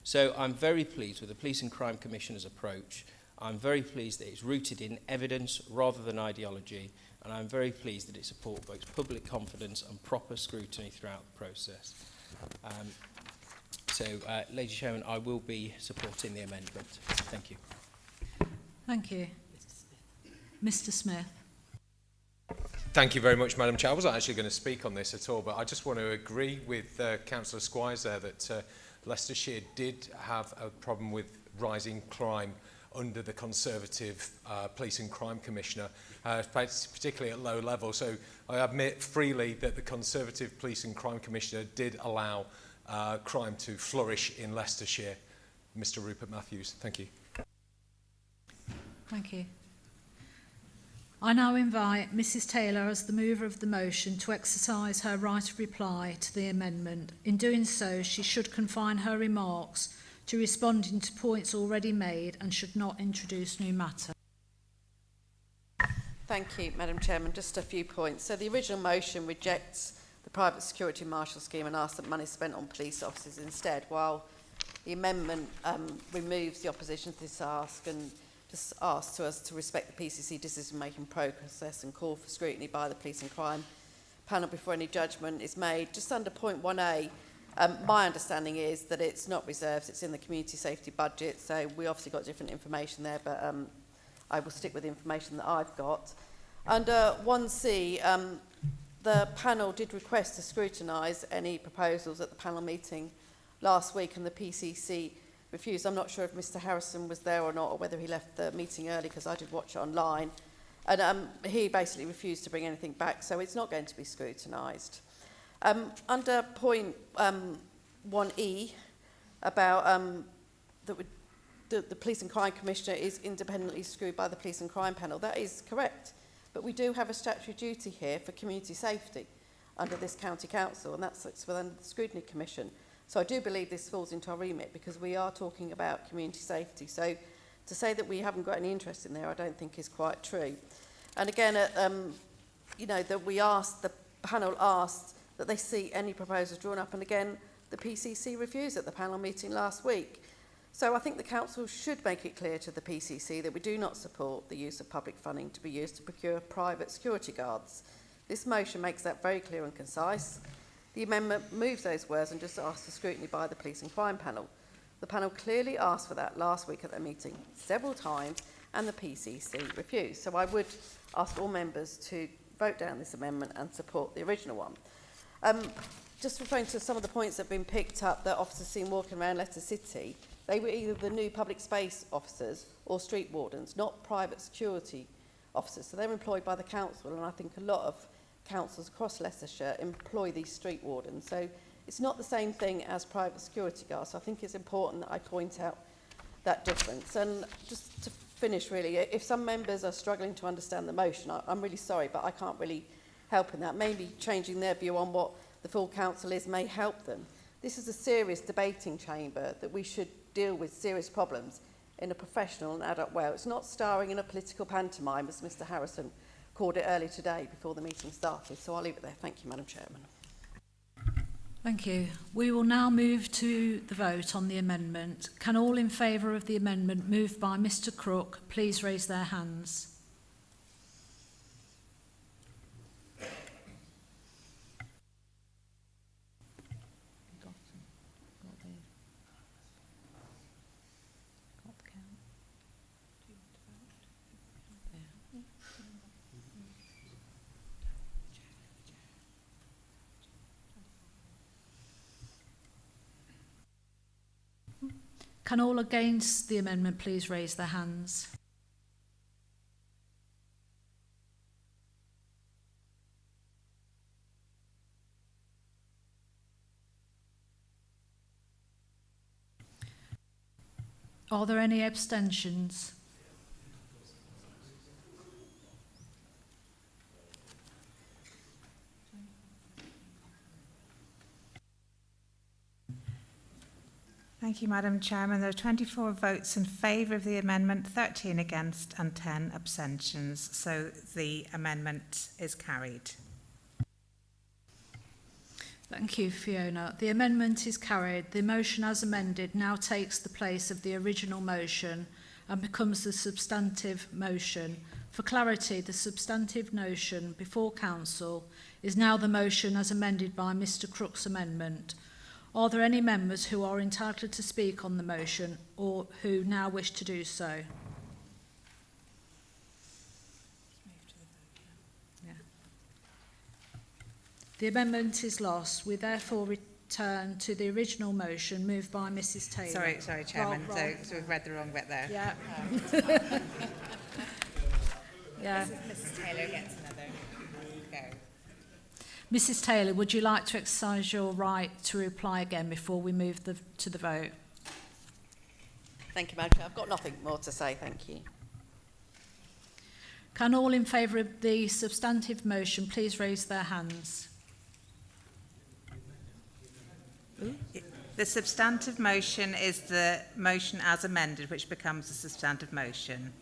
So I'm very pleased with the Police and Crime Commissioner's approach. I'm very pleased that it's rooted in evidence rather than ideology, and I'm very pleased that it supports both public confidence and proper scrutiny throughout the process. Lady Chairman, I will be supporting the amendment. Thank you. Thank you. Mr. Smith. Thank you very much, Madam Chair. I wasn't actually going to speak on this at all, but I just want to agree with Councillor Squires there that Leicestershire did have a problem with rising crime under the Conservative Police and Crime Commissioner, particularly at low level. So I admit freely that the Conservative Police and Crime Commissioner did allow crime to flourish in Leicestershire. Mr. Rupert Matthews, thank you. Thank you. I now invite Mrs Taylor, as the mover of the motion, to exercise her right of reply to the amendment. In doing so, she should confine her remarks to responding to points already made and should not introduce new matter. Thank you, Madam Chairman. Just a few points. So the original motion rejects the private security marshal scheme and asks that money spent on police officers instead, while the amendment removes the opposition to this ask and just asks us to respect the PCC decision-making process and call for scrutiny by the Police and Crime panel before any judgment is made. Just under point 1A, my understanding is that it's not reserves, it's in the community safety budget, so we obviously got different information there, but I will stick with the information that I've got. Under 1C, the panel did request to scrutinise any proposals at the panel meeting last week, and the PCC refused. I'm not sure if Mr Harrison was there or not, or whether he left the meeting early, because I did watch it online. And he basically refused to bring anything back, so it's not going to be scrutinised. Under point 1E, about the Police and Crime Commissioner is independently screwed by the Police and Crime Panel. That is correct. But we do have a statutory duty here for community safety under this county council, and that's within the Scrutiny Commission. So I do believe this falls into our remit because we are talking about community safety. So to say that we haven't got any interest in there, I don't think is quite true. And again, you know, that the panel asked that they see any proposals drawn up, and again, the PCC refused at the panel meeting last week. So I think the council should make it clear to the PCC that we do not support the use of public funding to be used to procure private security guards. This motion makes that very clear and concise. The amendment moves those words and just asks for scrutiny by the Police and Crime Panel. The panel clearly asked for that last week at their meeting several times, and the PCC refused. So I would ask all members to vote down this amendment and support the original one. Just referring to some of the points that have been picked up that officers seen walking around Leicester City, they were either the new public space officers or street wardens, not private security officers. So they're employed by the council, and I think a lot of councils across Leicestershire employ these street wardens. So it's not the same thing as private security guards. So I think it's important that I point out that difference. And just to finish, really, if some members are struggling to understand the motion, I'm really sorry, but I can't really help in that. Maybe changing their view on what the full council is may help them. This is a serious debating chamber that we should deal with serious problems in a professional and adult way. It's not starring in a political pantomime, as Mr Harrison called it earlier today before the meeting started. So I'll leave it there. Thank you, Madam Chairman. Thank you. We will now move to the vote on the amendment. Can all in favour of the amendment moved by Mr Crook please raise their hands? Can all against the amendment please raise their hands? Are there any abstentions? Thank you, Madam Chairman. There are 24 votes in favour of the amendment, 13 against and 10 abstentions. So the amendment is carried. Thank you, Fiona. The amendment is carried. The motion as amended now takes the place of the original motion and becomes the substantive motion. For clarity, the substantive motion before Council is now the motion as amended by Mr Crook's amendment. Are there any members who are entitled to speak on the motion or who now wish to do so? Yeah. The amendment is lost. We therefore return to the original motion moved by Mrs Taylor. Sorry, Chairman. So we've read the wrong bit there. Yeah. Yeah. Mrs Taylor gets another go. Mrs Taylor, would you like to exercise your right to reply again before we move to the vote? Thank you, Madam Chair. I've got nothing more to say, thank you. Can all in favour of the substantive motion please raise their hands? The substantive motion is the motion as amended, which becomes a substantive motion.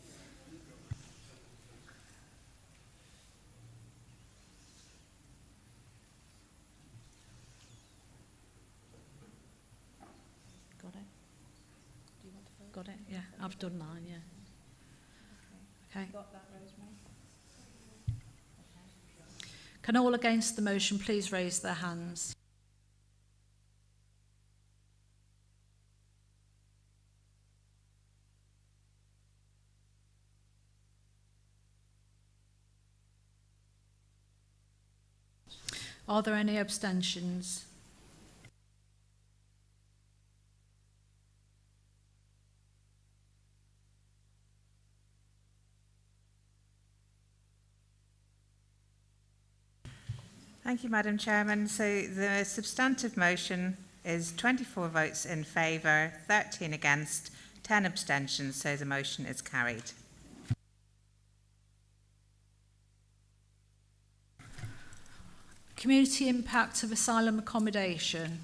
Got it? Got it? Yeah, I've done mine, yeah. Okay. Got that, Rosemary? Can all against the motion please raise their hands? Are there any abstentions? Thank you, Madam Chairman. So the substantive motion is 24 votes in favour, 13 against, 10 abstentions, so the motion is carried. Community impact of asylum accommodation.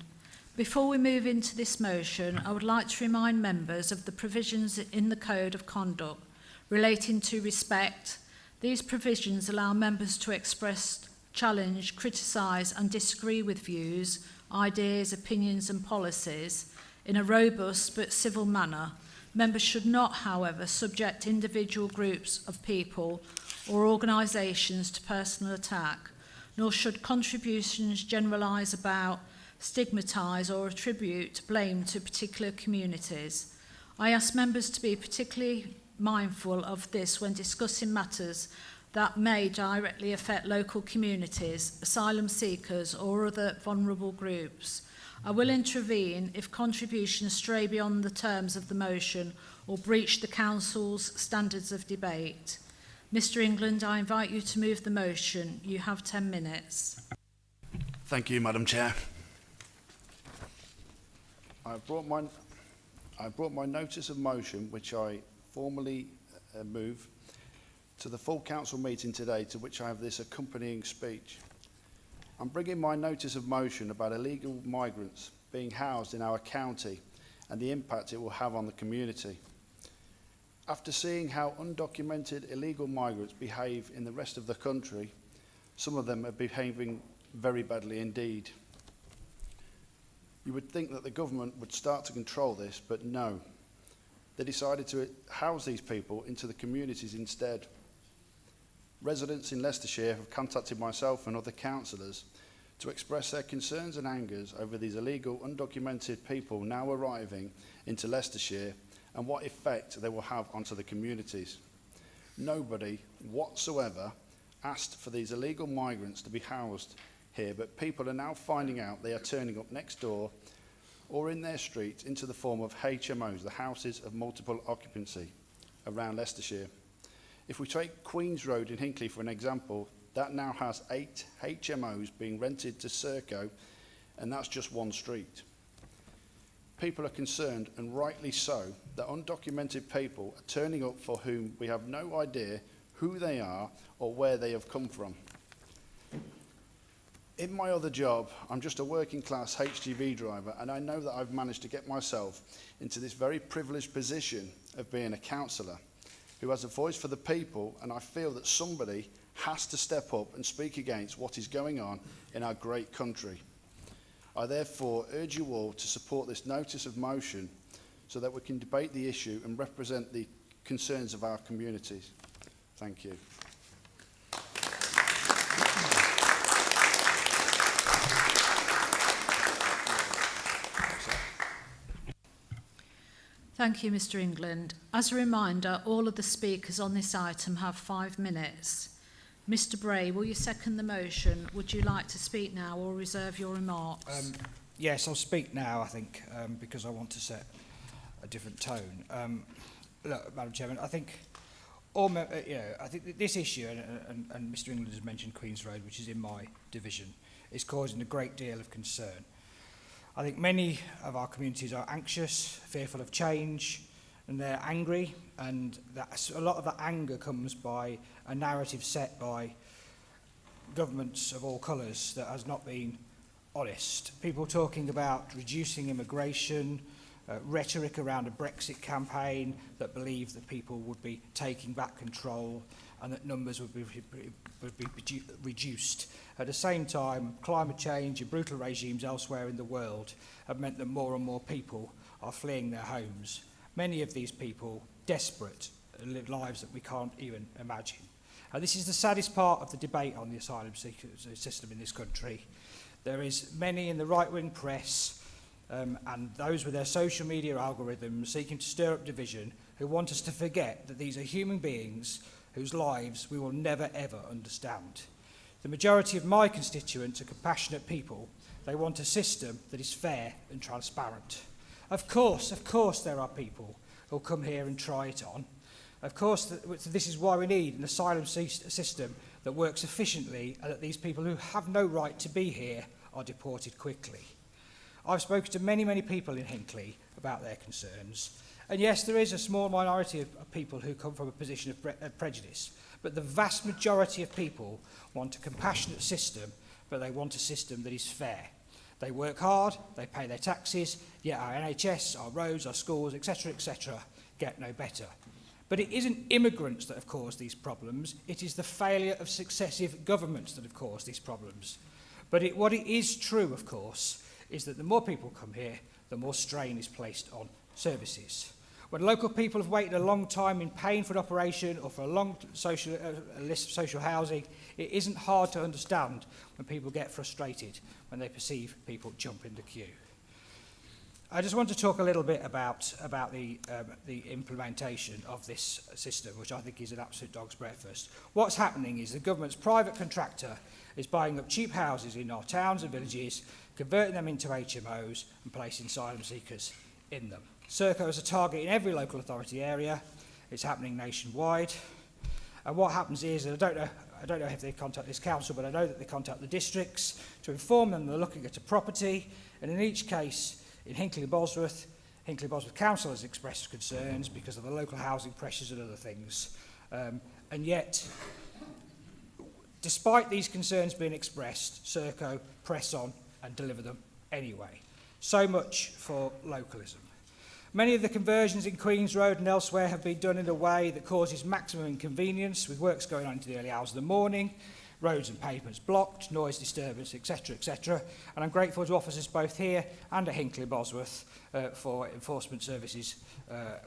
Before we move into this motion, I would like to remind members of the provisions in the Code of Conduct relating to respect. These provisions allow members to express, challenge, criticise and disagree with views, ideas, opinions and policies in a robust but civil manner. Members should not, however, subject individual groups of people or organisations to personal attack, nor should contributions generalise about, stigmatise or attribute blame to particular communities. I ask members to be particularly mindful of this when discussing matters that may directly affect local communities, asylum seekers or other vulnerable groups. I will intervene if contributions stray beyond the terms of the motion or breach the Council's standards of debate. Mr England, I invite you to move the motion. You have 10 minutes. Thank you, Madam Chair. I brought my notice of motion, which I formally move, to the full council meeting today, to which I have this accompanying speech. I'm bringing my notice of motion about illegal migrants being housed in our county and the impact it will have on the community. After seeing how undocumented illegal migrants behave in the rest of the country, some of them are behaving very badly indeed. You would think that the government would start to control this, but no. They decided to house these people into the communities instead. Residents in Leicestershire have contacted myself and other councillors to express their concerns and angers over these illegal, undocumented people now arriving into Leicestershire and what effect they will have onto the communities. Nobody whatsoever asked for these illegal migrants to be housed here, but people are now finding out they are turning up next door or in their street into the form of HMOs, the houses of multiple occupancy, around Leicestershire. If we take Queen's Road in Hinckley for an example, that now has 8 HMOs being rented to Serco, and that's just one street. People are concerned, and rightly so, that undocumented people are turning up for whom we have no idea who they are or where they have come from. In my other job, I'm just a working class HGV driver, and I know that I've managed to get myself into this very privileged position of being a councillor who has a voice for the people, and I feel that somebody has to step up and speak against what is going on in our great country. I therefore urge you all to support this notice of motion so that we can debate the issue and represent the concerns of our communities. Thank you. Thank you, Mr England. As a reminder, all of the speakers on this item have 5 minutes. Mr Bray, will you second the motion? Would you like to speak now or reserve your remarks? Yes, I'll speak now, I think, because I want to set a different tone. Look, Madam Chairman, I think I think this issue, and Mr England has mentioned Queen's Road, which is in my division, is causing a great deal of concern. I think many of our communities are anxious, fearful of change, and they're angry, and a lot of that anger comes by a narrative set by governments of all colours that has not been honest. People talking about reducing immigration, rhetoric around a Brexit campaign that believed that people would be taking back control and that numbers would be reduced. At the same time, climate change and brutal regimes elsewhere in the world have meant that more and more people are fleeing their homes. Many of these people desperate and live lives that we can't even imagine. This is the saddest part of the debate on the asylum system in this country. There is many in the right-wing press and those with their social media algorithms seeking to stir up division who want us to forget that these are human beings whose lives we will never ever understand. The majority of my constituents are compassionate people. They want a system that is fair and transparent. Of course there are people who'll come here and try it on. Of course, this is why we need an asylum system that works efficiently and that these people who have no right to be here are deported quickly. I've spoken to many, many people in Hinckley about their concerns. And yes, there is a small minority of people who come from a position of prejudice, but the vast majority of people want a compassionate system, but they want a system that is fair. They work hard, they pay their taxes, yet our NHS, our roads, our schools, etc., get no better. But it isn't immigrants that have caused these problems, it is the failure of successive governments that have caused these problems. But what it is true, of course, is that the more people come here, the more strain is placed on services. When local people have waited a long time in pain for an operation or for a long list of social housing, it isn't hard to understand when people get frustrated when they perceive people jump in the queue. I just want to talk a little bit about the implementation of this system, which I think is an absolute dog's breakfast. What's happening is the government's private contractor is buying up cheap houses in our towns and villages, converting them into HMOs and placing asylum seekers in them. Serco is a target in every local authority area. It's happening nationwide. And what happens is, and I don't know if they contact this council, but I know that they contact the districts to inform them they're looking at a property. And in each case, in Hinckley Bosworth Council has expressed concerns because of the local housing pressures and other things. And yet, despite these concerns being expressed, Serco press on and deliver them anyway. So much for localism. Many of the conversions in Queen's Road and elsewhere have been done in a way that causes maximum inconvenience, with works going on into the early hours of the morning, roads and pavements blocked, noise disturbance, etc. And I'm grateful to officers both here and at Hinckley Bosworth for enforcement services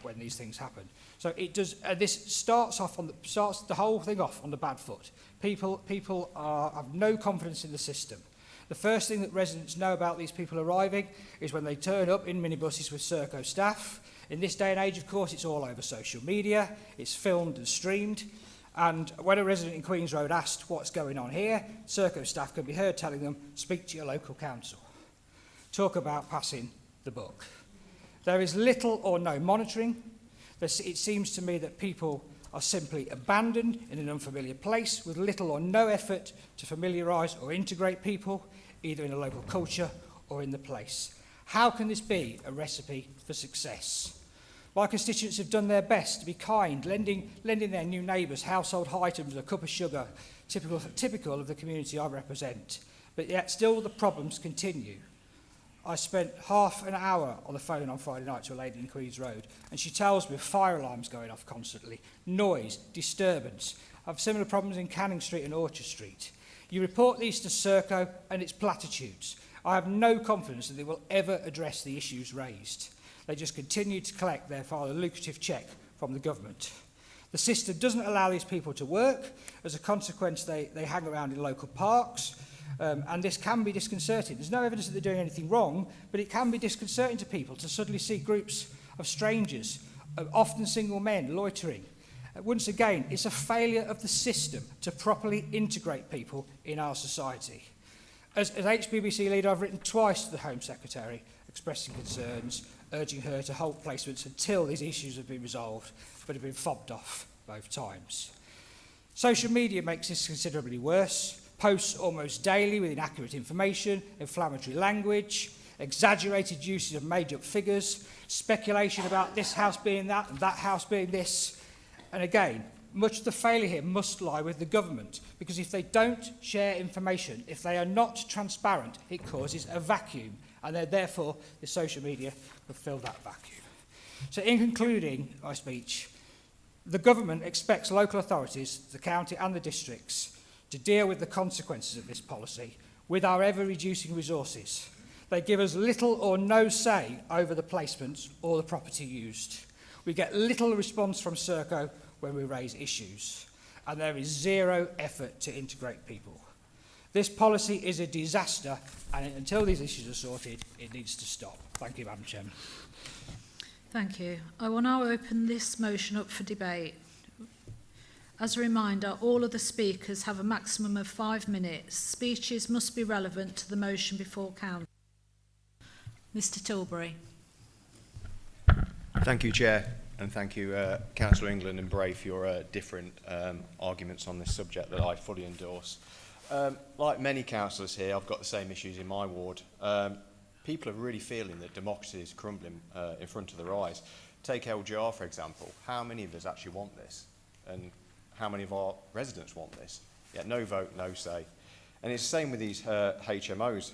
when these things happen. So it does. This starts the whole thing off on the bad foot. People have no confidence in the system. The first thing that residents know about these people arriving is when they turn up in minibuses with Serco staff. In this day and age, of course, it's all over social media. It's filmed and streamed. And when a resident in Queen's Road asked what's going on here, Serco staff can be heard telling them, speak to your local council. Talk about passing the buck. There is little or no monitoring. It seems to me that people are simply abandoned in an unfamiliar place with little or no effort to familiarise or integrate people, either in a local culture or in the place. How can this be a recipe for success? My constituents have done their best to be kind, lending their new neighbours household items, a cup of sugar, typical of the community I represent. But yet still the problems continue. I spent half an hour on the phone on Friday night to a lady in Queen's Road, and she tells me of fire alarms going off constantly, noise, disturbance. I have similar problems in Canning Street and Orchard Street. You report these to Serco and it's platitudes. I have no confidence that they will ever address the issues raised. They just continue to collect their rather lucrative cheque from the government. The system doesn't allow these people to work. As a consequence, they hang around in local parks, and this can be disconcerting. There's no evidence that they're doing anything wrong, but it can be disconcerting to people to suddenly see groups of strangers, often single men, loitering. Once again, it's a failure of the system to properly integrate people in our society. As HBBC leader, I've written twice to the Home Secretary expressing concerns, urging her to halt placements until these issues have been resolved, but have been fobbed off both times. Social media makes this considerably worse. Posts almost daily with inaccurate information, inflammatory language, exaggerated uses of made-up figures, speculation about this house being that and that house being this. And again, much of the failure here must lie with the government, because if they don't share information, if they are not transparent, it causes a vacuum, and therefore the social media will fill that vacuum. So in concluding my speech, the government expects local authorities, the county and the districts, to deal with the consequences of this policy with our ever-reducing resources. They give us little or no say over the placements or the property used. We get little response from Serco when we raise issues, and there is zero effort to integrate people. This policy is a disaster, and until these issues are sorted, it needs to stop. Thank you, Madam Chairman. Thank you. I will now open this motion up for debate. As a reminder, all of the speakers have a maximum of 5 minutes. Speeches must be relevant to the motion before council. Mr Tilbury. Thank you, Chair, and thank you, Councillor England and Bray, for your different arguments on this subject that I fully endorse. Like many councillors here, I've got the same issues in my ward. People are really feeling that democracy is crumbling in front of their eyes. Take LGR, for example. How many of us actually want this? And how many of our residents want this? Yet no vote, no say. And it's the same with these HMOs.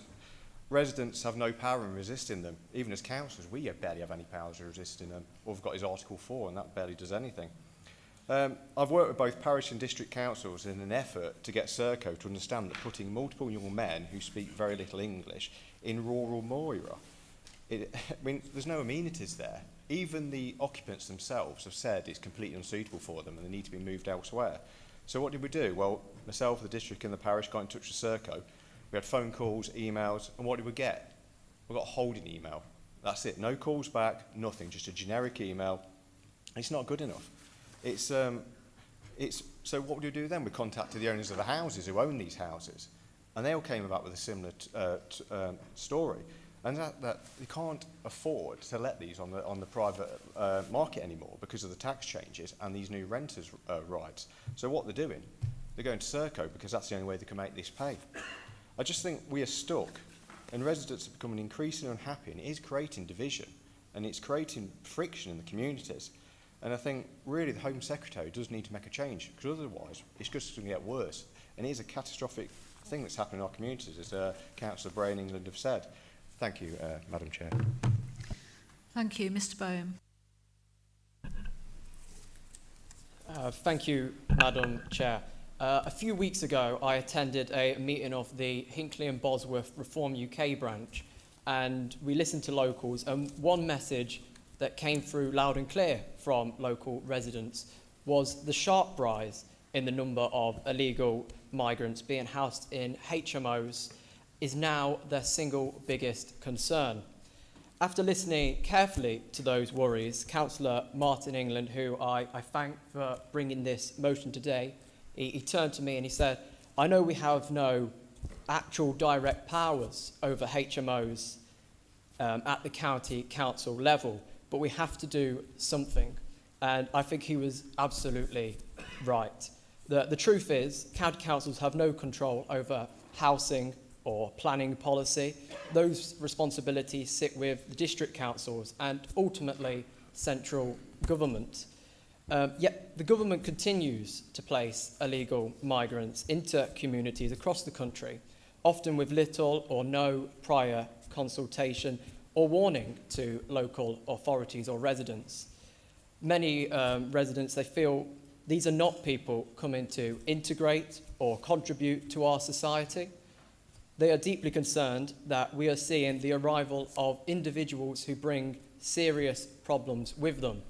Residents have no power in resisting them. Even as councillors, we barely have any powers in resisting them. All we've got is Article 4, and that barely does anything. I've worked with both parish and district councils in an effort to get Serco to understand that putting multiple young men who speak very little English in rural Moira, I mean, there's no amenities there. Even the occupants themselves have said it's completely unsuitable for them and they need to be moved elsewhere. So what did we do? Well, myself, the district and the parish got in touch with Serco. We had phone calls, emails, and what did we get? We got a holding email. That's it. No calls back, nothing, just a generic email. It's not good enough. So what do we do then? We contacted the owners of the houses who own these houses, and they all came about with a similar story. And that they can't afford to let these on the private market anymore because of the tax changes and these new renters' rights. So what they're doing, they're going to Serco because that's the only way they can make this pay. I just think we are stuck, and residents are becoming increasingly unhappy, and it is creating division, and it's creating friction in the communities. And I think really the Home Secretary does need to make a change, because otherwise it's just going to get worse. And it is a catastrophic thing that's happening in our communities, as Councillor Bray in England have said. Thank you, Madam Chair. Thank you. Mr Bowen. Thank you, Madam Chair. A few weeks ago, I attended a meeting of the Hinckley and Bosworth Reform UK branch, and we listened to locals, and one message that came through loud and clear from local residents was the sharp rise in the number of illegal migrants being housed in HMOs is now their single biggest concern. After listening carefully to those worries, Councillor Martin England, who I thank for bringing this motion today, he turned to me and he said, I know we have no actual direct powers over HMOs at the county council level, but we have to do something. And I think he was absolutely right. The truth is, county councils have no control over housing or planning policy. Those responsibilities sit with the district councils and ultimately central government. Yet the government continues to place illegal migrants into communities across the country, often with little or no prior consultation or warning to local authorities or residents. Many residents, they feel these are not people coming to integrate or contribute to our society. They are deeply concerned that we are seeing the arrival of individuals who bring serious problems with them,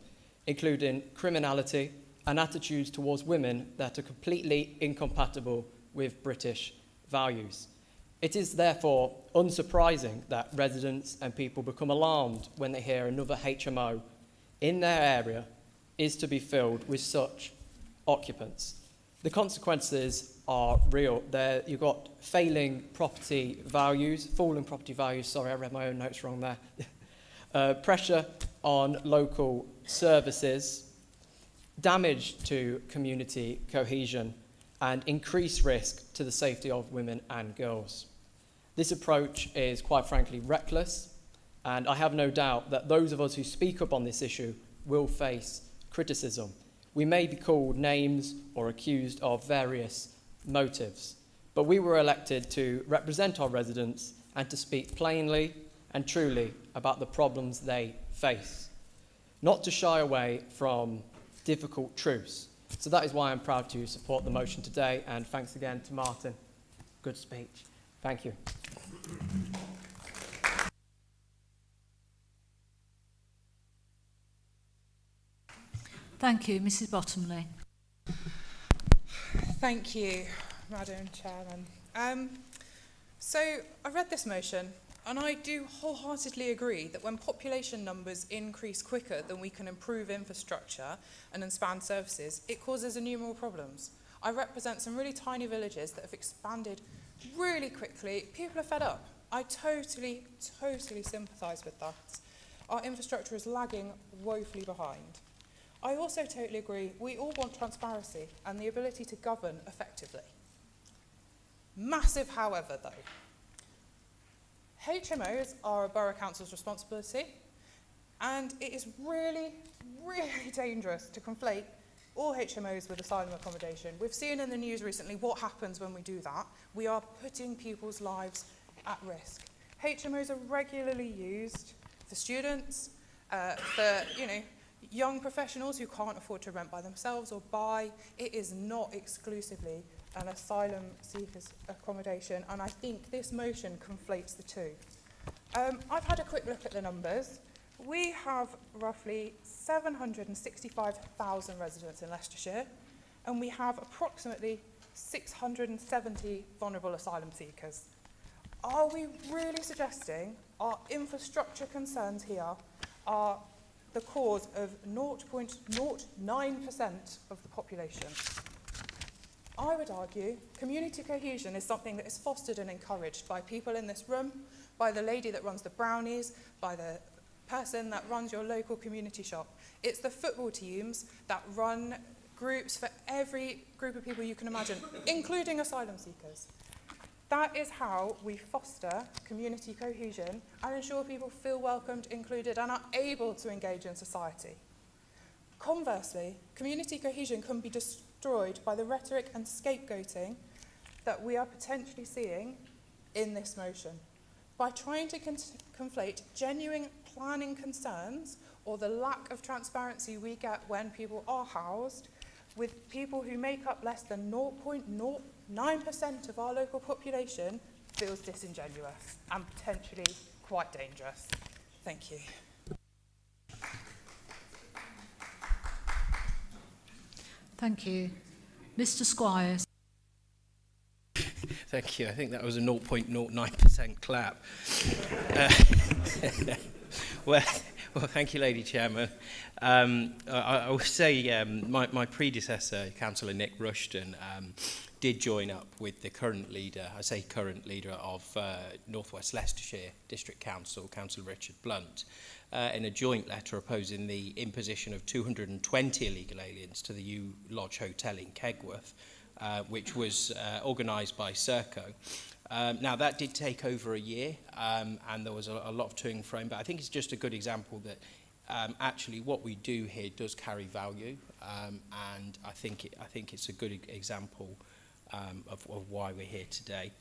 including criminality and attitudes towards women that are completely incompatible with British values. It is therefore unsurprising that residents and people become alarmed when they hear another HMO in their area is to be filled with such occupants. The consequences are real. You've got falling property values, sorry, I read my own notes wrong there. Pressure on local services, damage to community cohesion, and increased risk to the safety of women and girls. This approach is quite frankly reckless, and I have no doubt that those of us who speak up on this issue will face criticism. We may be called names or accused of various motives, but we were elected to represent our residents and to speak plainly and truly about the problems they face, not to shy away from difficult truths. So that is why I'm proud to support the motion today, and thanks again to Martin. Good speech. Thank you. Thank you, Mrs Bottomley. Thank you, Madam Chairman. So I read this motion, and I do wholeheartedly agree that when population numbers increase quicker than we can improve infrastructure and expand services, it causes innumerable problems. I represent some really tiny villages that have expanded really quickly. People are fed up. I totally sympathise with that. Our infrastructure is lagging woefully behind. I also totally agree, we all want transparency and the ability to govern effectively. Massive however though. HMOs are a borough council's responsibility, and it is really dangerous to conflate all HMOs with asylum accommodation. We've seen in the news recently what happens when we do that. We are putting people's lives at risk. HMOs are regularly used for students, for young professionals who can't afford to rent by themselves or buy. It is not exclusively an asylum seekers accommodation, and I think this motion conflates the two. I've had a quick look at the numbers. We have roughly 765,000 residents in Leicestershire, and we have approximately 670 vulnerable asylum seekers. Are we really suggesting our infrastructure concerns here are the cause of 0.09% of the population? I would argue community cohesion is something that is fostered and encouraged by people in this room, by the lady that runs the brownies, by the person that runs your local community shop. It's the football teams that run groups for every group of people you can imagine, including asylum seekers. That is how we foster community cohesion and ensure people feel welcomed, included, and are able to engage in society. Conversely, community cohesion can be destroyed by the rhetoric and scapegoating that we are potentially seeing in this motion. By trying to conflate genuine planning concerns or the lack of transparency we get when people are housed with people who make up less than 0.09% of our local population feels disingenuous and potentially quite dangerous. Thank you. Thank you. Mr Squires. Thank you. I think that was a 0.09% clap. Well, thank you, Lady Chairman. I would say my predecessor, Councillor Nick Rushton, did join up with the current leader, I say current leader of North West Leicestershire District Council, Councillor Richard Blunt, in a joint letter opposing the imposition of 220 illegal aliens to the U Lodge Hotel in Kegworth, which was organised by Serco. Now, that did take over a year, and there was a lot of toing and froing, but I think it's just a good example that actually what we do here does carry value, and I think it's a good example of why we're here today.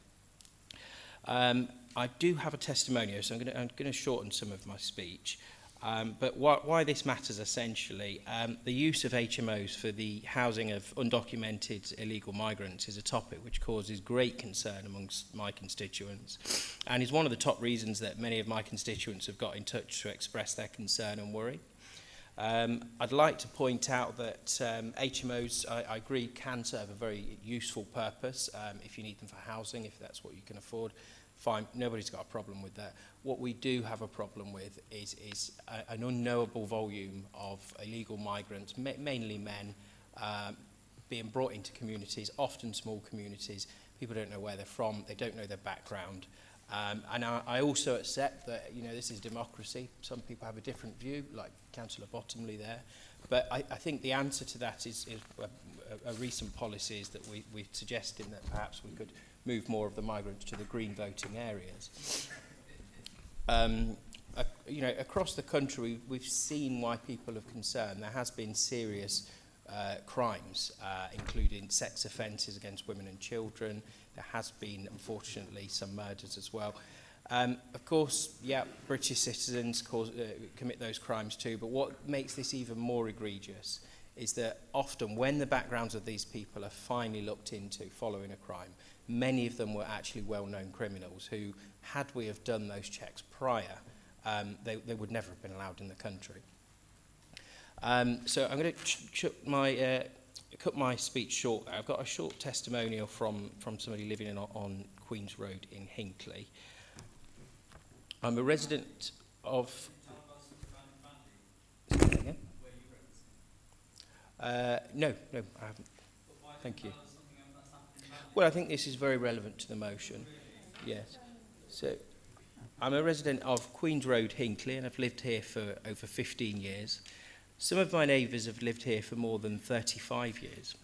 I do have a testimonial, so I'm going to shorten some of my speech. But why this matters essentially, the use of HMOs for the housing of undocumented illegal migrants is a topic which causes great concern amongst my constituents, and is one of the top reasons that many of my constituents have got in touch to express their concern and worry. I'd like to point out that HMOs, I agree, can serve a very useful purpose if you need them for housing, if that's what you can afford. Fine, nobody's got a problem with that. What we do have a problem with is an unknowable volume of illegal migrants, mainly men, being brought into communities, often small communities. People don't know where they're from, they don't know their background. And I also accept that, this is democracy. Some people have a different view, like Councillor Bottomley there. But I think the answer to that is a recent policy is that we're suggesting that perhaps we could move more of the migrants to the green voting areas. You know, across the country, we've seen why people are concerned. There has been serious crimes, including sex offences against women and children. There has been, unfortunately, some murders as well. Of course, yeah, British citizens commit those crimes too, but what makes this even more egregious is that often when the backgrounds of these people are finally looked into following a crime, many of them were actually well-known criminals who, had we have done those checks prior, they would never have been allowed in the country. So I'm going to cut my speech short. I've got a short testimonial from somebody living on Queen's Road in Hinckley. I'm a resident of... No, I haven't. Thank you. Well, I think this is very relevant to the motion. Yes. So, I'm a resident of Queen's Road, Hinckley, and I've lived here for over 15 years. Some of my neighbours have lived here for more than 35 years.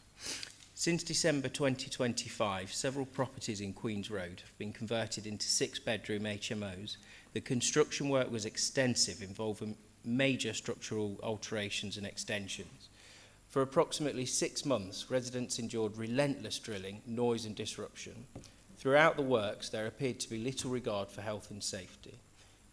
Since December 2025, several properties in Queen's Road have been converted into 6-bedroom HMOs. The construction work was extensive, involving major structural alterations and extensions. For approximately 6 months, residents endured relentless drilling, noise and disruption. Throughout the works, there appeared to be little regard for health and safety.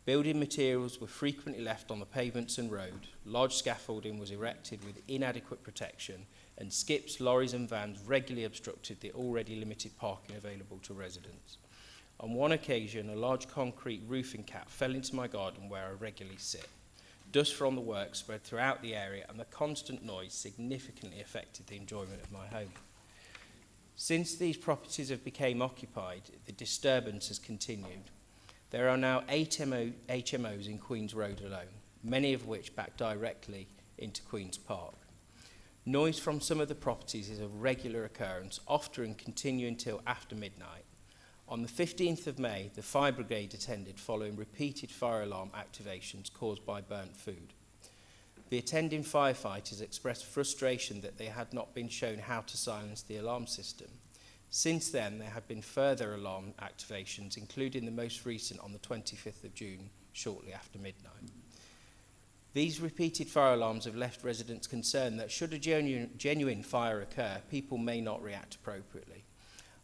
Building materials were frequently left on the pavements and road, large scaffolding was erected with inadequate protection, and skips, lorries and vans regularly obstructed the already limited parking available to residents. On one occasion, a large concrete roofing cap fell into my garden where I regularly sit. Dust from the work spread throughout the area, and the constant noise significantly affected the enjoyment of my home. Since these properties have become occupied, the disturbance has continued. There are now 8 HMOs in Queen's Road alone, many of which back directly into Queen's Park. Noise from some of the properties is a regular occurrence, often continue until after midnight. On the 15th of May, the fire brigade attended following repeated fire alarm activations caused by burnt food. The attending firefighters expressed frustration that they had not been shown how to silence the alarm system. Since then, there have been further alarm activations, including the most recent on the 25th of June, shortly after midnight. These repeated fire alarms have left residents concerned that should a genuine fire occur, people may not react appropriately.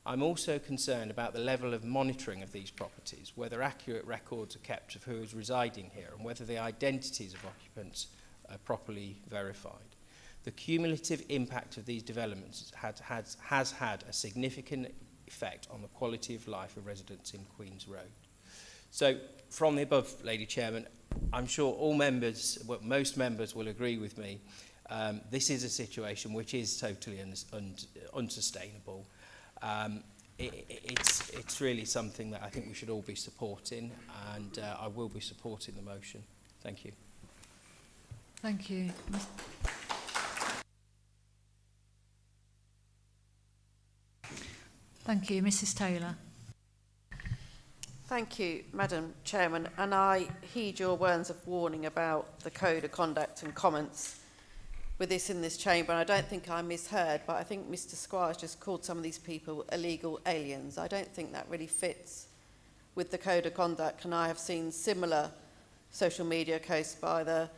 I'm also concerned about the level of monitoring of these properties, whether accurate records are kept of who is residing here, and whether the identities of occupants are properly verified. The cumulative impact of these developments has had a significant effect on the quality of life of residents in Queen's Road. So, from the above, Lady Chairman, I'm sure all members, well, most members will agree with me. This is a situation which is totally unsustainable. It's really something that I think we should all be supporting, and I will be supporting the motion. Thank you. Thank you. Thank you. Mrs. Taylor. Thank you, Madam Chairman, and I heed your words of warning about the code of conduct and comments with this in this chamber, and I don't think I misheard, but I think Mr. Squires just called some of these people illegal aliens. I don't think that really fits with the code of conduct, and I have seen similar social media posts by the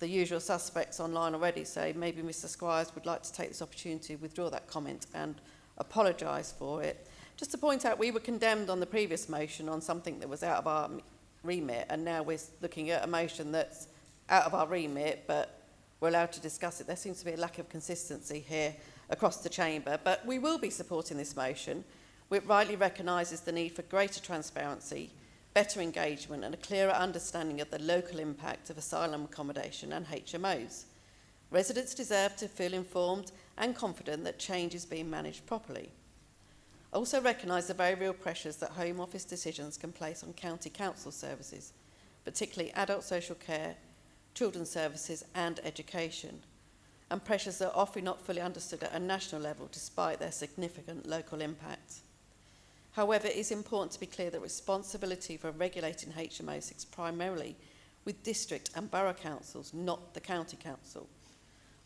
usual suspects online already, so maybe Mr. Squires would like to take this opportunity to withdraw that comment and apologise for it. Just to point out, we were condemned on the previous motion on something that was out of our remit, and now we're looking at a motion that's out of our remit, but we're allowed to discuss it. There seems to be a lack of consistency here across the chamber, but we will be supporting this motion, which rightly recognises the need for greater transparency, better engagement and a clearer understanding of the local impact of asylum accommodation and HMOs. Residents deserve to feel informed and confident that change is being managed properly. I also recognise the very real pressures that Home Office decisions can place on county council services, particularly adult social care, children's services and education, and pressures that are often not fully understood at a national level despite their significant local impact. However, it is important to be clear that responsibility for regulating HMOs sits primarily with district and borough councils, not the county council.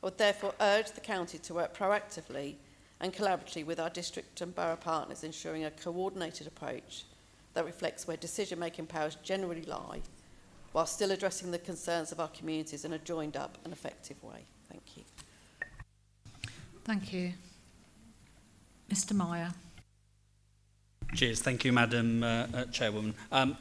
I would therefore urge the county to work proactively and collaboratively with our district and borough partners, ensuring a coordinated approach that reflects where decision-making powers generally lie, while still addressing the concerns of our communities in a joined-up and effective way. Thank you. Thank you. Mr Meyer. Cheers. Thank you, Madam Chairwoman.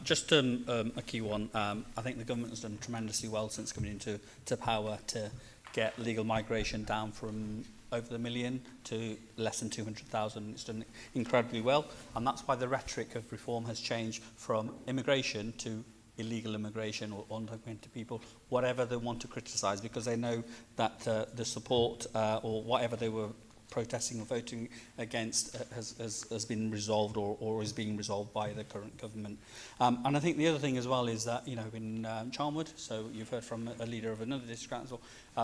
Just a key one. I think the government has done tremendously well since coming into power to get legal migration down from over the million to less than 200,000. It's done incredibly well, and that's why the rhetoric of reform has changed from immigration to illegal immigration or undocumented people, whatever they want to criticise, because they know that the support or whatever they were protesting or voting against has been resolved or is being resolved by the current government. And I think the other thing as well is that, you know, in Charnwood, so you've heard from a leader of another district council,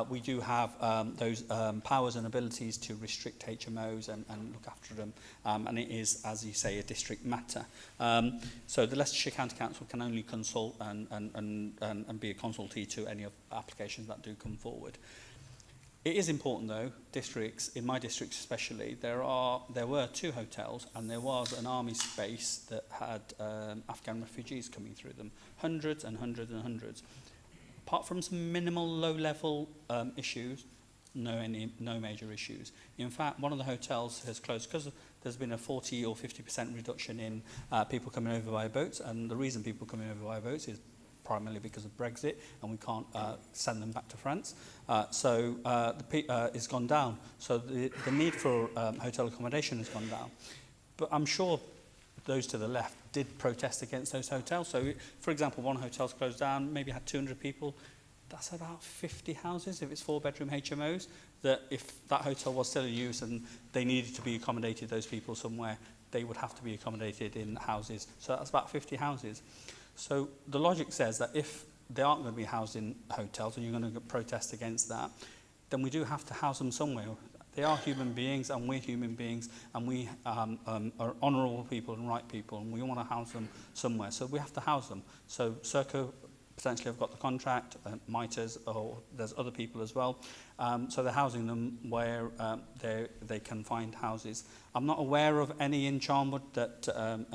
we do have those powers and abilities to restrict HMOs and look after them, and it is, as you say, a district matter. So the Leicestershire County Council can only consult and be a consultee to any of applications that do come forward. It is important, though, districts, in my district especially, there were 2 hotels and there was an army base that had Afghan refugees coming through them, hundreds and hundreds and hundreds. Apart from some minimal low-level issues, no major issues. In fact, one of the hotels has closed because there's been a 40 or 50% reduction in people coming over by boats, and the reason people coming over by boats is primarily because of Brexit, and we can't send them back to France. So it's gone down. So the need for hotel accommodation has gone down. But I'm sure those to the left did protest against those hotels. So, for example, one hotel's closed down, maybe had 200 people. That's about 50 houses, if it's 4-bedroom HMOs, that if that hotel was still in use and they needed to be accommodated, those people somewhere, they would have to be accommodated in houses. So that's about 50 houses. So the logic says that if they aren't going to be housed in hotels and you're going to protest against that, then we do have to house them somewhere. They are human beings and we're human beings, and we are honourable people and right people, and we want to house them somewhere. So we have to house them. So Serco potentially have got the contract, Mitres, or there's other people as well. So they're housing them where they can find houses. I'm not aware of any in Charnwood that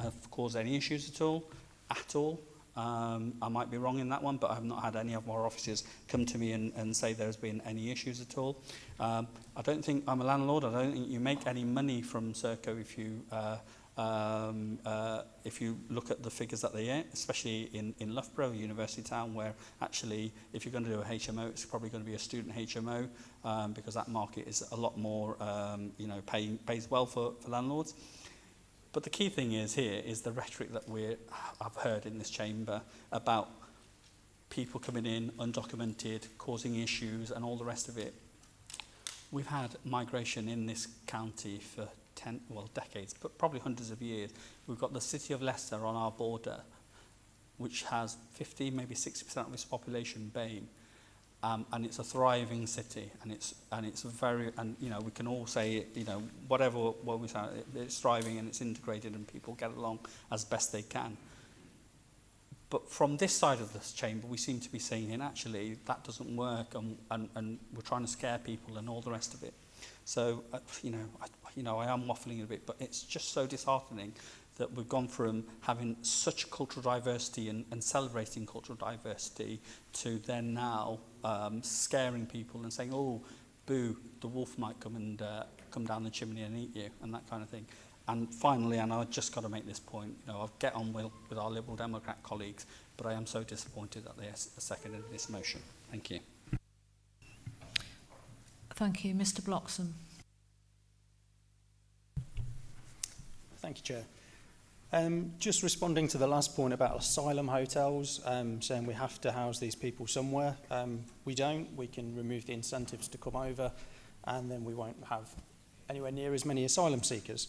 have caused any issues at all. I might be wrong in that one, but I've not had any of our officers come to me and say there's been any issues at all. I don't think I'm a landlord. I don't think you make any money from Serco if you look at the figures that they get, especially in Loughborough, University Town, where actually if you're going to do a HMO, it's probably going to be a student HMO because that market is a lot more, pays well for landlords. But the key thing is here is the rhetoric that I've heard in this chamber about people coming in undocumented, causing issues and all the rest of it. We've had migration in this county for decades, but probably hundreds of years. We've got the city of Leicester on our border, which has 50, maybe 60% of its population BAME. And it's a thriving city, and it's very, and we can all say whatever what we say, it's thriving and it's integrated and people get along as best they can. But from this side of this chamber, we seem to be saying actually that doesn't work, and we're trying to scare people and all the rest of it. So I am waffling a bit, but it's just so disheartening that we've gone from having such cultural diversity and celebrating cultural diversity to then now scaring people and saying, oh, boo, the wolf might come down the chimney and eat you, and that kind of thing. And finally, and I've just got to make this point, I'll get on with our Liberal Democrat colleagues, but I am so disappointed that they seconded this motion. Thank you. Thank you. Mr Bloxham. Thank you, Chair. Just responding to the last point about asylum hotels, saying we have to house these people somewhere. We don't. We can remove the incentives to come over, and then we won't have anywhere near as many asylum seekers.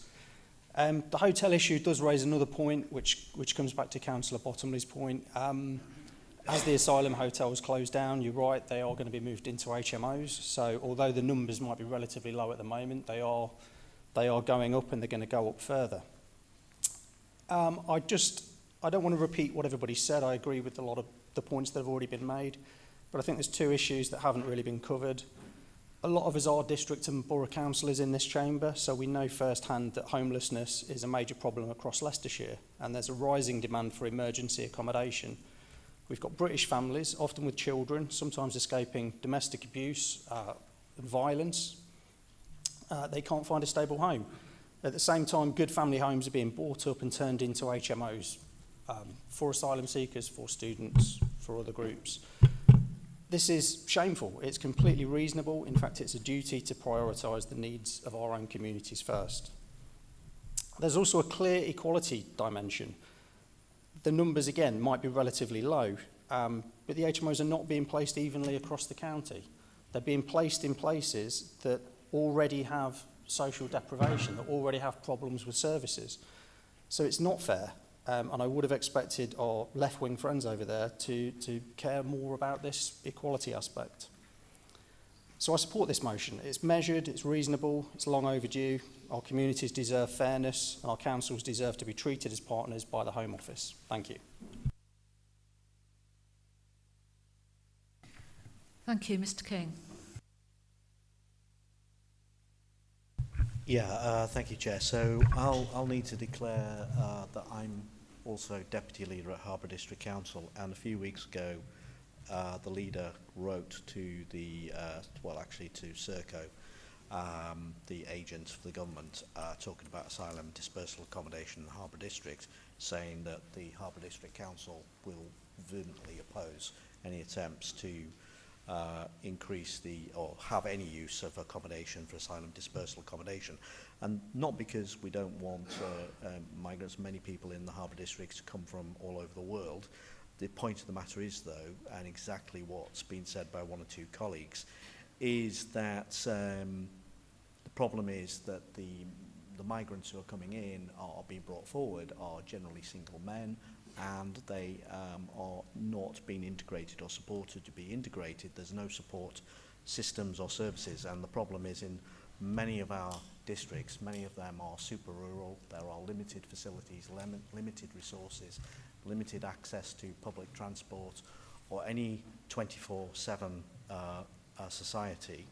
The hotel issue does raise another point, which comes back to Councillor Bottomley's point. As the asylum hotels close down, you're right, they are going to be moved into HMOs. So although the numbers might be relatively low at the moment, they are going up, and they're going to go up further. I don't want to repeat what everybody said. I agree with a lot of the points that have already been made, but I think there's 2 issues that haven't really been covered. A lot of us are district and borough councillors in this chamber, so we know firsthand that homelessness is a major problem across Leicestershire, and there's a rising demand for emergency accommodation. We've got British families, often with children, sometimes escaping domestic abuse and violence. They can't find a stable home. At the same time, good family homes are being bought up and turned into HMOs for asylum seekers, for students, for other groups. This is shameful. It's completely reasonable. In fact, it's a duty to prioritise the needs of our own communities first. There's also a clear equality dimension. The numbers, again, might be relatively low, but the HMOs are not being placed evenly across the county. They're being placed in places that already have social deprivation, that already have problems with services. So it's not fair. And I would have expected our left-wing friends over there to care more about this equality aspect. So I support this motion. It's measured, it's reasonable, it's long overdue. Our communities deserve fairness, and our councils deserve to be treated as partners by the Home Office. Thank you. Thank you, Mr. King. Yeah, thank you, Chair. So I'll need to declare that I'm also Deputy Leader at Harbour District Council, and a few weeks ago the leader wrote to the, to Serco, the agents for the government, talking about asylum dispersal accommodation in the Harbour District, saying that the Harbour District Council will vehemently oppose any attempts to increase or have any use of accommodation for asylum dispersal accommodation. And not because we don't want migrants, many people in the Harbour District to come from all over the world. The point of the matter is, though, and exactly what's been said by one or two colleagues, is that the problem is that the migrants who are coming in are being brought forward are generally single men, and they are not being integrated or supported to be integrated. There's no support systems or services, and the problem is in many of our districts, many of them are super rural. There are limited facilities, limited resources, limited access to public transport or any 24/7 society,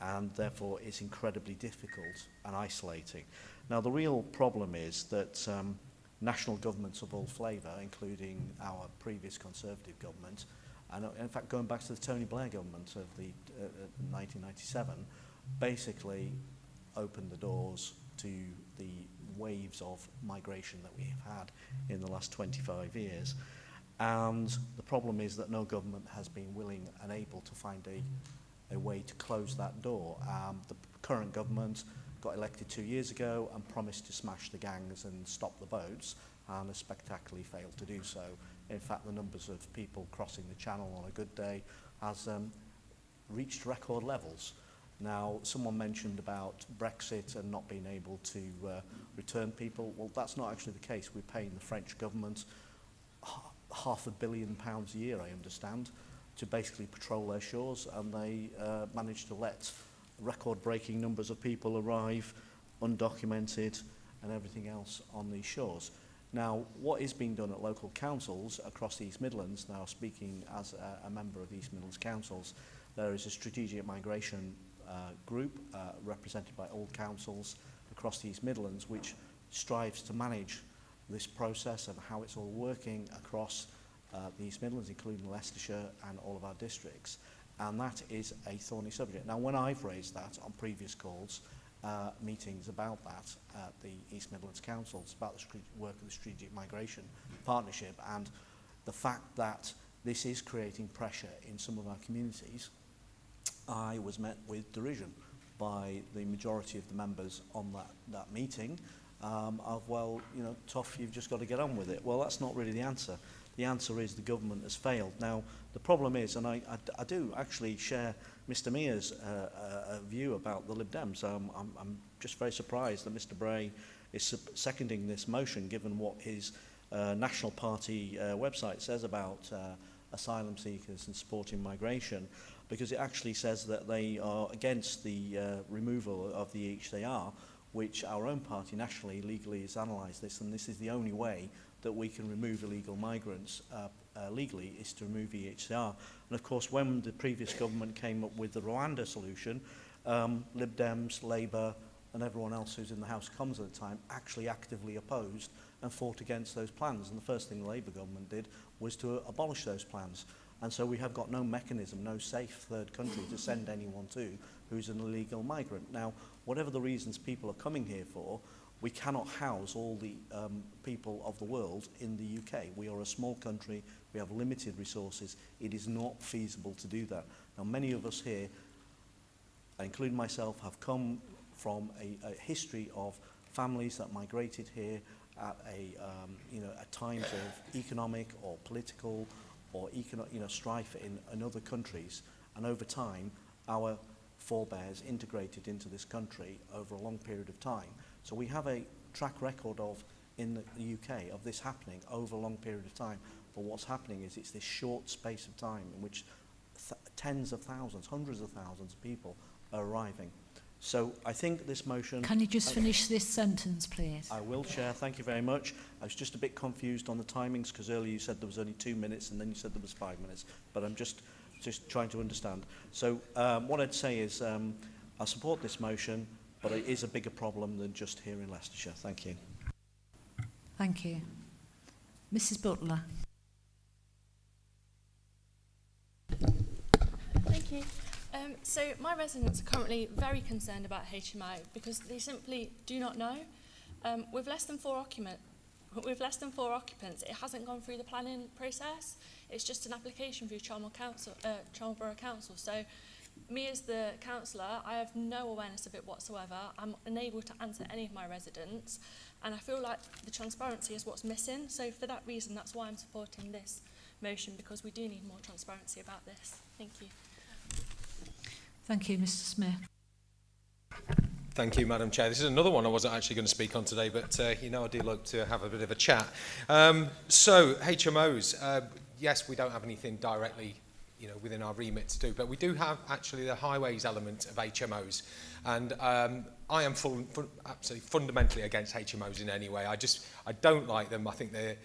and therefore it's incredibly difficult and isolating. Now the real problem is that national governments of all flavour, including our previous Conservative government, and in fact going back to the Tony Blair government of the 1997, basically opened the doors to the waves of migration that we have had in the last 25 years. And the problem is that no government has been willing and able to find a way to close that door. The current government got elected 2 years ago and promised to smash the gangs and stop the boats, and has spectacularly failed to do so. In fact, the numbers of people crossing the channel on a good day has reached record levels. Now, someone mentioned about Brexit and not being able to return people. Well, that's not actually the case. We're paying the French government £500 million a year, I understand, to basically patrol their shores, and they managed to let record-breaking numbers of people arrive, undocumented, and everything else on these shores. Now, what is being done at local councils across the East Midlands, now speaking as a member of the East Midlands councils, there is a strategic migration group represented by all councils across the East Midlands, which strives to manage this process and how it's all working across the East Midlands, including Leicestershire and all of our districts. And that is a thorny subject. Now, when I've raised that on previous calls, meetings about that at the East Midlands councils, about the work of the Strategic Migration Partnership, and the fact that this is creating pressure in some of our communities, I was met with derision by the majority of the members on that meeting of, well, you know, tough, you've just got to get on with it. Well, that's not really the answer. The answer is the government has failed. Now, the problem is, and I do actually share Mr Mears' view about the Lib Dems. I'm just very surprised that Mr Bray is seconding this motion, given what his National Party website says about asylum seekers and supporting migration, because it actually says that they are against the removal of the EHCR, which our own party nationally legally has analysed this, and this is the only way that we can remove illegal migrants legally, is to remove EHCR. And of course, when the previous government came up with the Rwanda solution, Lib Dems, Labour and everyone else who's in the House of Commons at the time actually actively opposed and fought against those plans. And the first thing the Labour government did was to abolish those plans. And so we have got no mechanism, no safe third country to send anyone to who's an illegal migrant. Now, whatever the reasons people are coming here for, we cannot house all the people of the world in the UK. We are a small country, we have limited resources. It is not feasible to do that. Now, many of us here, including myself, have come from a history of families that migrated here at at times of economic or political or strife in other countries, and over time our forebears integrated into this country over a long period of time. So we have a track record of in the UK of this happening over a long period of time. But what's happening is it's this short space of time in which tens of thousands, hundreds of thousands of people are arriving. So I think this motion... Can you just finish this sentence, please? I will, Chair. Thank you very much. I was just a bit confused on the timings because earlier you said there was only 2 minutes and then you said there was 5 minutes. But I'm just trying to understand. So what I'd say is I support this motion, but it is a bigger problem than just here in Leicestershire. Thank you. Thank you. Mrs. Butler. Thank you. So my residents are currently very concerned about HMO because they simply do not know. With less than 4 occupants, it hasn't gone through the planning process. It's just an application through Charnwood Borough Council. So me as the councillor, I have no awareness of it whatsoever. I'm unable to answer any of my residents, and I feel like the transparency is what's missing. So for that reason, that's why I'm supporting this motion, because we do need more transparency about this. Thank you. Thank you, Mr. Smith. Thank you, Madam Chair. This is another one I wasn't actually going to speak on today, but I do like to have a bit of a chat. So HMOs, yes, we don't have anything directly within our remit to do, but we do have actually the highways element of HMOs, and I am absolutely fundamentally against HMOs in any way. I don't like them. I think they're,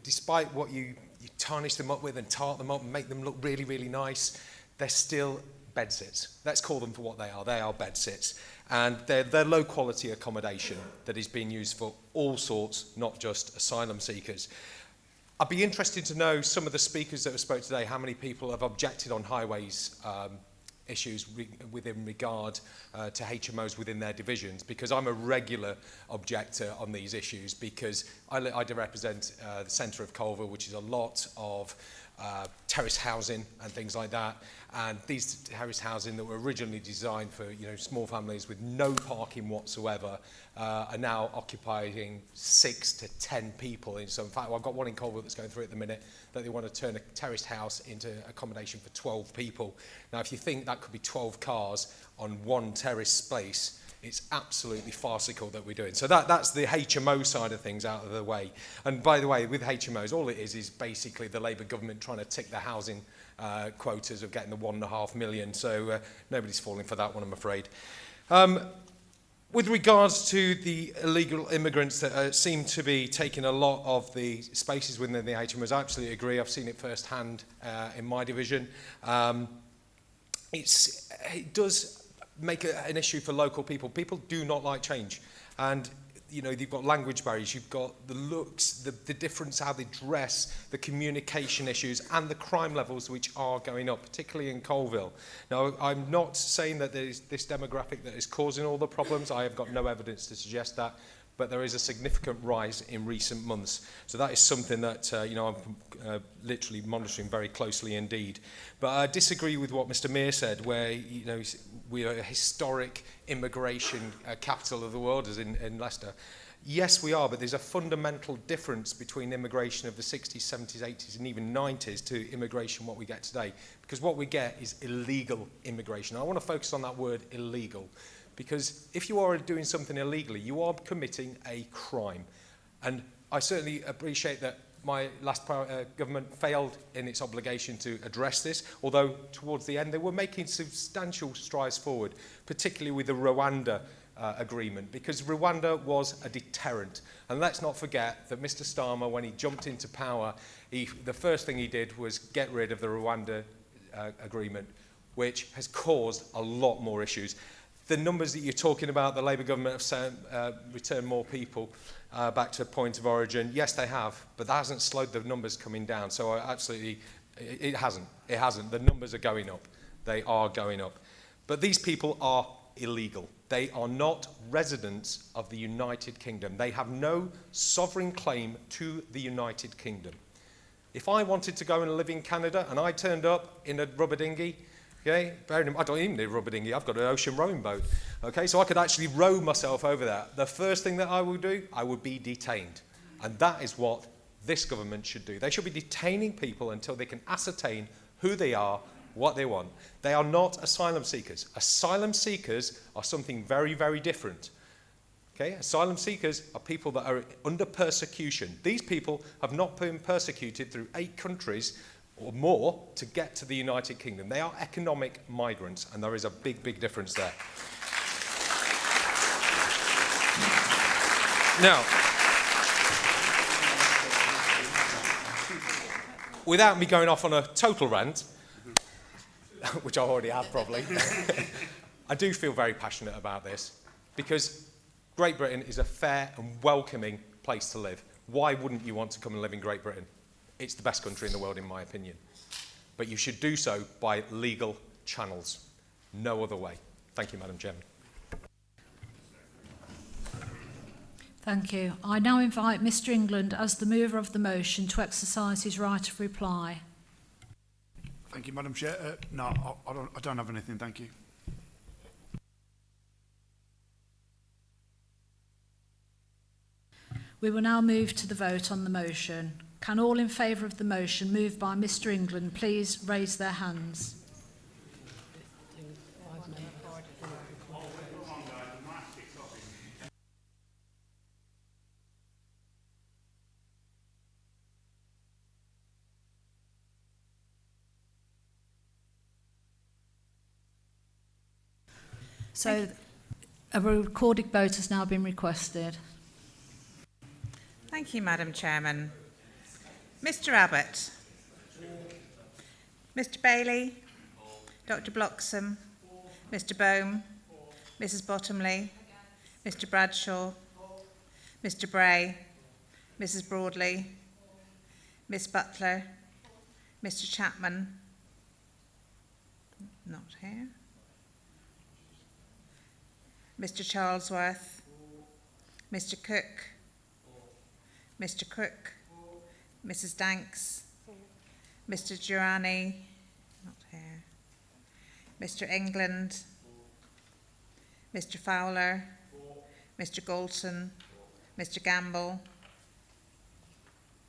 despite what you tarnish them up with and tart them up and make them look really, really nice, they're still bed sits. Let's call them for what they are. They are bed sits, and they're low quality accommodation that is being used for all sorts, not just asylum seekers. I'd be interested to know, some of the speakers that have spoke today, how many people have objected on highways issues within regard to HMOs within their divisions, because I'm a regular objector on these issues, because I represent the centre of Colville, which is a lot of terrace housing and things like that, and these terrace housing that were originally designed for small families with no parking whatsoever are now occupying 6 to 10 people. In some fact, I've got one in Colville that's going through at the minute that they want to turn a terraced house into accommodation for 12 people. Now, if you think that could be 12 cars on one terrace space, it's absolutely farcical that we're doing. So that's the HMO side of things out of the way. And by the way, with HMOs, all it is basically the Labour government trying to tick the housing quotas of getting the 1.5 million. So nobody's falling for that one, I'm afraid. With regards to the illegal immigrants that seem to be taking a lot of the spaces within the HMOs, I absolutely agree. I've seen it firsthand in my division. It does make an issue for local people. People do not like change, and you've got language barriers, you've got the looks, the difference how they dress, the communication issues, and the crime levels which are going up, particularly in Colville. Now, I'm not saying that there's this demographic that is causing all the problems. I have got no evidence to suggest that, but there is a significant rise in recent months. So that is something that I'm literally monitoring very closely indeed. But I disagree with what Mr. Meir said, where we are a historic immigration capital of the world, as in Leicester. Yes, we are, but there's a fundamental difference between immigration of the 60s, 70s, 80s, and even 90s to immigration what we get today. Because what we get is illegal immigration. I want to focus on that word, illegal. Because if you are doing something illegally, you are committing a crime. And I certainly appreciate that my last government failed in its obligation to address this, although towards the end they were making substantial strides forward, particularly with the Rwanda agreement, because Rwanda was a deterrent. And let's not forget that Mr. Starmer, when he jumped into power, the first thing he did was get rid of the Rwanda agreement, which has caused a lot more issues. The numbers that you're talking about, the Labour government have sent, returned more people back to point of origin. Yes, they have, but that hasn't slowed the numbers coming down. So it hasn't. It hasn't. The numbers are going up. They are going up. But these people are illegal. They are not residents of the United Kingdom. They have no sovereign claim to the United Kingdom. If I wanted to go and live in Canada and I turned up in a rubber dinghy, okay, I don't even need a rubber dinghy, I've got an ocean rowing boat, okay, so I could actually row myself over there. The first thing that I would do, I would be detained. And that is what this government should do. They should be detaining people until they can ascertain who they are, what they want. They are not asylum seekers. Asylum seekers are something very, very different. Okay? Asylum seekers are people that are under persecution. These people have not been persecuted through 8 countries or more to get to the United Kingdom. They are economic migrants, and there is a big, big difference there. Now, without me going off on a total rant, which I already have probably, I do feel very passionate about this because Great Britain is a fair and welcoming place to live. Why wouldn't you want to come and live in Great Britain? It's the best country in the world, in my opinion. But you should do so by legal channels. No other way. Thank you, Madam Chairman. Thank you. I now invite Mr England, as the mover of the motion, to exercise his right of reply. Thank you, Madam Chair. No, I don't have anything, thank you. We will now move to the vote on the motion. Can all in favour of the motion moved by Mr England please raise their hands? So a recorded vote has now been requested. Thank you, Madam Chairman. Mr Abbott. Mr Bailey. Dr Bloxham. Mr Bohm. Mrs Bottomley. Mr Bradshaw. Mr Bray. Mrs Broadley. Miss Butler. Mr Chapman. Not here. Mr Charlesworth. Mr Cook. Mr Crook. Mrs Danks. Mr Giurani. Not here. Mr England. Mr Fowler. Mr Galton. Mr Gamble.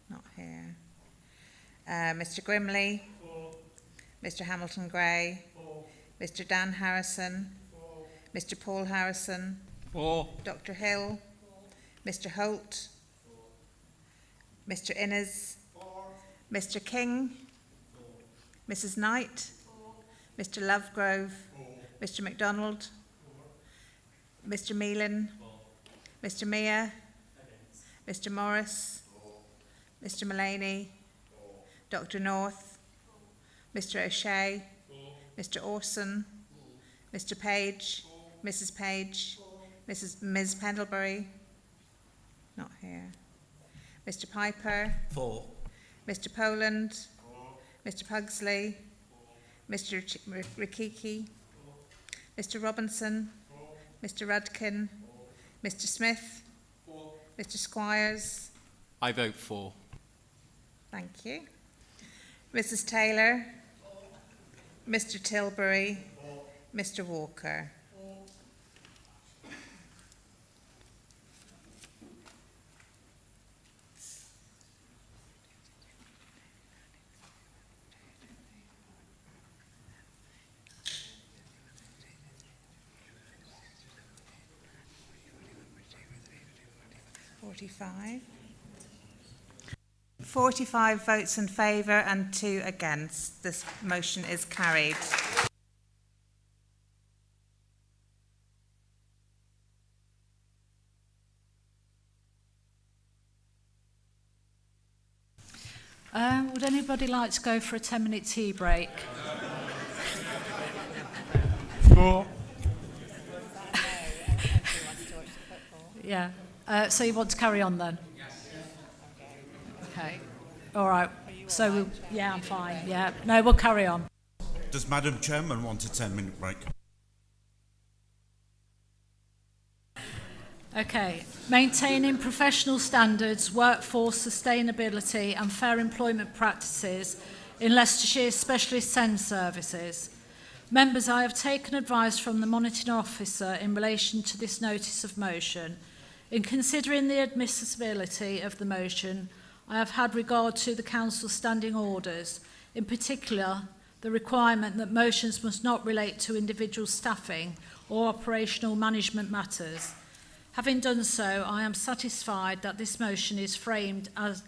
Not here. Mr Grimley. Mr Hamilton Gray. Mr Dan Harrison. Mr Paul Harrison. Dr Hill. Mr Holt. Mr Innes. Mr King. Mrs Knight. Mr Lovegrove. Mr MacDonald. Mr Meelan. Mr Mear. Mr Morris. Mr Mullaney. Dr North. Mr O'Shea. Mr Orson. Mr Page. Mrs Page. Ms Pendlebury. Not here. Mr Piper. Mr Poland. Mr Pugsley. Mr Rikiki. Mr Robinson. Mr Rudkin. Mr Smith. Mr Squires. I vote for. Thank you. Mrs Taylor. Mr Tilbury. Mr Walker. Forty-five votes in favour and 2 against. This motion is carried. Would anybody like to go for a 10-minute tea break? Moore. Yeah. So you want to carry on then? Okay. All right. So, yeah, I'm fine. Yeah. No, we'll carry on. Does Madam Chairman want a 10-minute break? Okay. Maintaining professional standards, workforce sustainability and fair employment practices in Leicestershire Specialist SEND services. Members, I have taken advice from the monitoring officer in relation to this notice of motion. In considering the admissibility of the motion, I have had regard to the Council's standing orders, in particular the requirement that motions must not relate to individual staffing or operational management matters. Having done so, I am satisfied that this motion is framed as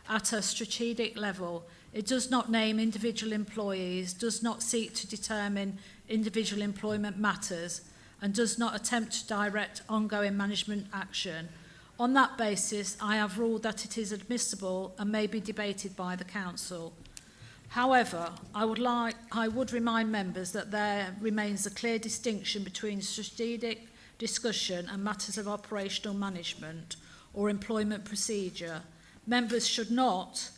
at a strategic level. It does not name individual employees, does not seek to determine individual employment matters, and does not attempt to direct ongoing management action. On that basis, I have ruled that it is admissible and may be debated by the Council. However, I would remind members that there remains a clear distinction between strategic discussion and matters of operational management or employment procedure. Members should not,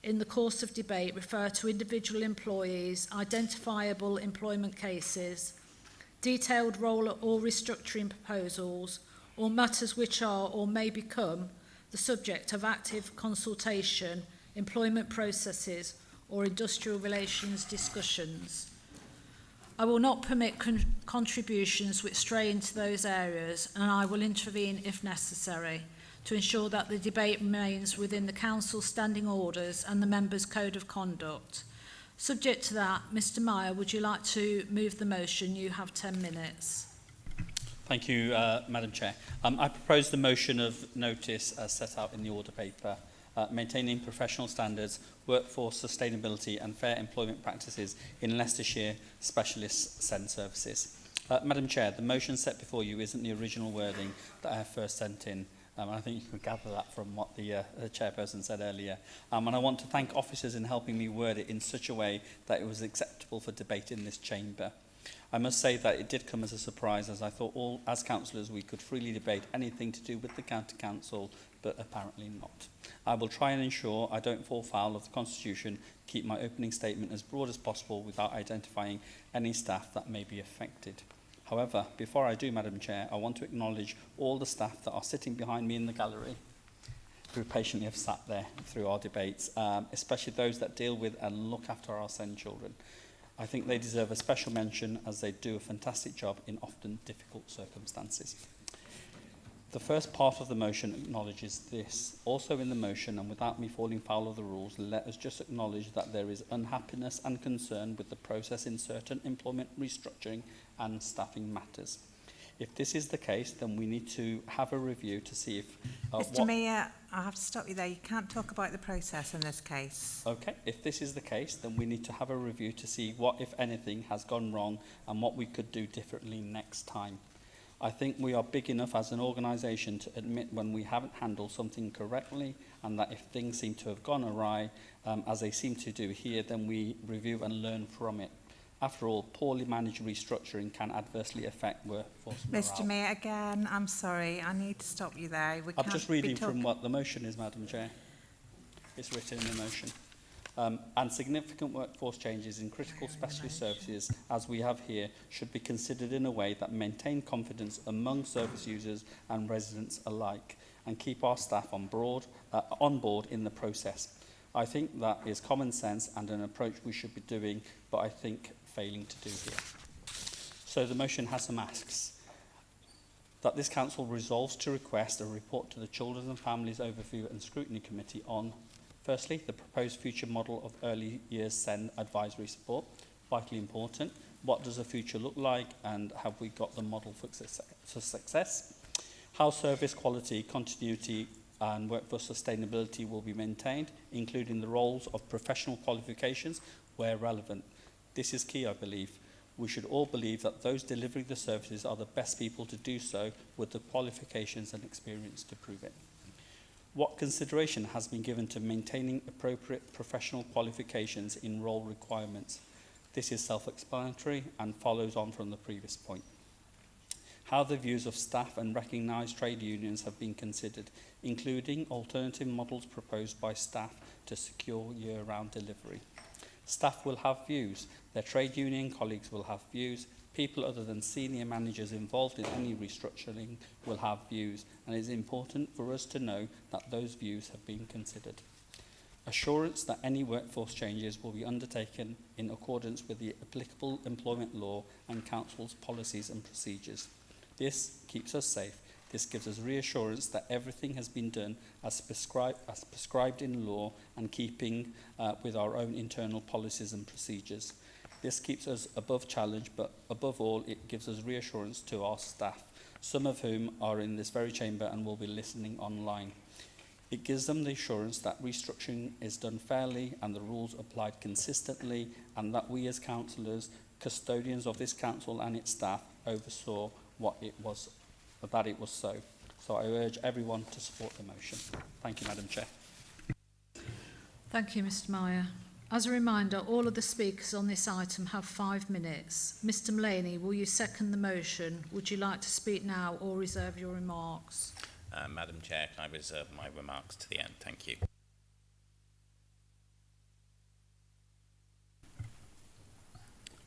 in the course of debate, refer to individual employees, identifiable employment cases, detailed role or restructuring proposals, or matters which are or may become the subject of active consultation, employment processes, or industrial relations discussions. I will not permit contributions which stray into those areas, and I will intervene if necessary to ensure that the debate remains within the Council's standing orders and the members' code of conduct. Subject to that, Mr Meyer, would you like to move the motion? You have 10 minutes. Thank you, Madam Chair. I propose the motion of notice as set out in the order paper, maintaining professional standards, workforce sustainability and fair employment practices in Leicestershire Specialist SEND services. Madam Chair, the motion set before you isn't the original wording that I have first sent in. I think you can gather that from what the chairperson said earlier. And I want to thank officers in helping me word it in such a way that it was acceptable for debate in this chamber. I must say that it did come as a surprise, as I thought all, as councillors, we could freely debate anything to do with the county council, but apparently not. I will try and ensure I don't fall foul of the Constitution, keep my opening statement as broad as possible without identifying any staff that may be affected. However, before I do, Madam Chair, I want to acknowledge all the staff that are sitting behind me in the gallery who patiently have sat there through our debates, especially those that deal with and look after our SEND children. I think they deserve a special mention as they do a fantastic job in often difficult circumstances. The first part of the motion acknowledges this. Also in the motion, and without me falling foul of the rules, let us just acknowledge that there is unhappiness and concern with the process in certain employment restructuring and staffing matters. If this is the case, then we need to have a review to see if... Mr Mayor, I have to stop you there. You can't talk about the process in this case. Okay, if this is the case, then we need to have a review to see what, if anything, has gone wrong and what we could do differently next time. I think we are big enough as an organisation to admit when we haven't handled something correctly, and that if things seem to have gone awry, as they seem to do here, then we review and learn from it. After all, poorly managed restructuring can adversely affect workforce morale. Mr Mayor, again, I'm sorry. I need to stop you there. I'm just reading from what the motion is, Madam Chair. It's written in the motion. And significant workforce changes in critical specialist services, as we have here, should be considered in a way that maintain confidence among service users and residents alike, and keep our staff on board in the process. I think that is common sense and an approach we should be doing, but I think failing to do here. So the motion has some asks. That this council resolves to request a report to the Children and Families Overview and Scrutiny Committee on, firstly, the proposed future model of early years SEND advisory support, vitally important. What does the future look like, and have we got the model for success? How service quality, continuity and workforce sustainability will be maintained, including the roles of professional qualifications where relevant. This is key, I believe. We should all believe that those delivering the services are the best people to do so with the qualifications and experience to prove it. What consideration has been given to maintaining appropriate professional qualifications in role requirements? This is self-explanatory and follows on from the previous point. How the views of staff and recognised trade unions have been considered, including alternative models proposed by staff to secure year-round delivery. Staff will have views, their trade union colleagues will have views, people other than senior managers involved in any restructuring will have views, and it is important for us to know that those views have been considered. Assurance that any workforce changes will be undertaken in accordance with the applicable employment law and Council's policies and procedures. This keeps us safe. This gives us reassurance that everything has been done as prescribed in law and keeping with our own internal policies and procedures. This keeps us above challenge, but above all, it gives us reassurance to our staff, some of whom are in this very chamber and will be listening online. It gives them the assurance that restructuring is done fairly and the rules applied consistently, and that we as councillors, custodians of this council and its staff, oversaw that it was so. So I urge everyone to support the motion. Thank you, Madam Chair. Thank you, Mr Meyer. As a reminder, all of the speakers on this item have 5 minutes. Mr Mullaney, will you second the motion? Would you like to speak now or reserve your remarks? Madam Chair, can I reserve my remarks to the end? Thank you.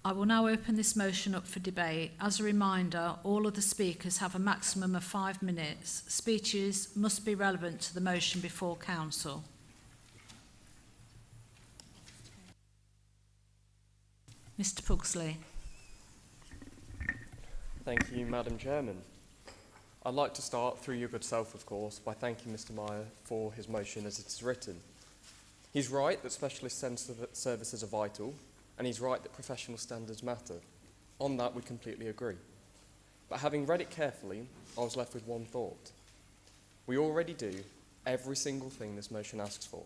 I will now open this motion up for debate. As a reminder, all of the speakers have a maximum of 5 minutes. Speeches must be relevant to the motion before Council. Mr Pugsley. Thank you, Madam Chairman. I'd like to start, through your good self, of course, by thanking Mr Meyer for his motion as it is written. He's right that specialist services are vital, and he's right that professional standards matter. On that, we completely agree. But having read it carefully, I was left with one thought. We already do every single thing this motion asks for.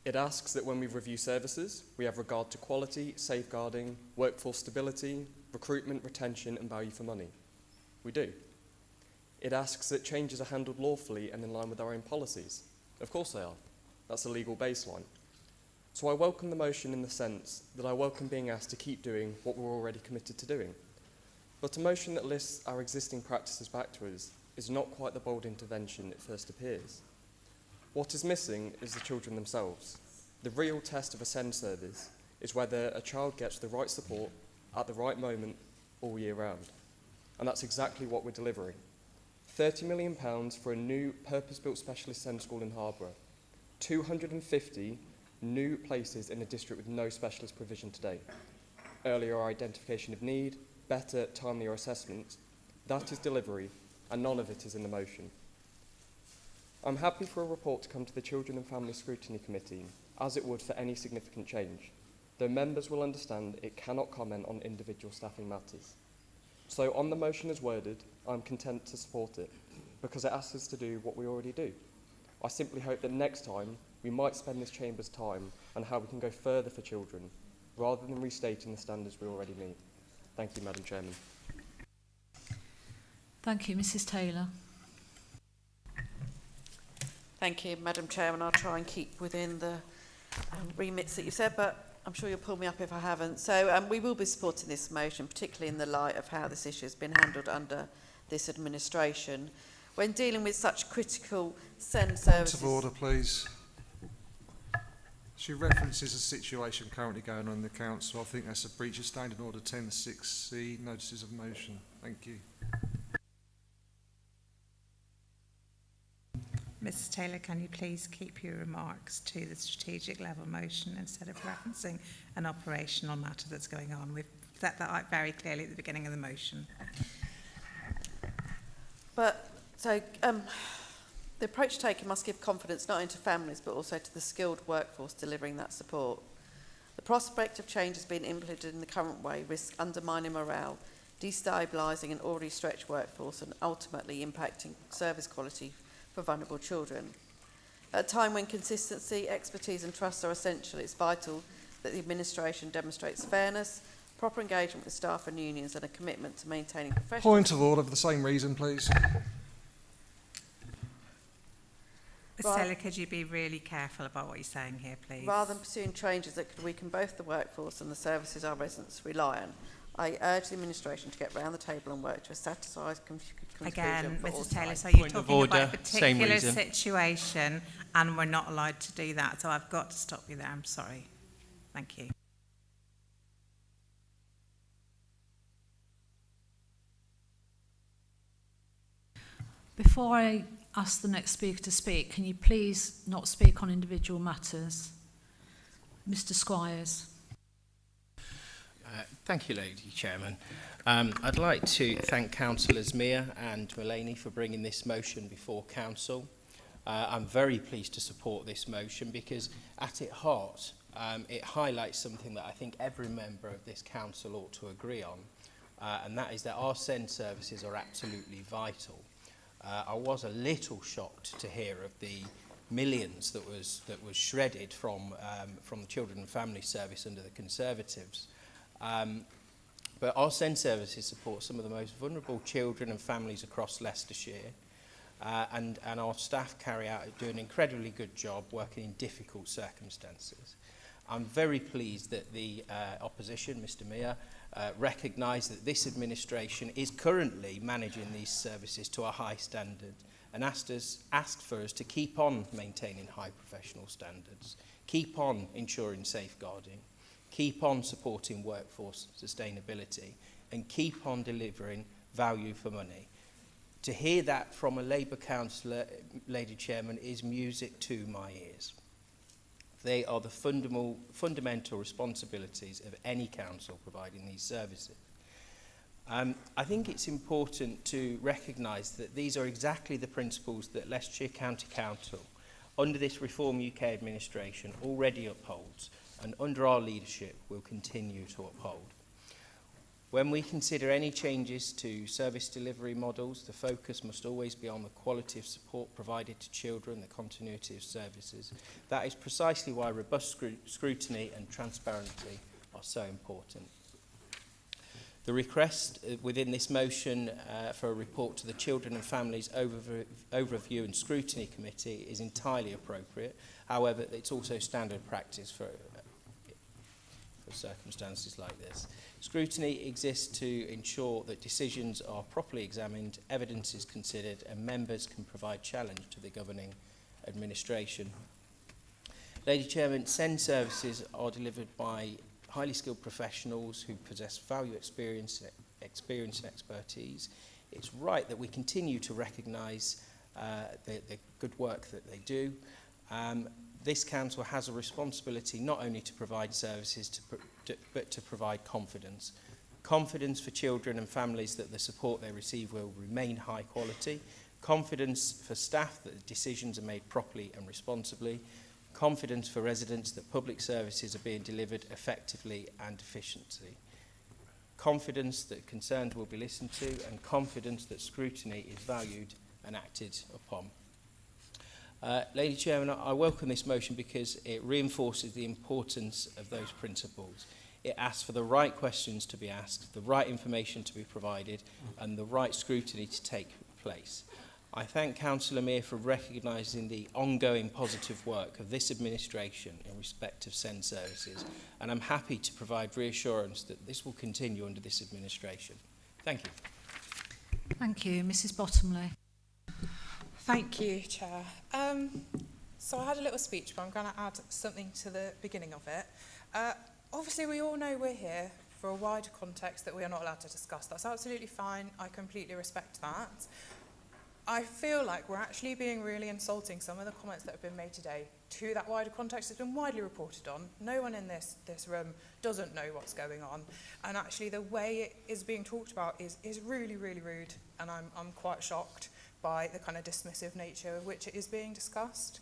It asks that when we review services, we have regard to quality, safeguarding, workforce stability, recruitment, retention, and value for money. We do. It asks that changes are handled lawfully and in line with our own policies. Of course they are. That's a legal baseline. So I welcome the motion in the sense that I welcome being asked to keep doing what we're already committed to doing. But a motion that lists our existing practices back to us is not quite the bold intervention it first appears. What is missing is the children themselves. The real test of a SEND service is whether a child gets the right support at the right moment all year round. And that's exactly what we're delivering. £30 million for a new purpose-built specialist SEND school in Harborough. 250 new places in a district with no specialist provision today. Earlier identification of need, better, timelier assessment. That is delivery, and none of it is in the motion. I'm happy for a report to come to the Children and Family Scrutiny Committee, as it would for any significant change, though members will understand it cannot comment on individual staffing matters. So on the motion as worded, I'm content to support it, because it asks us to do what we already do. I simply hope that next time we might spend this chamber's time on how we can go further for children, rather than restating the standards we already meet. Thank you, Madam Chairman. Thank you, Mrs Taylor. Thank you, Madam Chairman. I'll try and keep within the remits that you said, but I'm sure you'll pull me up if I haven't. So we will be supporting this motion, particularly in the light of how this issue has been handled under this administration. When dealing with such critical SEND services... Point of order, please. She references a situation currently going on in the Council. I think that's a breach of Standing Order 10.6c, notices of motion. Thank you. Mrs Taylor, can you please keep your remarks to the strategic level motion instead of referencing an operational matter that's going on? We've set that out very clearly at the beginning of the motion. But, so, the approach taken must give confidence not only to families but also to the skilled workforce delivering that support. The prospect of changes being implemented in the current way risks undermining morale, destabilising an already stretched workforce and ultimately impacting service quality for vulnerable children. At a time when consistency, expertise and trust are essential, it's vital that the administration demonstrates fairness, proper engagement with staff and unions and a commitment to maintaining professional... Point of order for the same reason, please. Ms Taylor, could you be really careful about what you're saying here, please? Rather than pursuing changes that could weaken both the workforce and the services our residents rely on, I urge the administration to get round the table and work to a satisfied conclusion Again, for all Mrs Taylor, sides. so you're Point of talking about a order, same particular reason. situation and we're not allowed to do that, so I've got to stop you there. I'm sorry. Thank you. Before I ask the next speaker to speak, can you please not speak on individual matters? Mr Squires. Thank you, Lady Chairman. I'd like to thank Councillors Mia and Mullany for bringing this motion before Council. I'm very pleased to support this motion because at its heart, it highlights something that I think every member of this Council ought to agree on, and that is that our SEND services are absolutely vital. I was a little shocked to hear of the millions that was shredded from the Children and Family Service under the Conservatives. But our SEND services support some of the most vulnerable children and families across Leicestershire, and our staff do an incredibly good job working in difficult circumstances. I'm very pleased that the opposition, Mr Mia, recognised that this administration is currently managing these services to a high standard and asked for us to keep on maintaining high professional standards, keep on ensuring safeguarding, keep on supporting workforce sustainability and keep on delivering value for money. To hear that from a Labour councillor, Lady Chairman, is music to my ears. They are the fundamental responsibilities of any council providing these services. I think it's important to recognise that these are exactly the principles that Leicestershire County Council, under this Reform UK administration, already upholds and under our leadership will continue to uphold. When we consider any changes to service delivery models, the focus must always be on the quality of support provided to children, the continuity of services. That is precisely why robust scrutiny and transparency are so important. The request within this motion for a report to the Children and Families Overview and Scrutiny Committee is entirely appropriate. However, it's also standard practice for circumstances like this. Scrutiny exists to ensure that decisions are properly examined, evidence is considered, and members can provide challenge to the governing administration. Lady Chairman, SEND services are delivered by highly skilled professionals who possess value experience and expertise. It's right that we continue to recognise the good work that they do. This council has a responsibility not only to provide services but to provide confidence. Confidence for children and families that the support they receive will remain high quality. Confidence for staff that the decisions are made properly and responsibly. Confidence for residents that public services are being delivered effectively and efficiently. Confidence that concerns will be listened to, and confidence that scrutiny is valued and acted upon. Lady Chairman, I welcome this motion because it reinforces the importance of those principles. It asks for the right questions to be asked, the right information to be provided, and the right scrutiny to take place. I thank Councillor Meir for recognising the ongoing positive work of this administration in respect of SEND services, and I'm happy to provide reassurance that this will continue under this administration. Thank you. Thank you. Mrs Bottomley. Thank you, Chair. So I had a little speech, but I'm going to add something to the beginning of it. Obviously, we all know we're here for a wider context that we are not allowed to discuss. That's absolutely fine. I completely respect that. I feel like we're actually being really insulting some of the comments that have been made today to that wider context. It's been widely reported on. No one in this room doesn't know what's going on. And actually, the way it is being talked about is really, really rude. And I'm quite shocked by the kind of dismissive nature of which it is being discussed.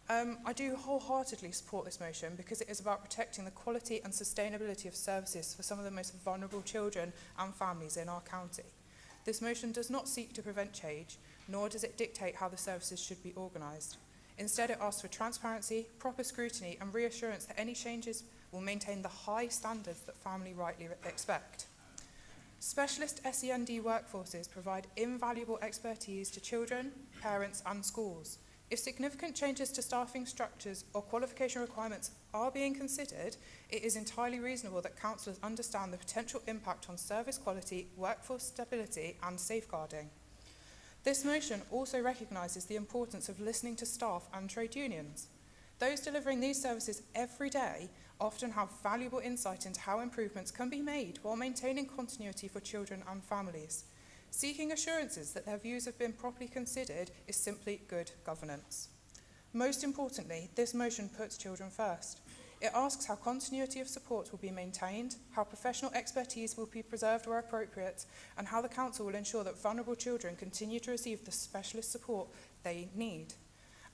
I do wholeheartedly support this motion because it is about protecting the quality and sustainability of services for some of the most vulnerable children and families in our county. This motion does not seek to prevent change, nor does it dictate how the services should be organised. Instead, it asks for transparency, proper scrutiny and reassurance that any changes will maintain the high standards that families rightly expect. Specialist SEND workforces provide invaluable expertise to children, parents and schools. If significant changes to staffing structures or qualification requirements are being considered, it is entirely reasonable that councillors understand the potential impact on service quality, workforce stability and safeguarding. This motion also recognises the importance of listening to staff and trade unions. Those delivering these services every day often have valuable insight into how improvements can be made while maintaining continuity for children and families. Seeking assurances that their views have been properly considered is simply good governance. Most importantly, this motion puts children first. It asks how continuity of support will be maintained, how professional expertise will be preserved where appropriate, and how the council will ensure that vulnerable children continue to receive the specialist support they need.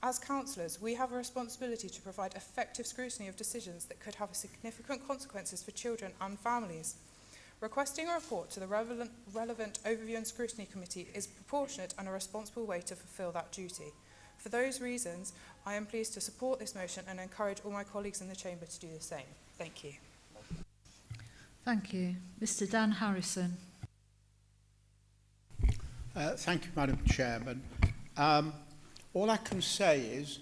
As councillors, we have a responsibility to provide effective scrutiny of decisions that could have significant consequences for children and families. Requesting a report to the relevant Overview and Scrutiny Committee is proportionate and a responsible way to fulfil that duty. For those reasons, I am pleased to support this motion and encourage all my colleagues in the Chamber to do the same. Thank you. Thank you. Mr Dan Harrison. Thank you, Madam Chairman. All I can say is,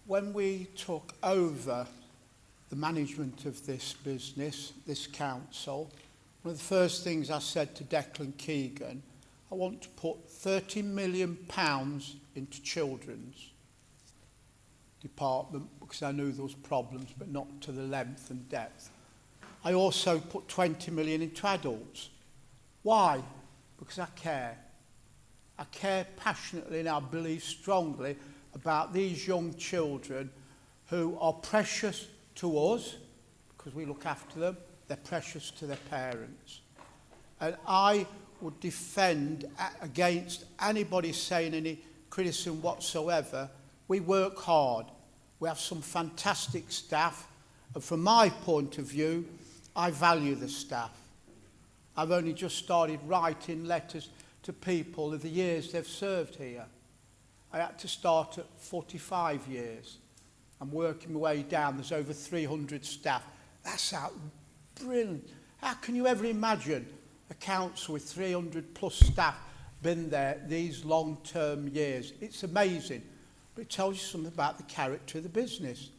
when we took over the management of this business, this council, one of the first things I said to Declan Keegan, I want to put £30 million into children's department because I knew there was problems, but not to the length and depth. I also put 20 million into adults. Why? Because I care. I care passionately and I believe strongly about these young children who are precious to us because we look after them. They're precious to their parents. And I would defend against anybody saying any criticism whatsoever. We work hard. We have some fantastic staff. And from my point of view, I value the staff. I've only just started writing letters to people of the years they've served here. I had to start at 45 years. I'm working my way down. There's over 300 staff. That's brilliant. How can you ever imagine a council with 300 plus staff been there these long-term years? It's amazing. But it tells you something about the character of the business.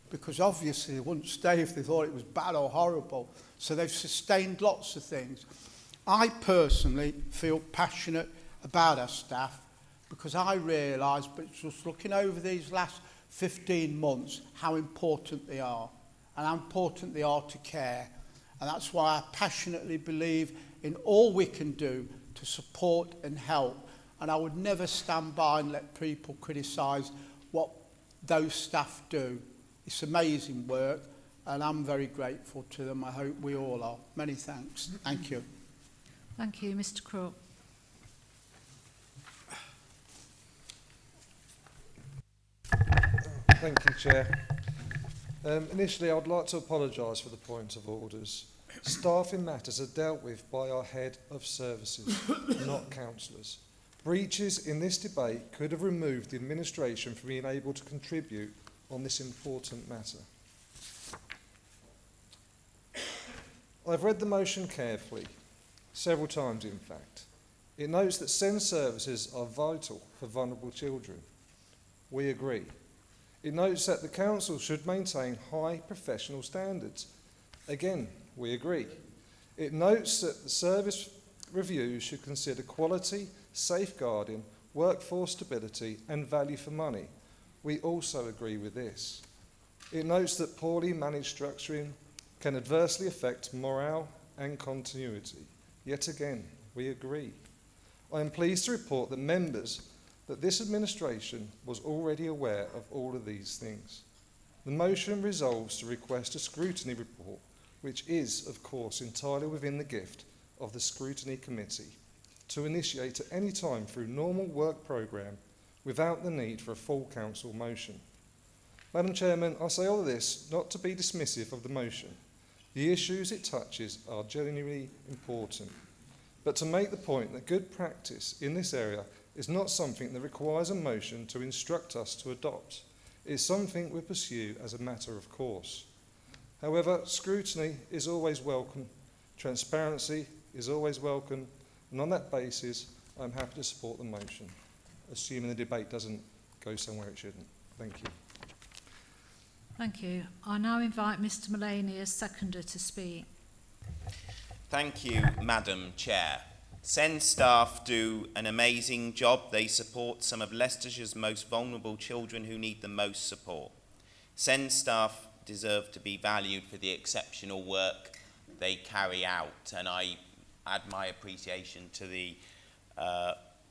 Because obviously they wouldn't stay if they thought it was bad or horrible. So they've sustained lots of things. I personally feel passionate about our staff because I realise, but just looking over these last 15 months, how important they are and how important they are to care. And that's why I passionately believe in all we can do to support and help. And I would never stand by and let people criticise what those staff do. It's amazing work and I'm very grateful to them. I hope we all are. Many thanks. Thank you. Thank you. Mr Crook. Thank you, Chair. Initially, I'd like to apologise for the point of orders. Staffing matters are dealt with by our head of services, not councillors. Breaches in this debate could have removed the administration from being able to contribute on this important matter. I've read the motion carefully, several times in fact. It notes that SEND services are vital for vulnerable children. We agree. It notes that the council should maintain high professional standards. Again, we agree. It notes that the service reviews should consider quality, safeguarding, workforce stability and value for money. We also agree with this. It notes that poorly managed structuring can adversely affect morale and continuity. Yet again, we agree. I am pleased to report that this administration was already aware of all of these things. The motion resolves to request a scrutiny report, which is, of course, entirely within the gift of the Scrutiny Committee, to initiate at any time through normal work programme without the need for a full council motion. Madam Chairman, I say all of this not to be dismissive of the motion. The issues it touches are genuinely important, but to make the point that good practice in this area is not something that requires a motion to instruct us to adopt. It is something we pursue as a matter of course. However, scrutiny is always welcome, transparency is always welcome, and on that basis, I'm happy to support the motion, assuming the debate doesn't goes somewhere it shouldn't. Thank you. Thank you. I now invite Mr Mullaney as seconder to speak. Thank you, Madam Chair. SEND staff do an amazing job. They support some of Leicestershire's most vulnerable children who need the most support. SEND staff deserve to be valued for the exceptional work they carry out, and I add my appreciation to the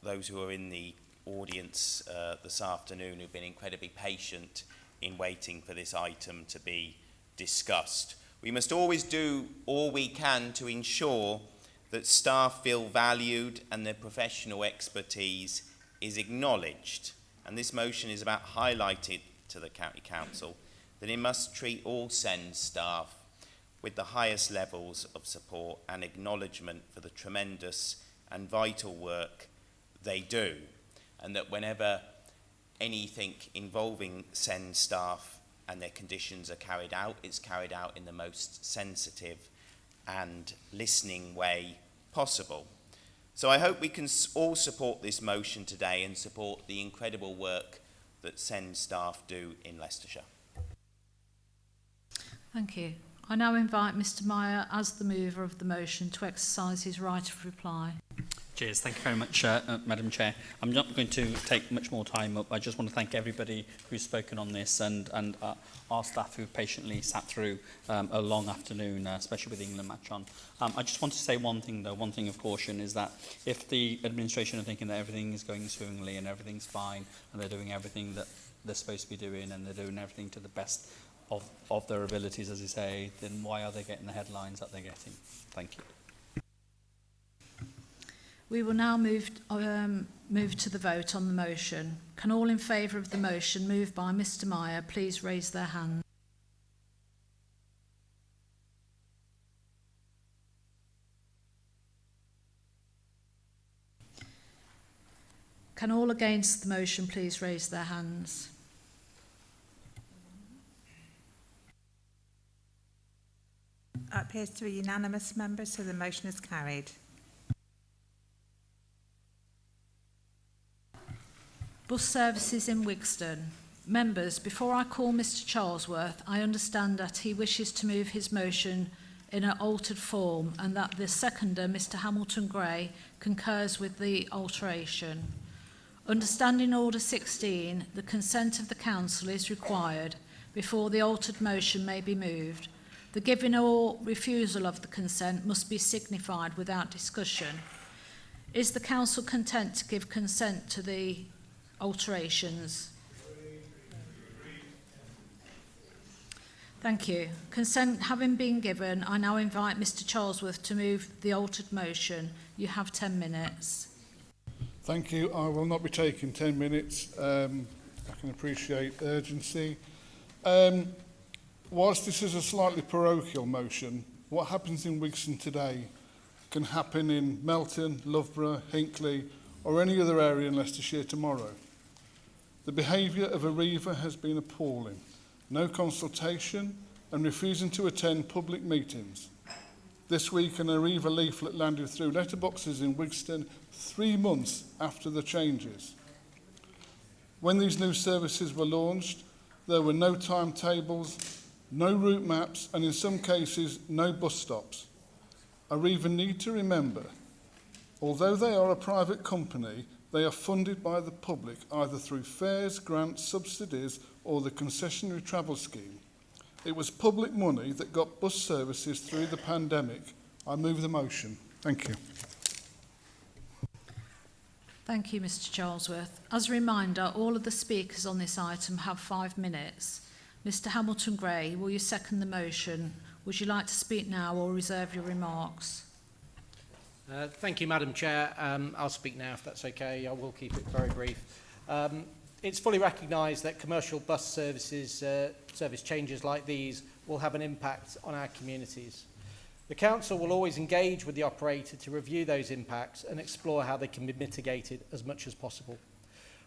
those who are in the audience this afternoon who've been incredibly patient in waiting for this item to be discussed. We must always do all we can to ensure that staff feel valued and their professional expertise is acknowledged. And this motion is about highlighting to the County Council that it must treat all SEND staff with the highest levels of support and acknowledgement for the tremendous and vital work they do. And that whenever anything involving SEND staff and their conditions are carried out, it's carried out in the most sensitive and listening way possible. So I hope we can all support this motion today and support the incredible work that SEND staff do in Leicestershire. Thank you. I now invite Mr Meyer, as the mover of the motion, to exercise his right of reply. Cheers. Thank you very much, Madam Chair. I'm not going to take much more time up. I just want to thank everybody who's spoken on this and our staff who patiently sat through a long afternoon, especially with the England match on. I just want to say one thing, though. One thing of caution is that if the administration are thinking that everything is going swimmingly and everything's fine and they're doing everything that they're supposed to be doing and they're doing everything to the best of their abilities, as you say, then why are they getting the headlines that they're getting? Thank you. We will now move to the vote on the motion. Can all in favour of the motion moved by Mr Meyer please raise their hand? Can all against the motion please raise their hands? It appears to be unanimous, members, so the motion is carried. Bus services in Wigston. Members, before I call Mr Charlesworth, I understand that he wishes to move his motion in an altered form and that the seconder, Mr Hamilton Gray, concurs with the alteration. Understanding Order 16, the consent of the Council is required before the altered motion may be moved. The giving or refusal of the consent must be signified without discussion. Is the Council content to give consent to the alterations? Thank you. Consent having been given, I now invite Mr Charlesworth to move the altered motion. You have 10 minutes. Thank you. I will not be taking 10 minutes. I can appreciate urgency. Whilst this is a slightly parochial motion, what happens in Wigston today can happen in Melton, Loughborough, Hinckley or any other area in Leicestershire tomorrow. The behaviour of Arriva has been appalling. No consultation and refusing to attend public meetings. This week an Arriva leaflet landed through letterboxes in Wigston 3 months after the changes. When these new services were launched, there were no timetables, no route maps, and in some cases, no bus stops. Arriva need to remember, although they are a private company, they are funded by the public, either through fares, grants, subsidies, or the concessionary travel scheme. It was public money that got bus services through the pandemic. I move the motion. Thank you. Thank you, Mr Charlesworth. As a reminder, all of the speakers on this item have 5 minutes. Mr Hamilton Gray, will you second the motion? Would you like to speak now or reserve your remarks? Thank you, Madam Chair. I'll speak now if that's okay. I will keep it very brief. It's fully recognised that commercial bus services, service changes like these will have an impact on our communities. The Council will always engage with the operator to review those impacts and explore how they can be mitigated as much as possible.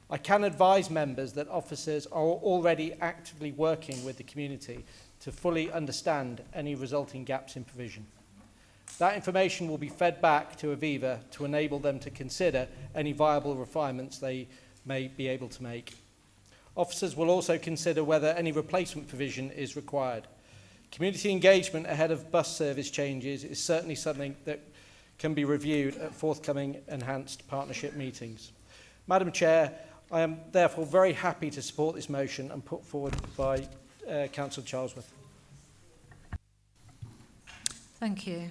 I can advise members that officers are already actively working with the community to fully understand any resulting gaps in provision. That information will be fed back to Aviva to enable them to consider any viable refinements they may be able to make. Officers will also consider whether any replacement provision is required. Community engagement ahead of bus service changes is certainly something that can be reviewed at forthcoming enhanced partnership meetings. Madam Chair, I am therefore very happy to support this motion and put forward by Councillor Charlesworth. Thank you.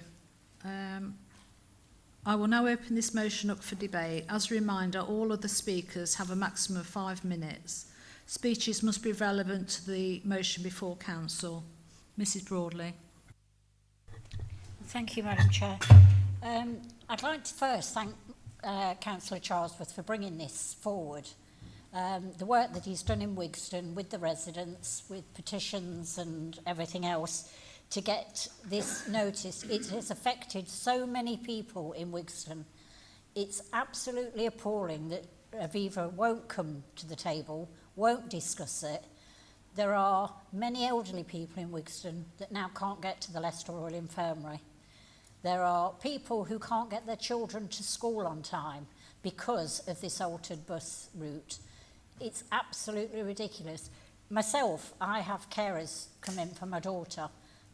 I will now open this motion up for debate. As a reminder, all other speakers have a maximum of 5 minutes. Speeches must be relevant to the motion before Council. Mrs Broadley. Thank you, Madam Chair. I'd like to first thank Councillor Charlesworth for bringing this forward. The work that he's done in Wigston with the residents, with petitions and everything else, to get this notice. It has affected so many people in Wigston. It's absolutely appalling that Aviva won't come to the table, won't discuss it. There are many elderly people in Wigston that now can't get to the Leicester Royal Infirmary. There are people who can't get their children to school on time because of this altered bus route. It's absolutely ridiculous. Myself, I have carers come in for my daughter.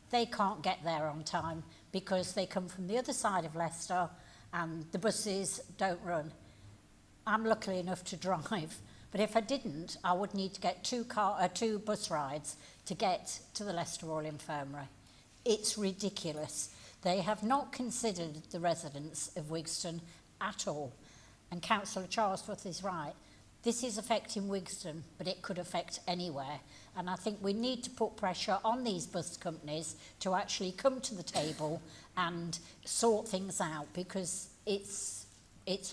They can't get there on time because they come from the other side of Leicester and the buses don't run. I'm lucky enough to drive, but if I didn't, I would need to get two bus rides to get to the Leicester Royal Infirmary. It's ridiculous. They have not considered the residents of Wigston at all. And Councillor Charlesworth is right. This is affecting Wigston, but it could affect anywhere. And I think we need to put pressure on these bus companies to actually come to the table and sort things out, because it's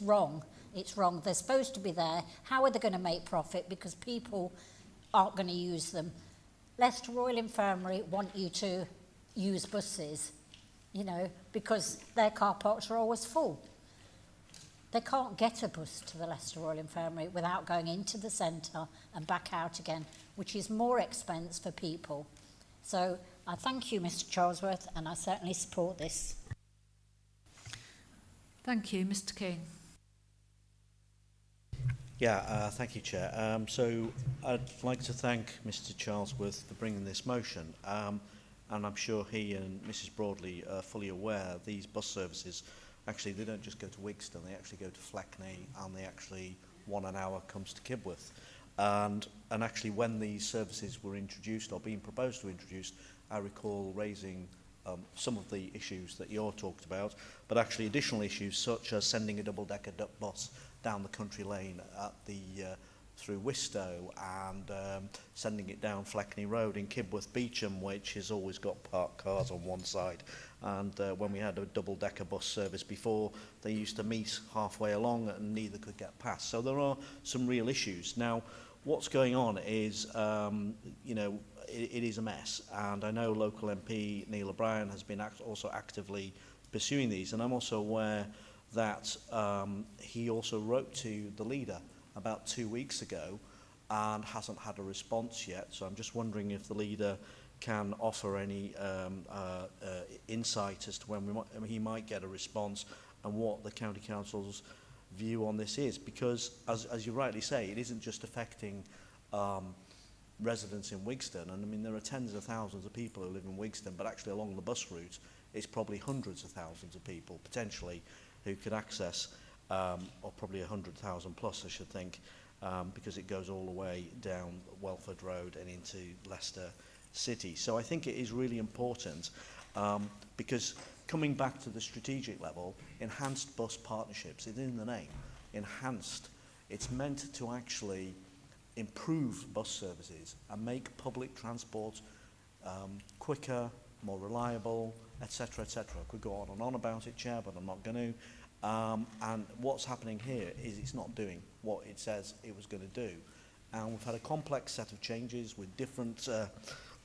wrong. It's wrong. They're supposed to be there. How are they going to make profit? Because people aren't going to use them. Leicester Royal Infirmary want you to use buses, you know, because their car parks are always full. They can't get a bus to the Leicester Royal Infirmary without going into the centre and back out again, which is more expense for people. So I thank you, Mr Charlesworth, and I certainly support this. Thank you. Mr King. Yeah, thank you, Chair. So I'd like to thank Mr Charlesworth for bringing this motion. And I'm sure he and Mrs Broadley are fully aware these bus services, actually, they don't just go to Wigston, they actually go to Fleckney, and they actually, 1 hour comes to Kibworth. And actually, when these services were introduced, or being proposed to introduce, I recall raising some of the issues that you're talked about, but actually additional issues such as sending a double-decker bus down the country lane at the through Wistow, and sending it down Fleckney Road in Kibworth Beecham, which has always got parked cars on one side. And when we had a double-decker bus service before, they used to meet halfway along and neither could get past. So there are some real issues. Now, what's going on is, you know, it is a mess. And I know local MP Neil O'Brien has been also actively pursuing these. And I'm also aware that he also wrote to the leader about 2 weeks ago and hasn't had a response yet. So I'm just wondering if the leader can offer any insight as to when he might get a response and what the County Council's view on this is. Because, as you rightly say, it isn't just affecting residents in Wigston. And I mean, there are tens of thousands of people who live in Wigston, but actually along the bus route, it's probably hundreds of thousands of people, potentially, who could access, or probably 100,000 plus, I should think, because it goes all the way down Welford Road and into Leicester City. So I think it is really important, because coming back to the strategic level, enhanced bus partnerships, it's in the name, enhanced. It's meant to actually improve bus services and make public transport quicker, more reliable, etc., etc. I could go on and on about it, Chair, but I'm not going to. And what's happening here is it's not doing what it says it was going to do. And we've had a complex set of changes with different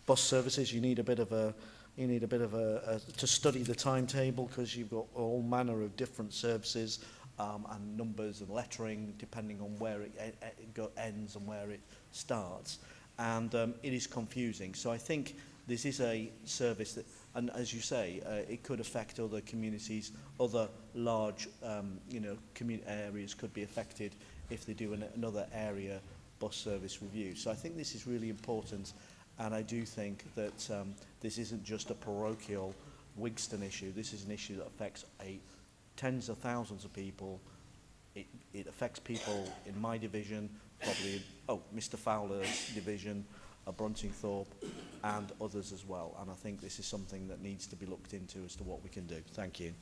bus services. You need a bit of a to study the timetable, because you've got all manner of different services and numbers and lettering depending on where it ends and where it starts. And it is confusing. So I think this is a service that, and as you say, it could affect other communities, other large, you know, community areas could be affected if they do another area bus service review. So I think this is really important, and I do think that this isn't just a parochial Wigston issue. This is an issue that affects tens of thousands of people. It affects people in my division, probably Mr Fowler's division, Bruntingthorpe, and others as well. And I think this is something that needs to be looked into as to what we can do. Thank you.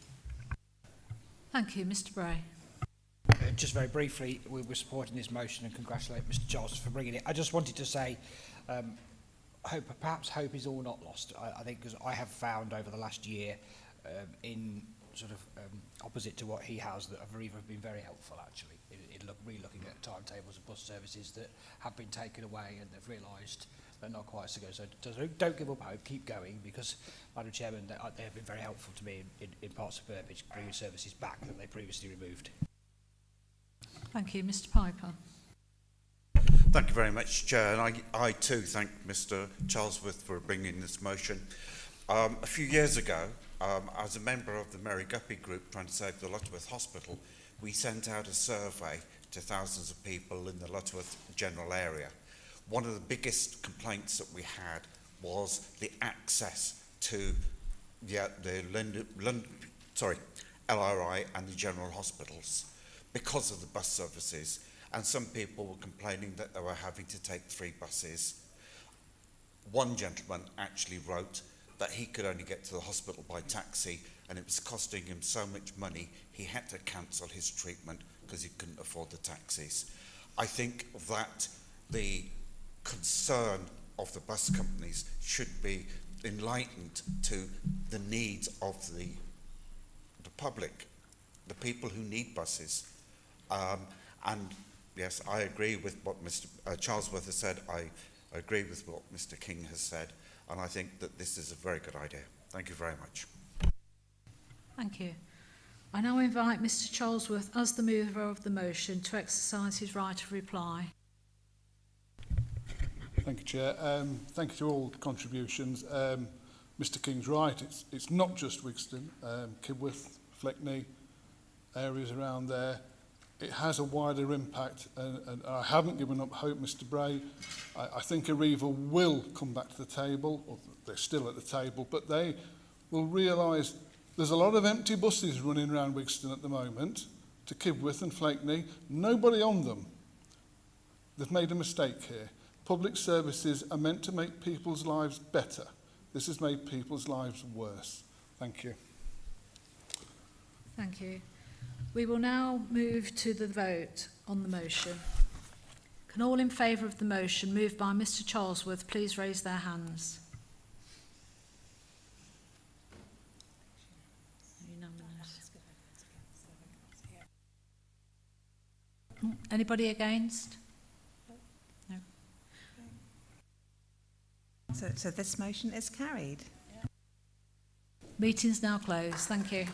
Thank you. Mr Bray. Just very briefly, we were supporting this motion and congratulate Mr Charles for bringing it. I just wanted to say, perhaps hope is all not lost. I think, because I have found over the last year, in sort of opposite to what he has, that have been very helpful actually in re-looking at timetables of bus services that have been taken away, and they've realised they're not quite so good. So don't give up hope, keep going, because, Madam Chairman, they have been very helpful to me in parts of Burbage, bringing services back that they previously removed. Thank you. Mr Piper. Thank you very much, Chair. And I too thank Mr Charlesworth for bringing this motion. A few years ago, as a member of the Mary Guppy group trying to save the Lutterworth Hospital, we sent out a survey to thousands of people in the Lutterworth general area. One of the biggest complaints that we had was the access to the LRI and the general hospitals because of the bus services. And some people were complaining that they were having to take 3 buses. One gentleman actually wrote that he could only get to the hospital by taxi, and it was costing him so much money he had to cancel his treatment because he couldn't afford the taxis. I think that the concern of the bus companies should be enlightened to the needs of the public, the people who need buses. And yes, I agree with what Mr Charlesworth has said. I agree with what Mr King has said, and I think that this is a very good idea. Thank you very much. Thank you. I now invite Mr Charlesworth, as the mover of the motion, to exercise his right of reply. Thank you, Chair. Thank you to all the contributions. Mr King's right. It's not just Wigston, Kibworth, Fleckney, areas around there. It has a wider impact, and I haven't given up hope, Mr Bray. I think Arriva will come back to the table, or they're still at the table, but they will realise there's a lot of empty buses running around Wigston at the moment to Kibworth and Fleckney. Nobody on them. They've made a mistake here. Public services are meant to make people's lives better. This has made people's lives worse. Thank you. Thank you. We will now move to the vote on the motion. Can all in favour of the motion moved by Mr Charlesworth please raise their hands? Unanimous. Anybody against? No. So this motion is carried. Meeting's now closed. Thank you.